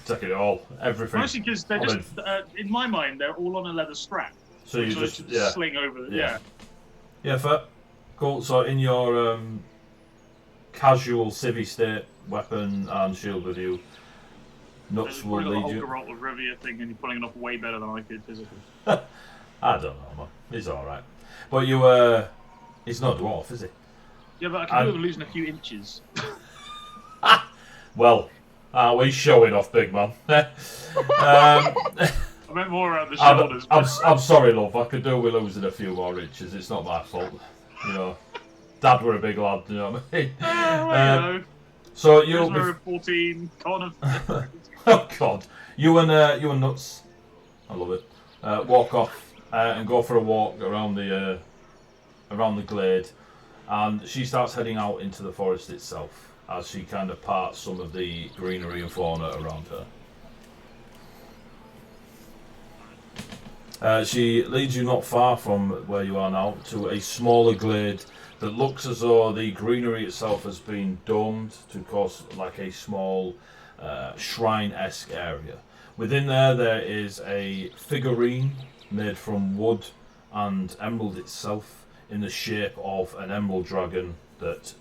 Take it all, everything. Mostly because they're just, in my mind, they're all on a leather strap. So you which I just should sling over. Yeah, fair. Cool. So in your casual civvy state, weapon and shield with you, Nuts You've will probably got lead the you. Hulk Revia thing, and you're pulling it off way better than I could physically. I don't know, man. He's all right. But you, he's not dwarf, is he? Yeah, but I can do with losing a few inches. Well, we're showing off, big man. I meant more around the shoulders. I'm sorry, love. I could do with losing a few more inches. It's not my fault. You know, Dad were a big lad. You know what I mean? Well, So you you'll know, be. 14, kind of. Oh God, you and Nuts, I love it. Walk off and go for a walk around the glade, and she starts heading out into the forest itself as she kind of parts some of the greenery and fauna around her. She leads you not far from where you are now to a smaller glade that looks as though the greenery itself has been domed to cause like a small shrine-esque area. Within there is a figurine made from wood and emerald itself in the shape of an emerald dragon that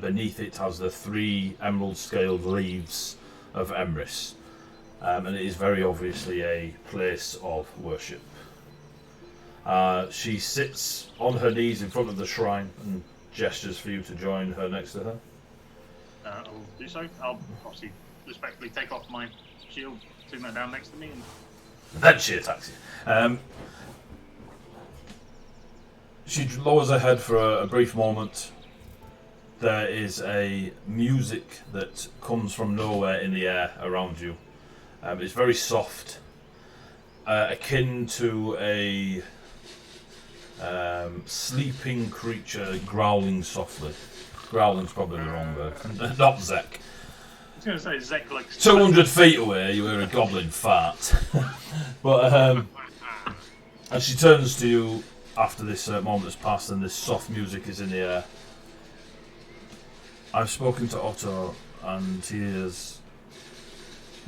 beneath it has the 3 emerald-scaled leaves of Emrys. And it is very obviously a place of worship. She sits on her knees in front of the shrine and gestures for you to join her next to her. I'll do so. I'll obviously respectfully take off my shield, sitting that down next to me, and then she attacks you. She lowers her head for a brief moment. There is a music that comes from nowhere in the air around you. It's very soft, akin to a sleeping creature growling softly. Growling's probably the wrong word. Not Zek. I was going to say Zek like 200 feet away, you hear a goblin fart. But as she turns to you after this moment has passed and this soft music is in the air, I've spoken to Otto and he has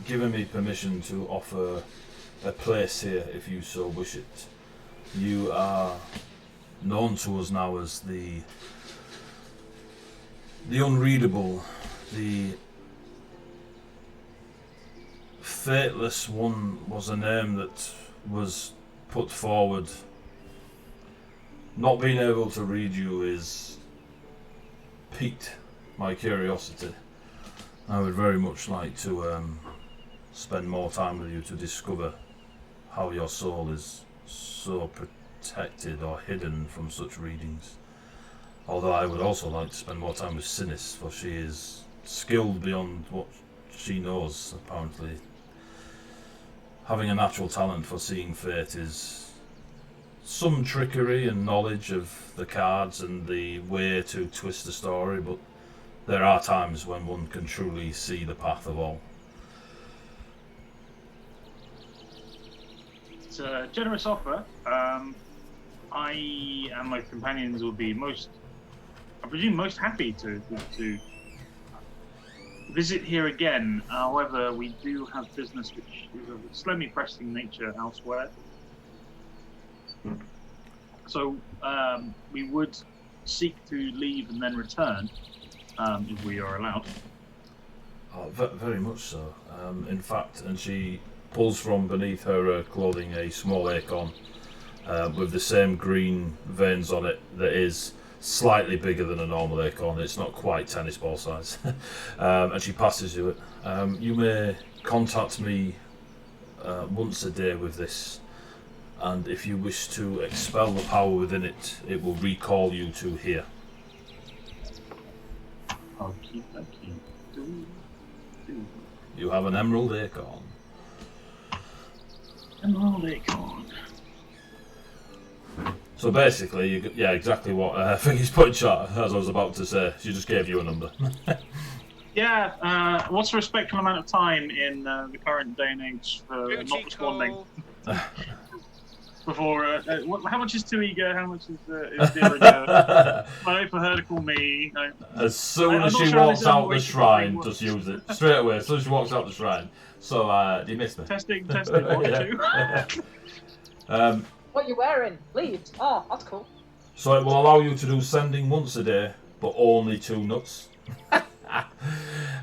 given me permission to offer a place here if you so wish it. You are known to us now as the unreadable, the Fateless One was a name that was put forward. Not being able to read you is piqued my curiosity. I would very much like to spend more time with you to discover how your soul is so protected or hidden from such readings. Although I would also like to spend more time with Sinis, for she is skilled beyond what she knows, apparently. Having a natural talent for seeing fate is some trickery and knowledge of the cards and the way to twist the story, but there are times when one can truly see the path of all. It's a generous offer. I and my companions will be I presume most happy to visit here again. However, we do have business which is of a slightly pressing nature elsewhere. So we would seek to leave and then return if we are allowed. Oh, very much so. In fact, and she pulls from beneath her clothing a small acorn with the same green veins on it that is slightly bigger than a normal acorn. It's not quite tennis ball size. And she passes you it. You may contact me once a day with this, and if you wish to expel the power within it, it will recall you to here. Okay. You have an emerald acorn. Emerald acorn. So basically, yeah, exactly what I think he's put in chat, as I was about to say. She just gave you a number. Yeah, what's a respectful amount of time in the current day and age for not responding? Before, how much is too eager? How much is dear ego? I for her to call me. As soon as she walks out the shrine, just use it straight away. As soon as she walks out the shrine. So, do you miss me? Testing. 1, 2. What are you wearing? Leaves. Oh, that's cool. So it will allow you to do sending once a day, but only 2 nuts.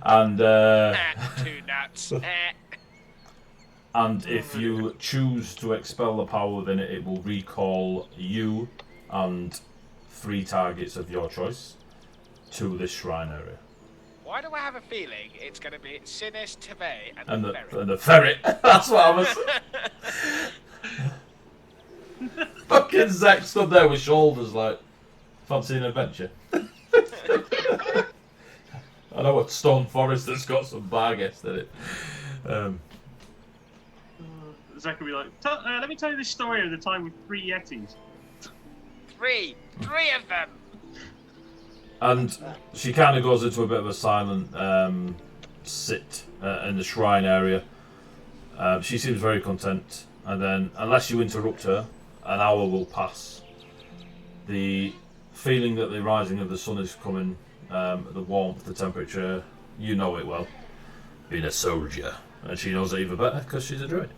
And 2 nuts. and if you choose to expel the power within it, it will recall you and 3 targets of your choice to this shrine area. Why do I have a feeling it's going to be Sinis, Teve, and the ferret? And the ferret. That's what I was. Fucking Zach stood there with shoulders like, fancy an adventure. I know a stone forest that's got some barghest in it. Zach will be like, let me tell you this story of the time with 3 yetis. 3 of them. And she kind of goes into a bit of a silent sit in the shrine area. She seems very content. And then, unless you interrupt her, an hour will pass. The feeling that the rising of the sun is coming, the warmth, the temperature, you know it well. Being a soldier. And she knows it even better because she's a druid.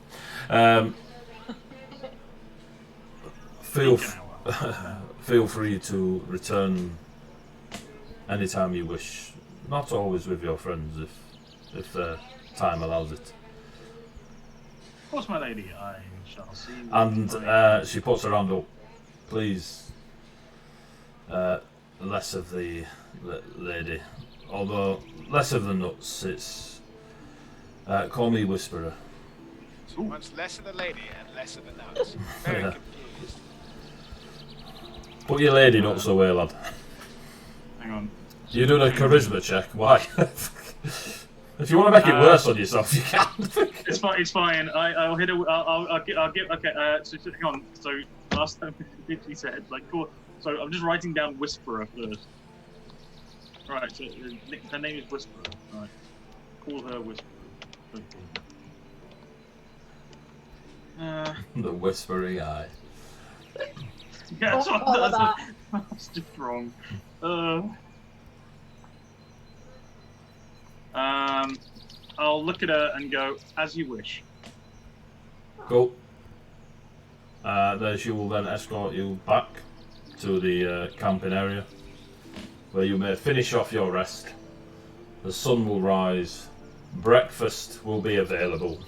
Feel free to return anytime you wish. Not always with your friends if time allows it. Of course, my lady, I shall see you. And she puts her hand up. Please, less of the lady although less of the nuts. It's call me Whisperer. She wants less of the lady and less of the nuts. Very Yeah. confused. Put your lady nuts away, lad. Hang on. You doing a charisma check? Why? If you want to make it worse on yourself, you can. It's fine. It's fine. I'll hit. I'll get. Okay. So hang on. So last time he said like cool. So I'm just writing down Whisperer first. Right. So her name is Whisperer. Right. Call her Whisperer. The whispering eye. Yeah, that's, Don't follow that. that's just wrong. I'll look at her and go, as you wish. Cool. Then she will then escort you back to the camping area, where you may finish off your rest. The sun will rise. Breakfast will be available.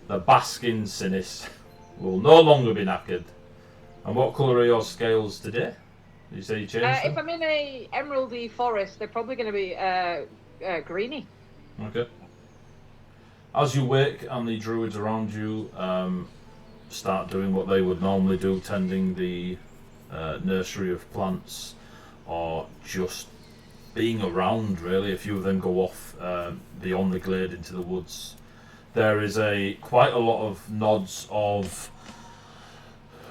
The basking Sinis will no longer be knackered. And what colour are your scales today? Did you say you changed them? If I'm in a emeraldy forest, they're probably going to be greeny. Okay. As you wake and the druids around you start doing what they would normally do, tending the nursery of plants, or just being around, really. A few of them go off beyond the glade into the woods. There is quite a lot of nods of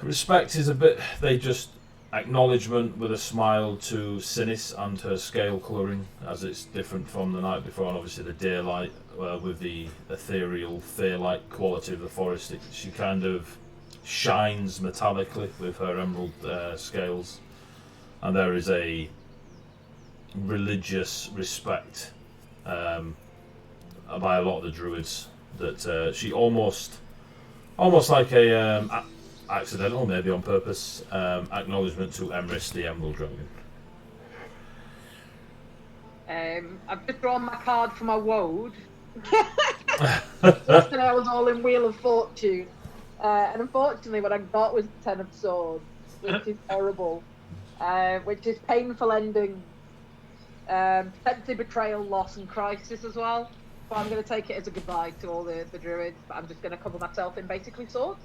respect. Is a bit, they just acknowledgement with a smile to Sinis and her scale colouring, as it's different from the night before, and obviously the daylight with the ethereal, fair-like quality of the forest. She kind of shines metallically with her emerald scales, and there is a religious respect by a lot of the druids that she almost like a accidental, maybe on purpose, acknowledgement to Emrys, the Emerald Dragon. I've just drawn my card for my woad. Yesterday I was all in Wheel of Fortune, and unfortunately what I got was the Ten of Swords, which is horrible, which is painful ending, potentially betrayal, loss and crisis as well. But I'm going to take it as a goodbye to all the druids, but I'm just going to cover myself in basically swords.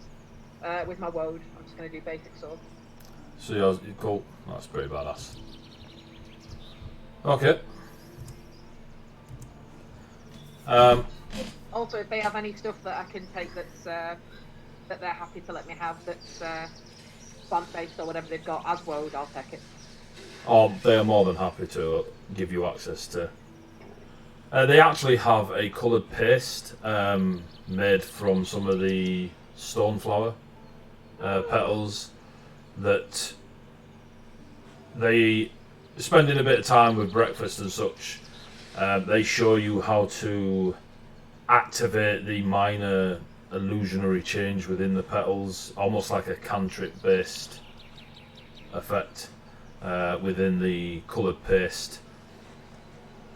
With my woad, I'm just going to do basic swords. So you're cool. That's pretty badass. Okay. Also, if they have any stuff that I can take that's that they're happy to let me have, that's plant-based or whatever they've got as woad, I'll take it. Oh, they are more than happy to give you access to. They actually have a coloured paste made from some of the stoneflower petals that they, spending a bit of time with breakfast and such, they show you how to activate the minor illusionary change within the petals, almost like a cantrip based effect within the coloured paste,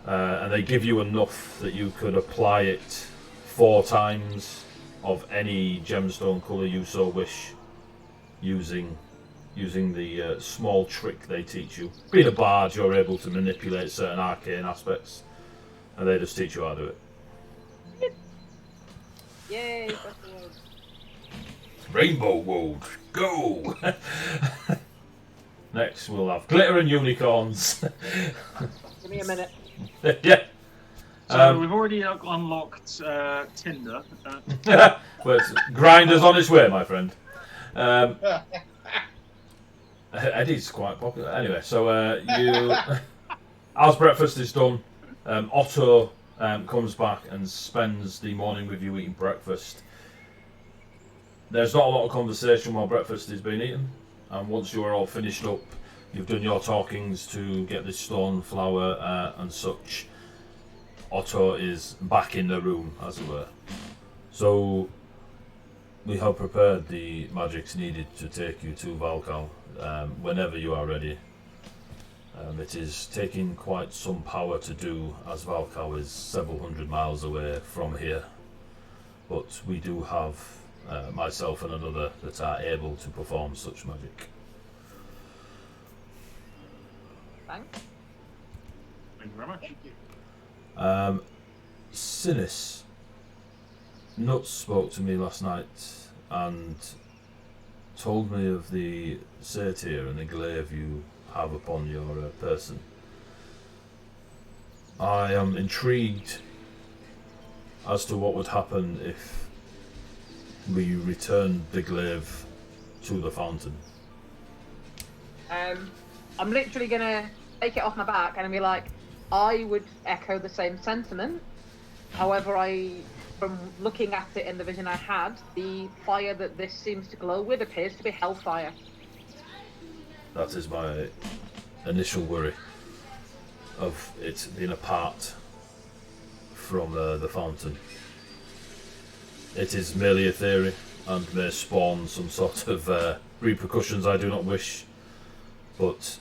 and they give you enough that you could apply it 4 times of any gemstone colour you so wish, using the small trick they teach you. Being a bard, you're able to manipulate certain arcane aspects, and they just teach you how to do it. Yay, that's the woad. Rainbow Woad, go! Next we'll have glitter and unicorns. Give me a minute. Yeah. So we've already unlocked Tinder. Well, Grinder's on its way, my friend. Eddie's quite popular. Anyway, so as breakfast is done, Otto comes back and spends the morning with you eating breakfast. There's not a lot of conversation while breakfast is being eaten, and once you are all finished up, you've done your talkings to get the stone flower and such. Otto is back in the room, as it were. So we have prepared the magics needed to take you to Valcow whenever you are ready. It is taking quite some power to do, as Valcow is several hundred miles away from here. But we do have myself and another that are able to perform such magic. Thanks. Thank you very much. Thank you. Sinis, Nuts spoke to me last night and told me of the satyr and the glaive you have upon your person. I am intrigued as to what would happen if we returned the glaive to the fountain. I'm literally gonna take it off my back and be like, I would echo the same sentiment. However, from looking at it in the vision I had, the fire that this seems to glow with appears to be hellfire. That is my initial worry of it being apart from the fountain. It is merely a theory and may spawn some sort of repercussions I do not wish, but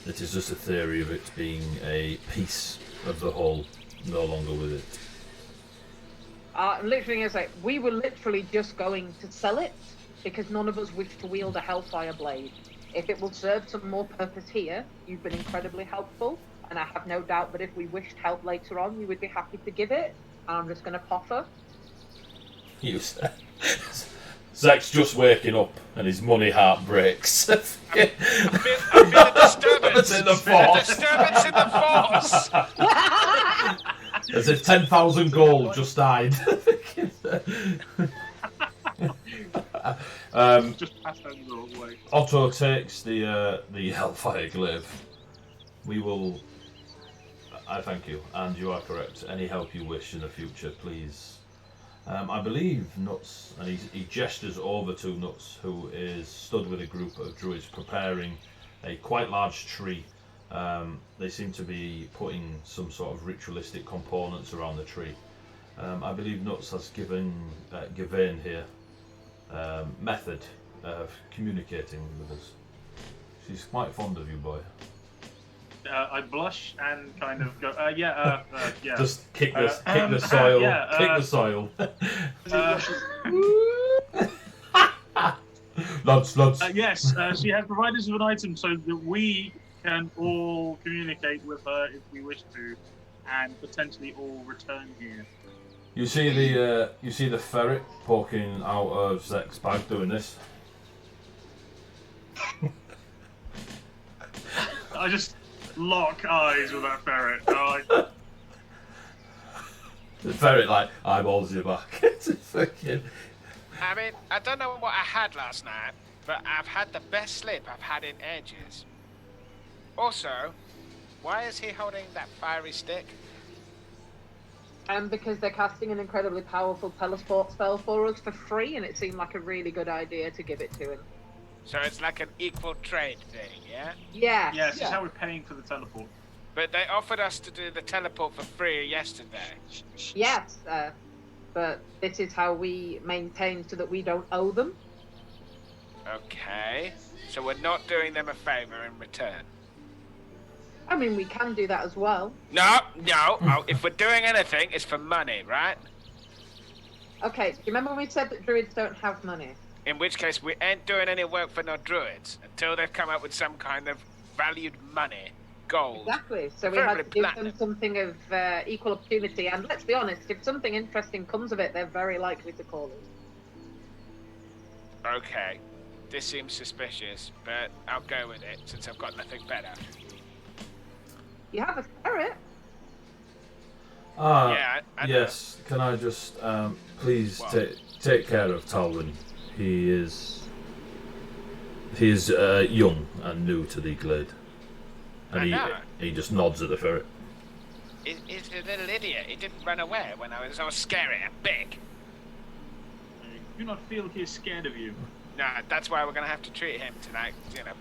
it is just a theory of it being a piece of the whole, no longer with it. I'm literally going to say, we were literally just going to sell it because none of us wish to wield a hellfire blade. If it will serve some more purpose here, you've been incredibly helpful, and I have no doubt that if we wished help later on, you would be happy to give it. And I'm just going to proffer. You said. Zach's just waking up and his money heart breaks. I feel a disturbance in the force. A disturbance in the force. As if 10,000 gold just died. Just pass that the wrong way. Otto takes the Hellfire Glaive. We will. I thank you, and you are correct. Any help you wish in the future, please. I believe Nuts, and he gestures over to Nuts, who is stood with a group of druids preparing a quite large tree. They seem to be putting some sort of ritualistic components around the tree. I believe Nuts has given Gavain here method of communicating with us. She's quite fond of you, boy. I blush and kind of go, yeah. Just kick the soil. Kick the soil. Lads. Yes, she has provided us with an item so that we can all communicate with her if we wish to, and potentially all return here. You see the ferret poking out of Zek's bag doing this. I just lock eyes with that ferret. The ferret like eyeballs you back. It's fucking. I mean, I don't know what I had last night, but I've had the best sleep I've had in ages. Also, why is he holding that fiery stick? Because they're casting an incredibly powerful teleport spell for us for free, and it seemed like a really good idea to give it to him. So it's like an equal trade thing, yeah? Yeah. Yes, it's how we're paying for the teleport. But they offered us to do the teleport for free yesterday. Yes, but this is how we maintain so that we don't owe them. Okay, so we're not doing them a favour in return. I mean, we can do that as well. No. Oh, if we're doing anything, it's for money, right? Okay, do you remember when we said that druids don't have money? In which case, we ain't doing any work for no druids until they've come up with some kind of valued money, gold. Exactly. So we had to give platinum. them something of equal opportunity. And let's be honest, if something interesting comes of it, they're very likely to call us. Okay, this seems suspicious, but I'll go with it since I've got nothing better. You have a ferret? Yeah, I yes. Can I just please take care of Talwyn? He is young and new to the glade, and he just nods at the ferret. He's a little idiot. He didn't run away when I was all scary and big. I do not feel he is scared of you. No, that's why we're going to have to treat him to, like,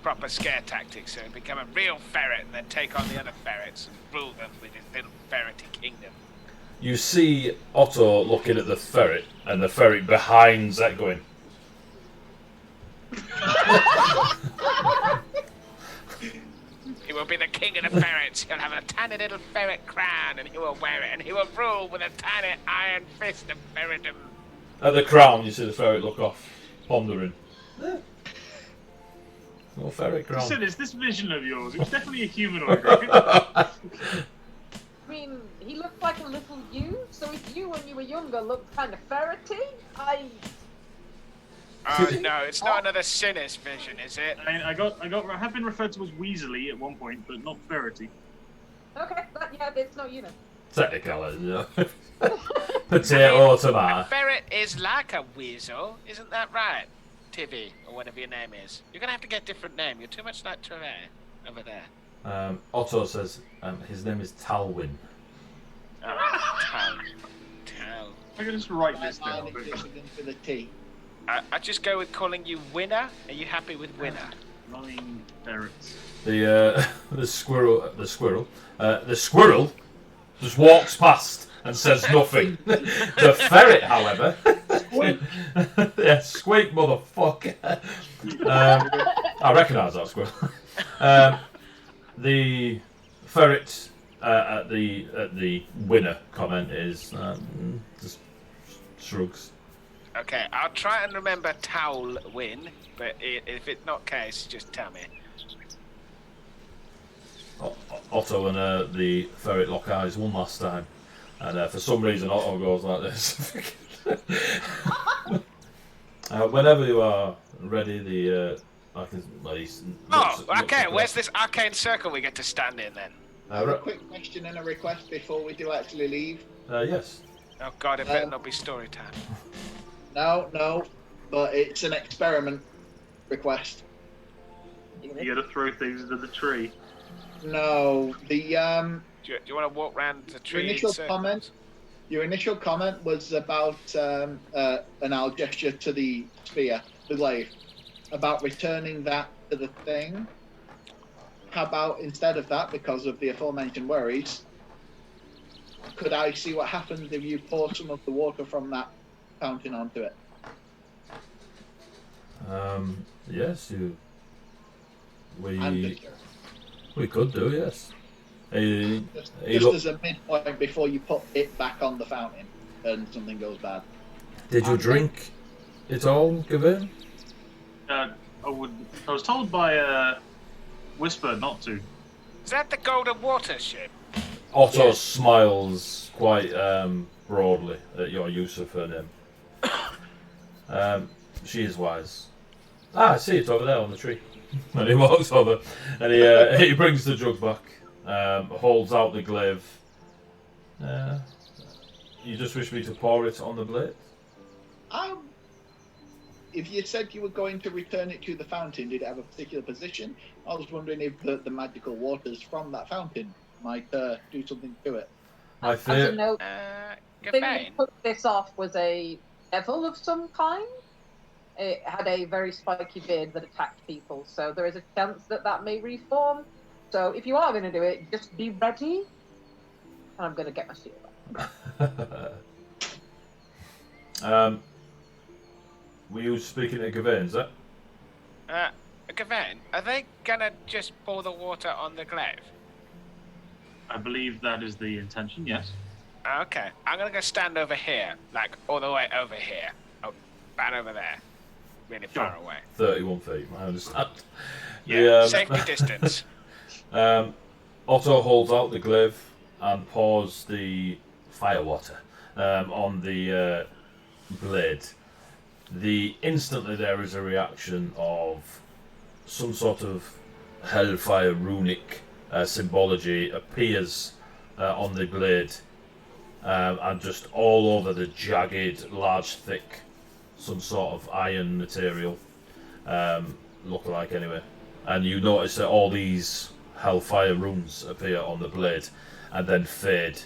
proper scare tactics, so he'll become a real ferret and then take on the other ferrets and rule them with his little ferrety kingdom. You see Otto looking at the ferret, and the ferret behind Zek going. He will be the king of the ferrets. He'll have a tiny little ferret crown, and he will wear it, and he will rule with a tiny iron fist of ferretdom. At the crown, you see the ferret look off, pondering. Little ferret I ground. said, it's this vision of yours. It was definitely a humanoid, right? I mean, he looked like a little you, so if you, when you were younger, looked kind of ferrety, Oh no, it's not another Sinus vision, is it? I have been referred to as Weasley at one point, but not Verity. Okay, yeah, it's not you then. Technicality, yeah. Potato, tomato. A ferret is like a weasel, isn't that right? Tivy, or whatever your name is. You're gonna have to get a different name. You're too much like Trevor over there. Otto says his name is Talwyn. Oh, Tal. I can just write this Mine down. is just begins with a T. I just go with calling you Winner. Are you happy with Winner? 9 ferrets. The squirrel just walks past and says nothing. The ferret, however, yeah, squeak, motherfucker. I recognise that squirrel. The ferret at the winner comment is just shrugs. Okay, I'll try and remember Towel Win, but if it's not case, just tell me. Otto and the ferret lock eyes one last time, and for some reason Otto goes like this. Whenever you are ready, Where's this arcane circle we get to stand in then? A quick question and a request before we do actually leave. Yes. Oh god, it better not be story time. No, but it's an experiment request. You gotta throw things into the tree. No, the Do you want to walk around the tree? Your initial comment was about an owl gesture to the sphere, the glaive, about returning that to the thing. How about instead of that, because of the aforementioned worries, could I see what happens if you pour some of the water from that fountain onto it? Yes, I'm we could do, yes. Just as a midpoint before you put it back on the fountain and something goes bad. Did you drink it all, Gavin? I was told by Whisper not to. Is that the Golden Water ship? Otto smiles quite broadly at your use of her name. She is wise. I see it over there on the tree. And he walks over and he brings the jug back, holds out the glaive. You just wish me to pour it on the blade? If you said you were going to return it to the fountain, did it have a particular position? I was wondering if the magical waters from that fountain might do something to it. As a note, the thing Gavin? that put this off was a devil of some kind. It had a very spiky beard that attacked people, so there is a chance that may reform. So if you are going to do it, just be ready. And I'm going to get my shield back. Were you speaking to Gavin, is that? Gavin, are they gonna just pour the water on the glaive? I believe that is the intention, yes. Okay, I'm gonna go stand over here, like all the way over here. Oh, about over there. Really far away. 31 feet, I understand. Yeah, safety distance. Otto holds out the glaive and pours the fire water on the blade. Instantly there is a reaction of some sort of hellfire runic symbology appears on the blade, and just all over the jagged, large, thick, some sort of iron material, look like anyway. And you notice that all these hellfire runes appear on the blade and then fade.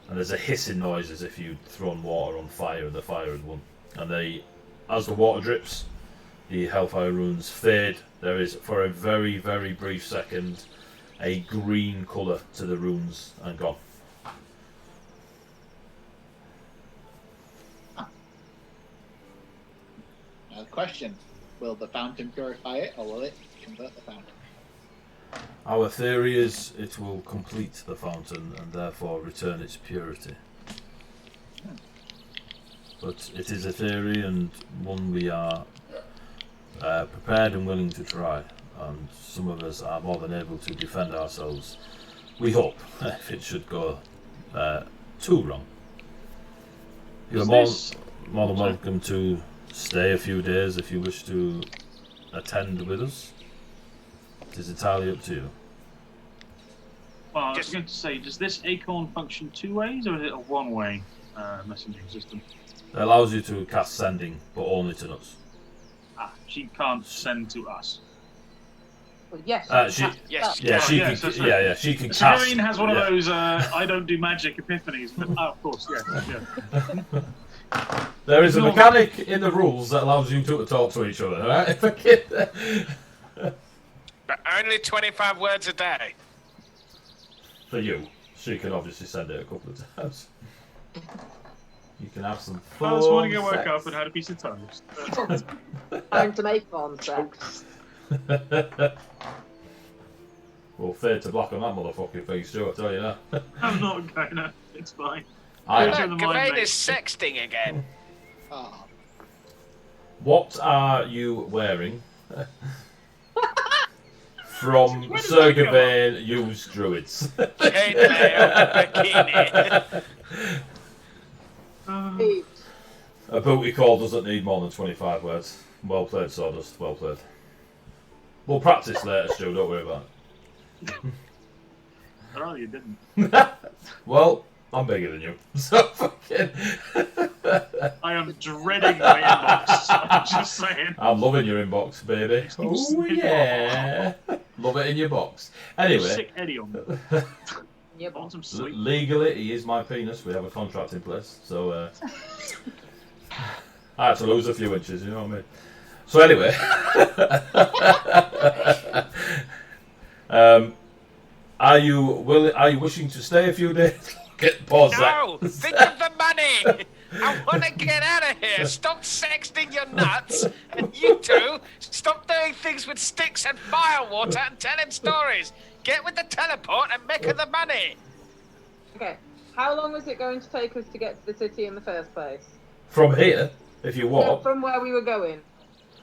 And there's a hissing noise as if you'd thrown water on fire and the fire had won. And as the water drips, the hellfire runes fade. There is, for a very, very brief second, a green colour to the runes and gone. Now the question, will the fountain purify it or will it convert the fountain? Our theory is it will complete the fountain and therefore return its purity. But it is a theory and one we are prepared and willing to try. and some of us are more than able to defend ourselves. We hope, if it should go too wrong. You're more than welcome to stay a few days if you wish to attend with us. It is entirely up to you. Well, I was going to say, does this acorn function 2 ways, or is it a 1-way messaging system? It allows you to cast sending, but only to nuts. Ah, she can't send to us. Well, yes. She can cast. Serene has one of those I don't do magic epiphanies. But, of course, yeah. There is a mechanic in the rules that allows you to talk to each other, right? But only 25 words a day. For you. She can obviously send it a couple of times. You can have some fun. This morning I woke up and had a piece of toast. Time to make fun sex. Well, fade to black on that motherfucking thing, Stuart, I tell you that. I'm not going to. It's fine. Look, Gawain is sexting again. Ah, What are you wearing? From Sir Gawain used druids. Chainmail bikini. A booty call doesn't need more than 25 words. Well played, Sawdust. Well played. We'll practice later, Stu. Don't worry about it. I'd rather you didn't. Well, I'm bigger than you. So fucking... I am dreading my inbox. I'm just saying. I'm loving your inbox, baby. Oh, yeah. Love it in your box. Anyway. Sick Eddie on me. Yep. I want some sleep. Legally, he is my penis. We have a contract in place. So, I had to lose a few inches, you know what I mean? So anyway. Are you wishing to stay a few days? Pause No! that. Think of the money! I want to get out of here! Stop sexting your nuts! And you two, stop doing things with sticks and firewater and telling stories! Get with the teleport and make her the money! Okay. How long was it going to take us to get to the city in the first place? From here, if you No, walk. from where we were going.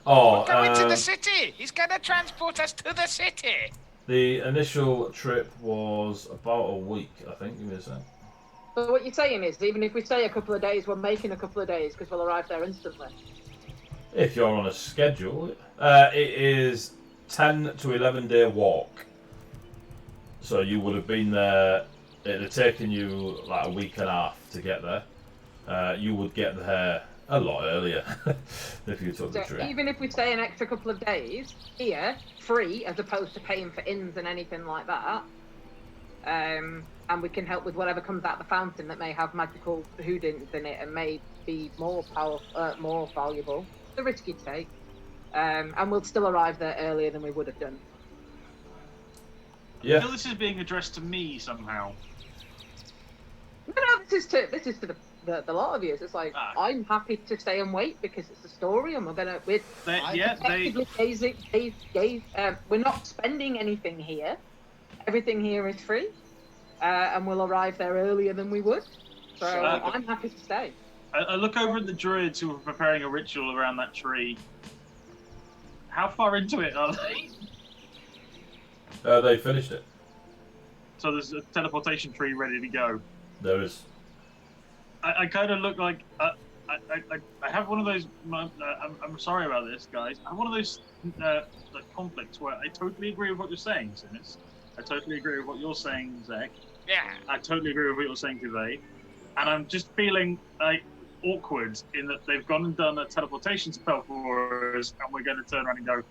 Oh, Go into the city! He's going to transport us to the city! the initial trip was about a week, I think. Give me a sec. So what you're saying is, even if we stay a couple of days, we're making a couple of days because we'll arrive there instantly. If you're on a schedule, it is 10 to 11 day walk. So you would have been there. It had taken you like a week and a half to get there. You would get there a lot earlier if you took the So trip. even if we stay an extra couple of days here, free, as opposed to paying for inns and anything like that, and we can help with whatever comes out of the fountain that may have magical houdins in it and may be more valuable. The risk you take, and we'll still arrive there earlier than we would have done. I Yeah. feel this is being addressed to me somehow. No, this is to the lot of you. It's like I'm happy to stay and wait because it's a story, and we're not spending anything here. Everything here is free, and we'll arrive there earlier than we would. So I'm happy to stay. I look over at the druids who are preparing a ritual around that tree. How far into it are they? They finished it. So there's a teleportation tree ready to go. There is. I kind of look like I have one of those. I'm sorry about this, guys. I have one of those like conflicts where I totally agree with what you're saying, Sinis. I totally agree with what you're saying, Zach. Yeah. I totally agree with what you're saying, Cuvée. And I'm just feeling like awkward in that they've gone and done a teleportation spell for us, and we're going to turn around and go,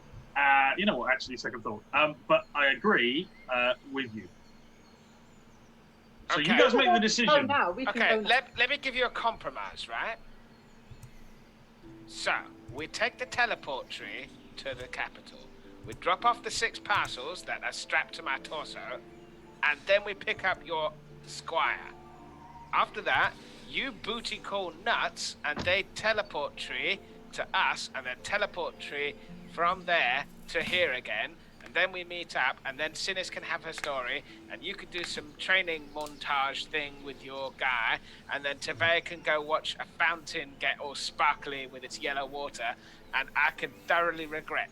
you know what? Actually, second thought. But I agree with you. So you guys make the decision. Oh, now we can Okay, go. let me give you a compromise, right? So, we take the teleport tree to the capital. We drop off the 6 parcels that are strapped to my torso, and then we pick up your squire. After that, you booty call nuts, and they teleport tree to us, and then teleport tree from there to here again. And then we meet up, and then Sinis can have her story, and you can do some training montage thing with your guy, and then Tavea can go watch a fountain get all sparkly with its yellow water, and I can thoroughly regret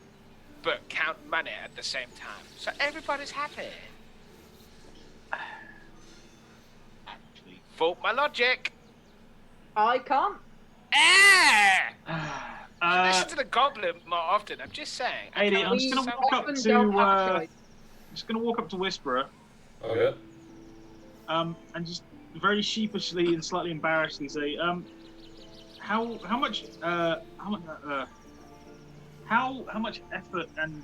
but count money at the same time. So everybody's happy. Fault my logic. I can't. Listen to the goblin more often. I'm just saying. Aidy, I'm just gonna walk up to Whisperer. Okay. And just very sheepishly and slightly embarrassedly say, how much effort and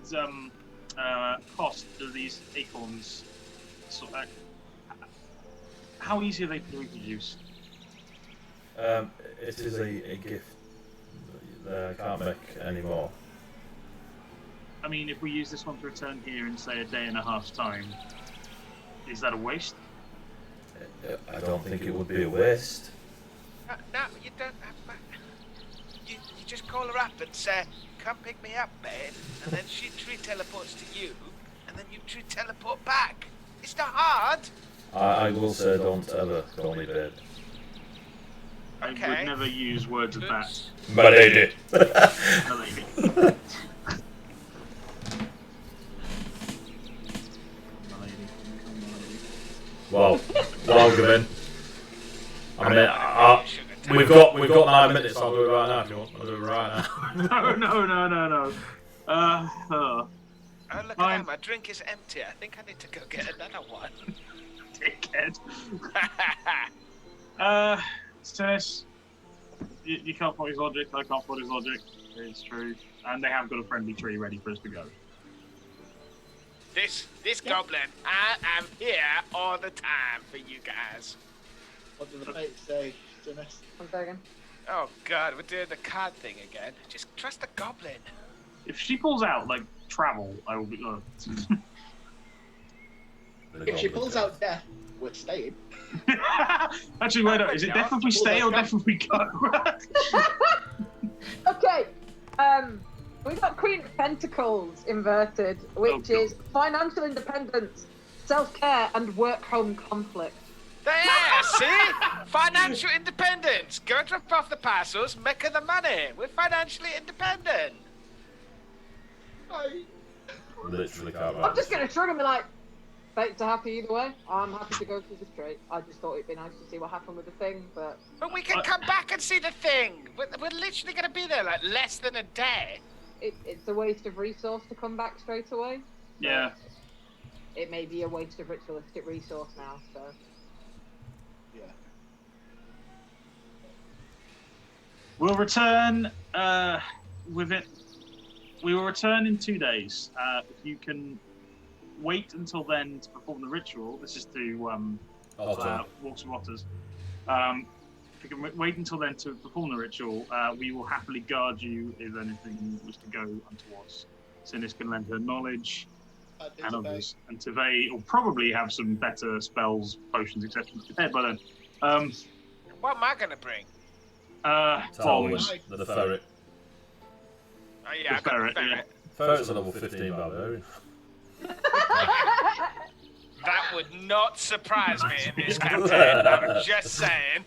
cost do these acorns? How easy are they to reproduce? It is a gift that I can't make anymore. I mean, if we use this one to return here in, say, a day and a half's time, is that a waste? I don't think it would be a waste. No, you don't have you just call her up and say, come pick me up, babe. And then she tree teleports to you, and then you tree teleport back. It's not hard. I will say don't ever call me babe. I would never use words of that. My lady. My lady. Well, Gavin. I mean, we've got 9 minutes. I'll do it right now if you want. I'll do it right now. No. Oh, look at that. My drink is empty. I think I need to go get another one. Dickhead. Tennis, you can't fault his logic. I can't fault his logic. It's true. And they have got a friendly tree ready for us to go. This goblin, I am here all the time for you guys. What do the fates say, Dennis? I'm begging. Oh god, we're doing the card thing again. Just trust the goblin. If she pulls out, like, travel, I will be... If she pulls out death, we're staying. Actually, wait up. Is it death if we stay or death if we go? Okay, we've got Queen of Pentacles inverted, which is financial independence, self-care, and work-home conflict. There, see? Financial independence. Go drop off the parcels, make her the money. We're financially independent. Literally can't. I'm just going to shrug and be like, fates are happy either way. I'm happy to go through the straight. I just thought it'd be nice to see what happened with the thing, but... But we can come back and see the thing. We're literally going to be there like less than a day. It's a waste of resource to come back straight away. Yeah. It may be a waste of ritualistic resource now, so... Yeah. We'll return with it. We will return in 2 days. If you can wait until then to perform the ritual, this is to walk some otters. If you can wait until then to perform the ritual, we will happily guard you if anything was to go untowards. Sinis can lend her knowledge and others, and Tevay will probably have some better spells, potions, etc. prepared by then. What am I going to bring? Talwyn, the ferret. Oh yeah, I got the ferret. Yeah. Ferret's a level 15 barbarian. That would not surprise me in this campaign. I'm just saying.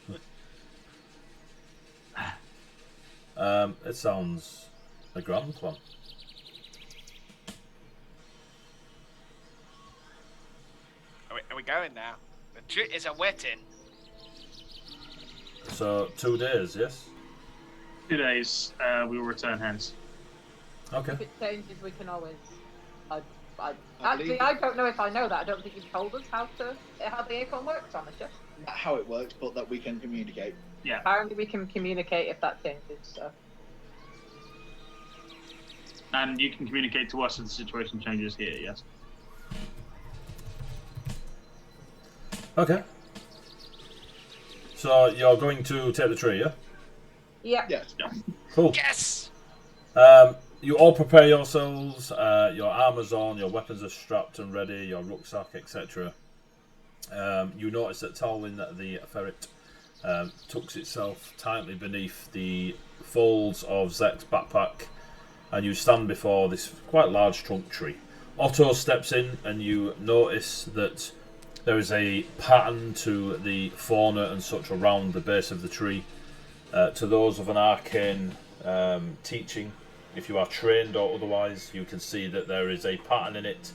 It sounds a grand plan. Are we going now? The truth is a wetting. So 2 days, yes? 2 days, we will return hence. Okay. If it changes, we can always... Actually, I don't know if I know that. I don't think you've told us how the acorn works on the ship. Not how it works, but that we can communicate. Yeah. Apparently we can communicate if that changes, so... And you can communicate to us if the situation changes here, yes? Okay. So you're going to take the tree, yeah? Yeah. Yes. Yeah. Cool. Yes! You all prepare yourselves, your armour's on, your weapons are strapped and ready, your rucksack, etc. You notice that Talwyn, the ferret, tucks itself tightly beneath the folds of Zek's backpack, and you stand before this quite large trunk tree. Otto steps in, and you notice that there is a pattern to the fauna and such around the base of the tree, to those of an arcane teaching if you are trained or otherwise, you can see that there is a pattern in it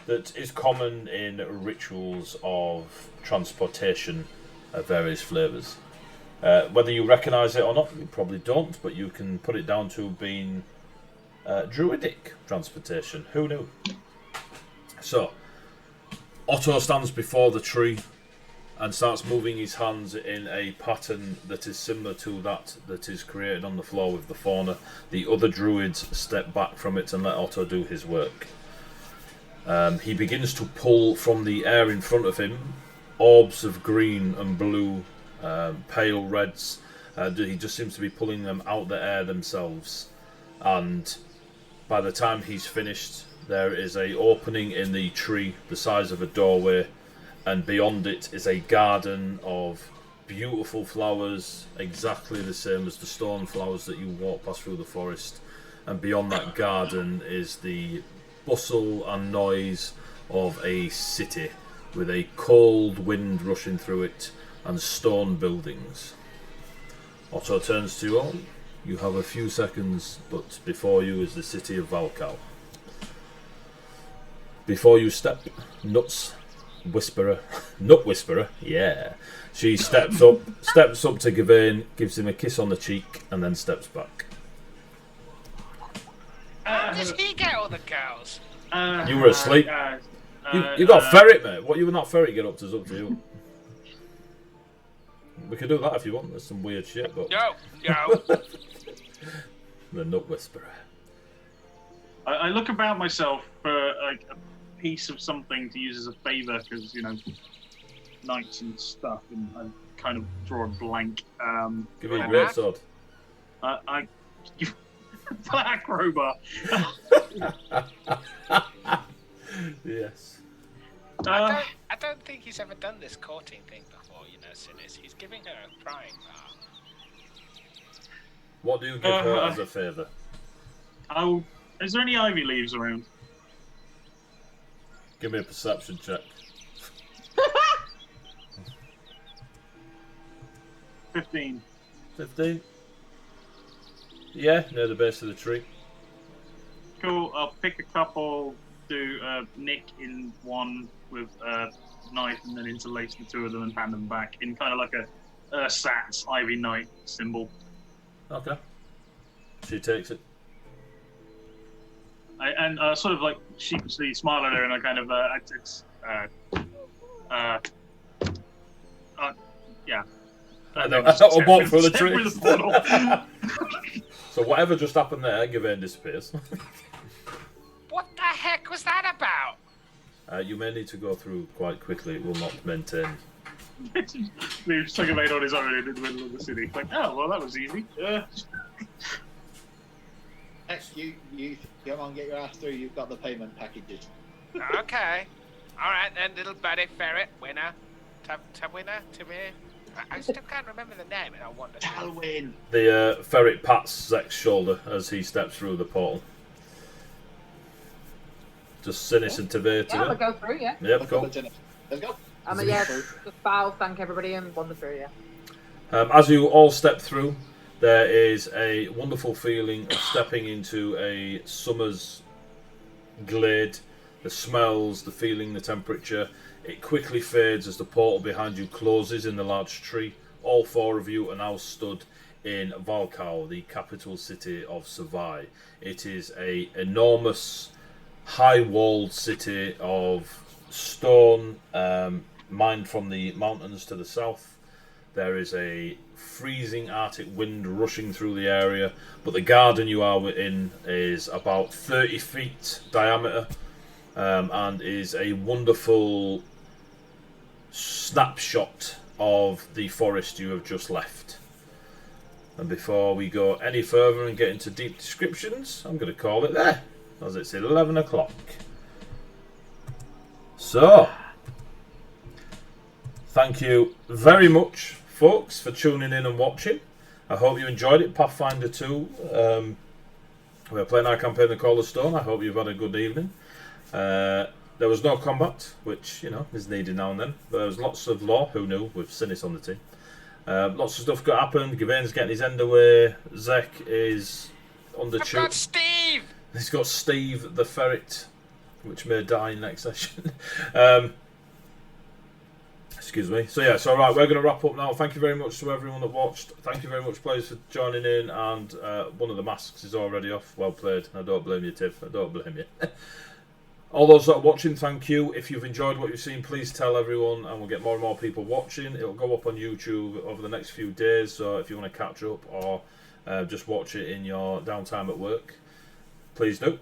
that is common in rituals of transportation of various flavours. Whether you recognise it or not, you probably don't, but you can put it down to being druidic transportation. Who knew? So, Otto stands before the tree and starts moving his hands in a pattern that is similar to that is created on the floor with the fauna. The other druids step back from it and let Otto do his work. He begins to pull from the air in front of him orbs of green and blue, pale reds. He just seems to be pulling them out the air themselves. And by the time he's finished, there is a opening in the tree the size of a doorway, and beyond it is a garden of beautiful flowers, exactly the same as the stone flowers that you walk past through the forest. And beyond that garden is the bustle and noise of a city with a cold wind rushing through it and stone buildings. Otto turns to you all. You have a few seconds, but before you is the city of Valcow. Before you step, Nut Whisperer, yeah. She steps up to Gawain, gives him a kiss on the cheek, and then steps back. How does he get all the girls? You were asleep. You got a ferret, mate. What you were not ferret get up to is up to you. We could do that if you want. There's some weird shit, but No. the Nut Whisperer. I look about myself for like a piece of something to use as a favour, because knights and stuff, and I kind of draw a blank. Give me a great sword. Black crowbar. Yes. I don't think he's ever done this courting thing before, Sinis. He's giving her a prying bar. What do you give her as a favour? Oh, is there any ivy leaves around? Give me a perception check. 15. 15? Yeah, near the base of the tree. Cool. I'll pick a couple, do nick in one with a knife, and then interlace the two of them and hand them back in kind of like a Sats Ivy Knight symbol. Okay. She takes it. I sort of like sheepishly smile at her, and I kind of yeah. I'll walk through the tree. The So whatever just happened there, Gawain disappears. What the heck was that about? You may need to go through quite quickly. It will not maintain. Leaves Gawain on his own in the middle of the city. Like, oh well, that was easy. You come on, get your ass through. You've got the payment packages. Okay. Alright then, little buddy ferret, winner. Winner? I still can't remember the name, and I wonder. Talwyn. The ferret pats Zek's shoulder as he steps through the portal. Just Sinis and Tavir to Yeah, we'll go through, yeah. Yep, cool. Let's go. Just bow, thank everybody, and wander through, yeah. As you all step through, there is a wonderful feeling of stepping into a summer's glade. The smells, the feeling, the temperature. It quickly fades as the portal behind you closes in the large tree. All four of you are now stood in Valcow, the capital city of Savai. It is an enormous, high-walled city of stone, mined from the mountains to the south. There is a freezing Arctic wind rushing through the area, but the garden you are in is about 30 feet diameter, and is a wonderful snapshot of the forest you have just left. And before we go any further and get into deep descriptions, I'm going to call it there, as it's 11 o'clock. So, thank you very much, folks, for tuning in and watching. I hope you enjoyed it. Pathfinder 2. We're playing our campaign, The Call of Stone. I hope you've had a good evening. There was no combat, which, is needed now and then. But there was lots of lore, who knew, with Sinis on the team. Lots of stuff got happened. Gawain's getting his end away. Zek is under I've got Steve. He's got Steve the ferret, which may die next session. Excuse me. So yeah, so right, we're going to wrap up now. Thank you very much to everyone that watched. Thank you very much, players, for joining in. And one of the masks is already off. Well played. I don't blame you, Tiff. I don't blame you. All those that are watching, thank you. If you've enjoyed what you've seen, please tell everyone, and we'll get more and more people watching. It'll go up on YouTube over the next few days, so if you want to catch up or just watch it in your downtime at work, please do.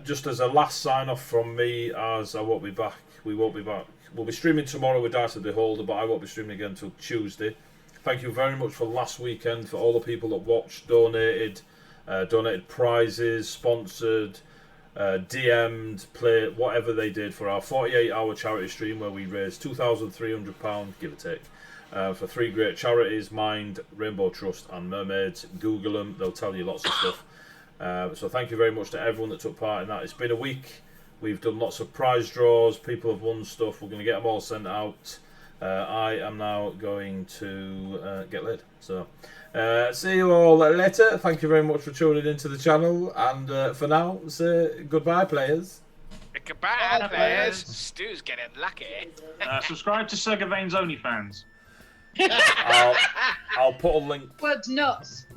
Just as a last sign-off from me, as I won't be back, we won't be back. We'll be streaming tomorrow with Dice of the Beholder, but I won't be streaming again until Tuesday. Thank you very much for last weekend, for all the people that watched, donated prizes, sponsored, DM'd, played, whatever they did for our 48-hour charity stream where we raised £2,300, give or take, for 3 great charities: Mind, Rainbow Trust and Mermaids. Google them, they'll tell you lots of stuff. So thank you very much to everyone that took part in that. It's been a week. We've done lots of prize draws, people have won stuff, we're going to get them all sent out. I am now going to get laid. So see you all later. Thank you very much for tuning into the channel, and for now, say goodbye, players. Goodbye, players. Stu's getting lucky. Subscribe to Sir Gavain's OnlyFans. I'll put a link. Words nuts.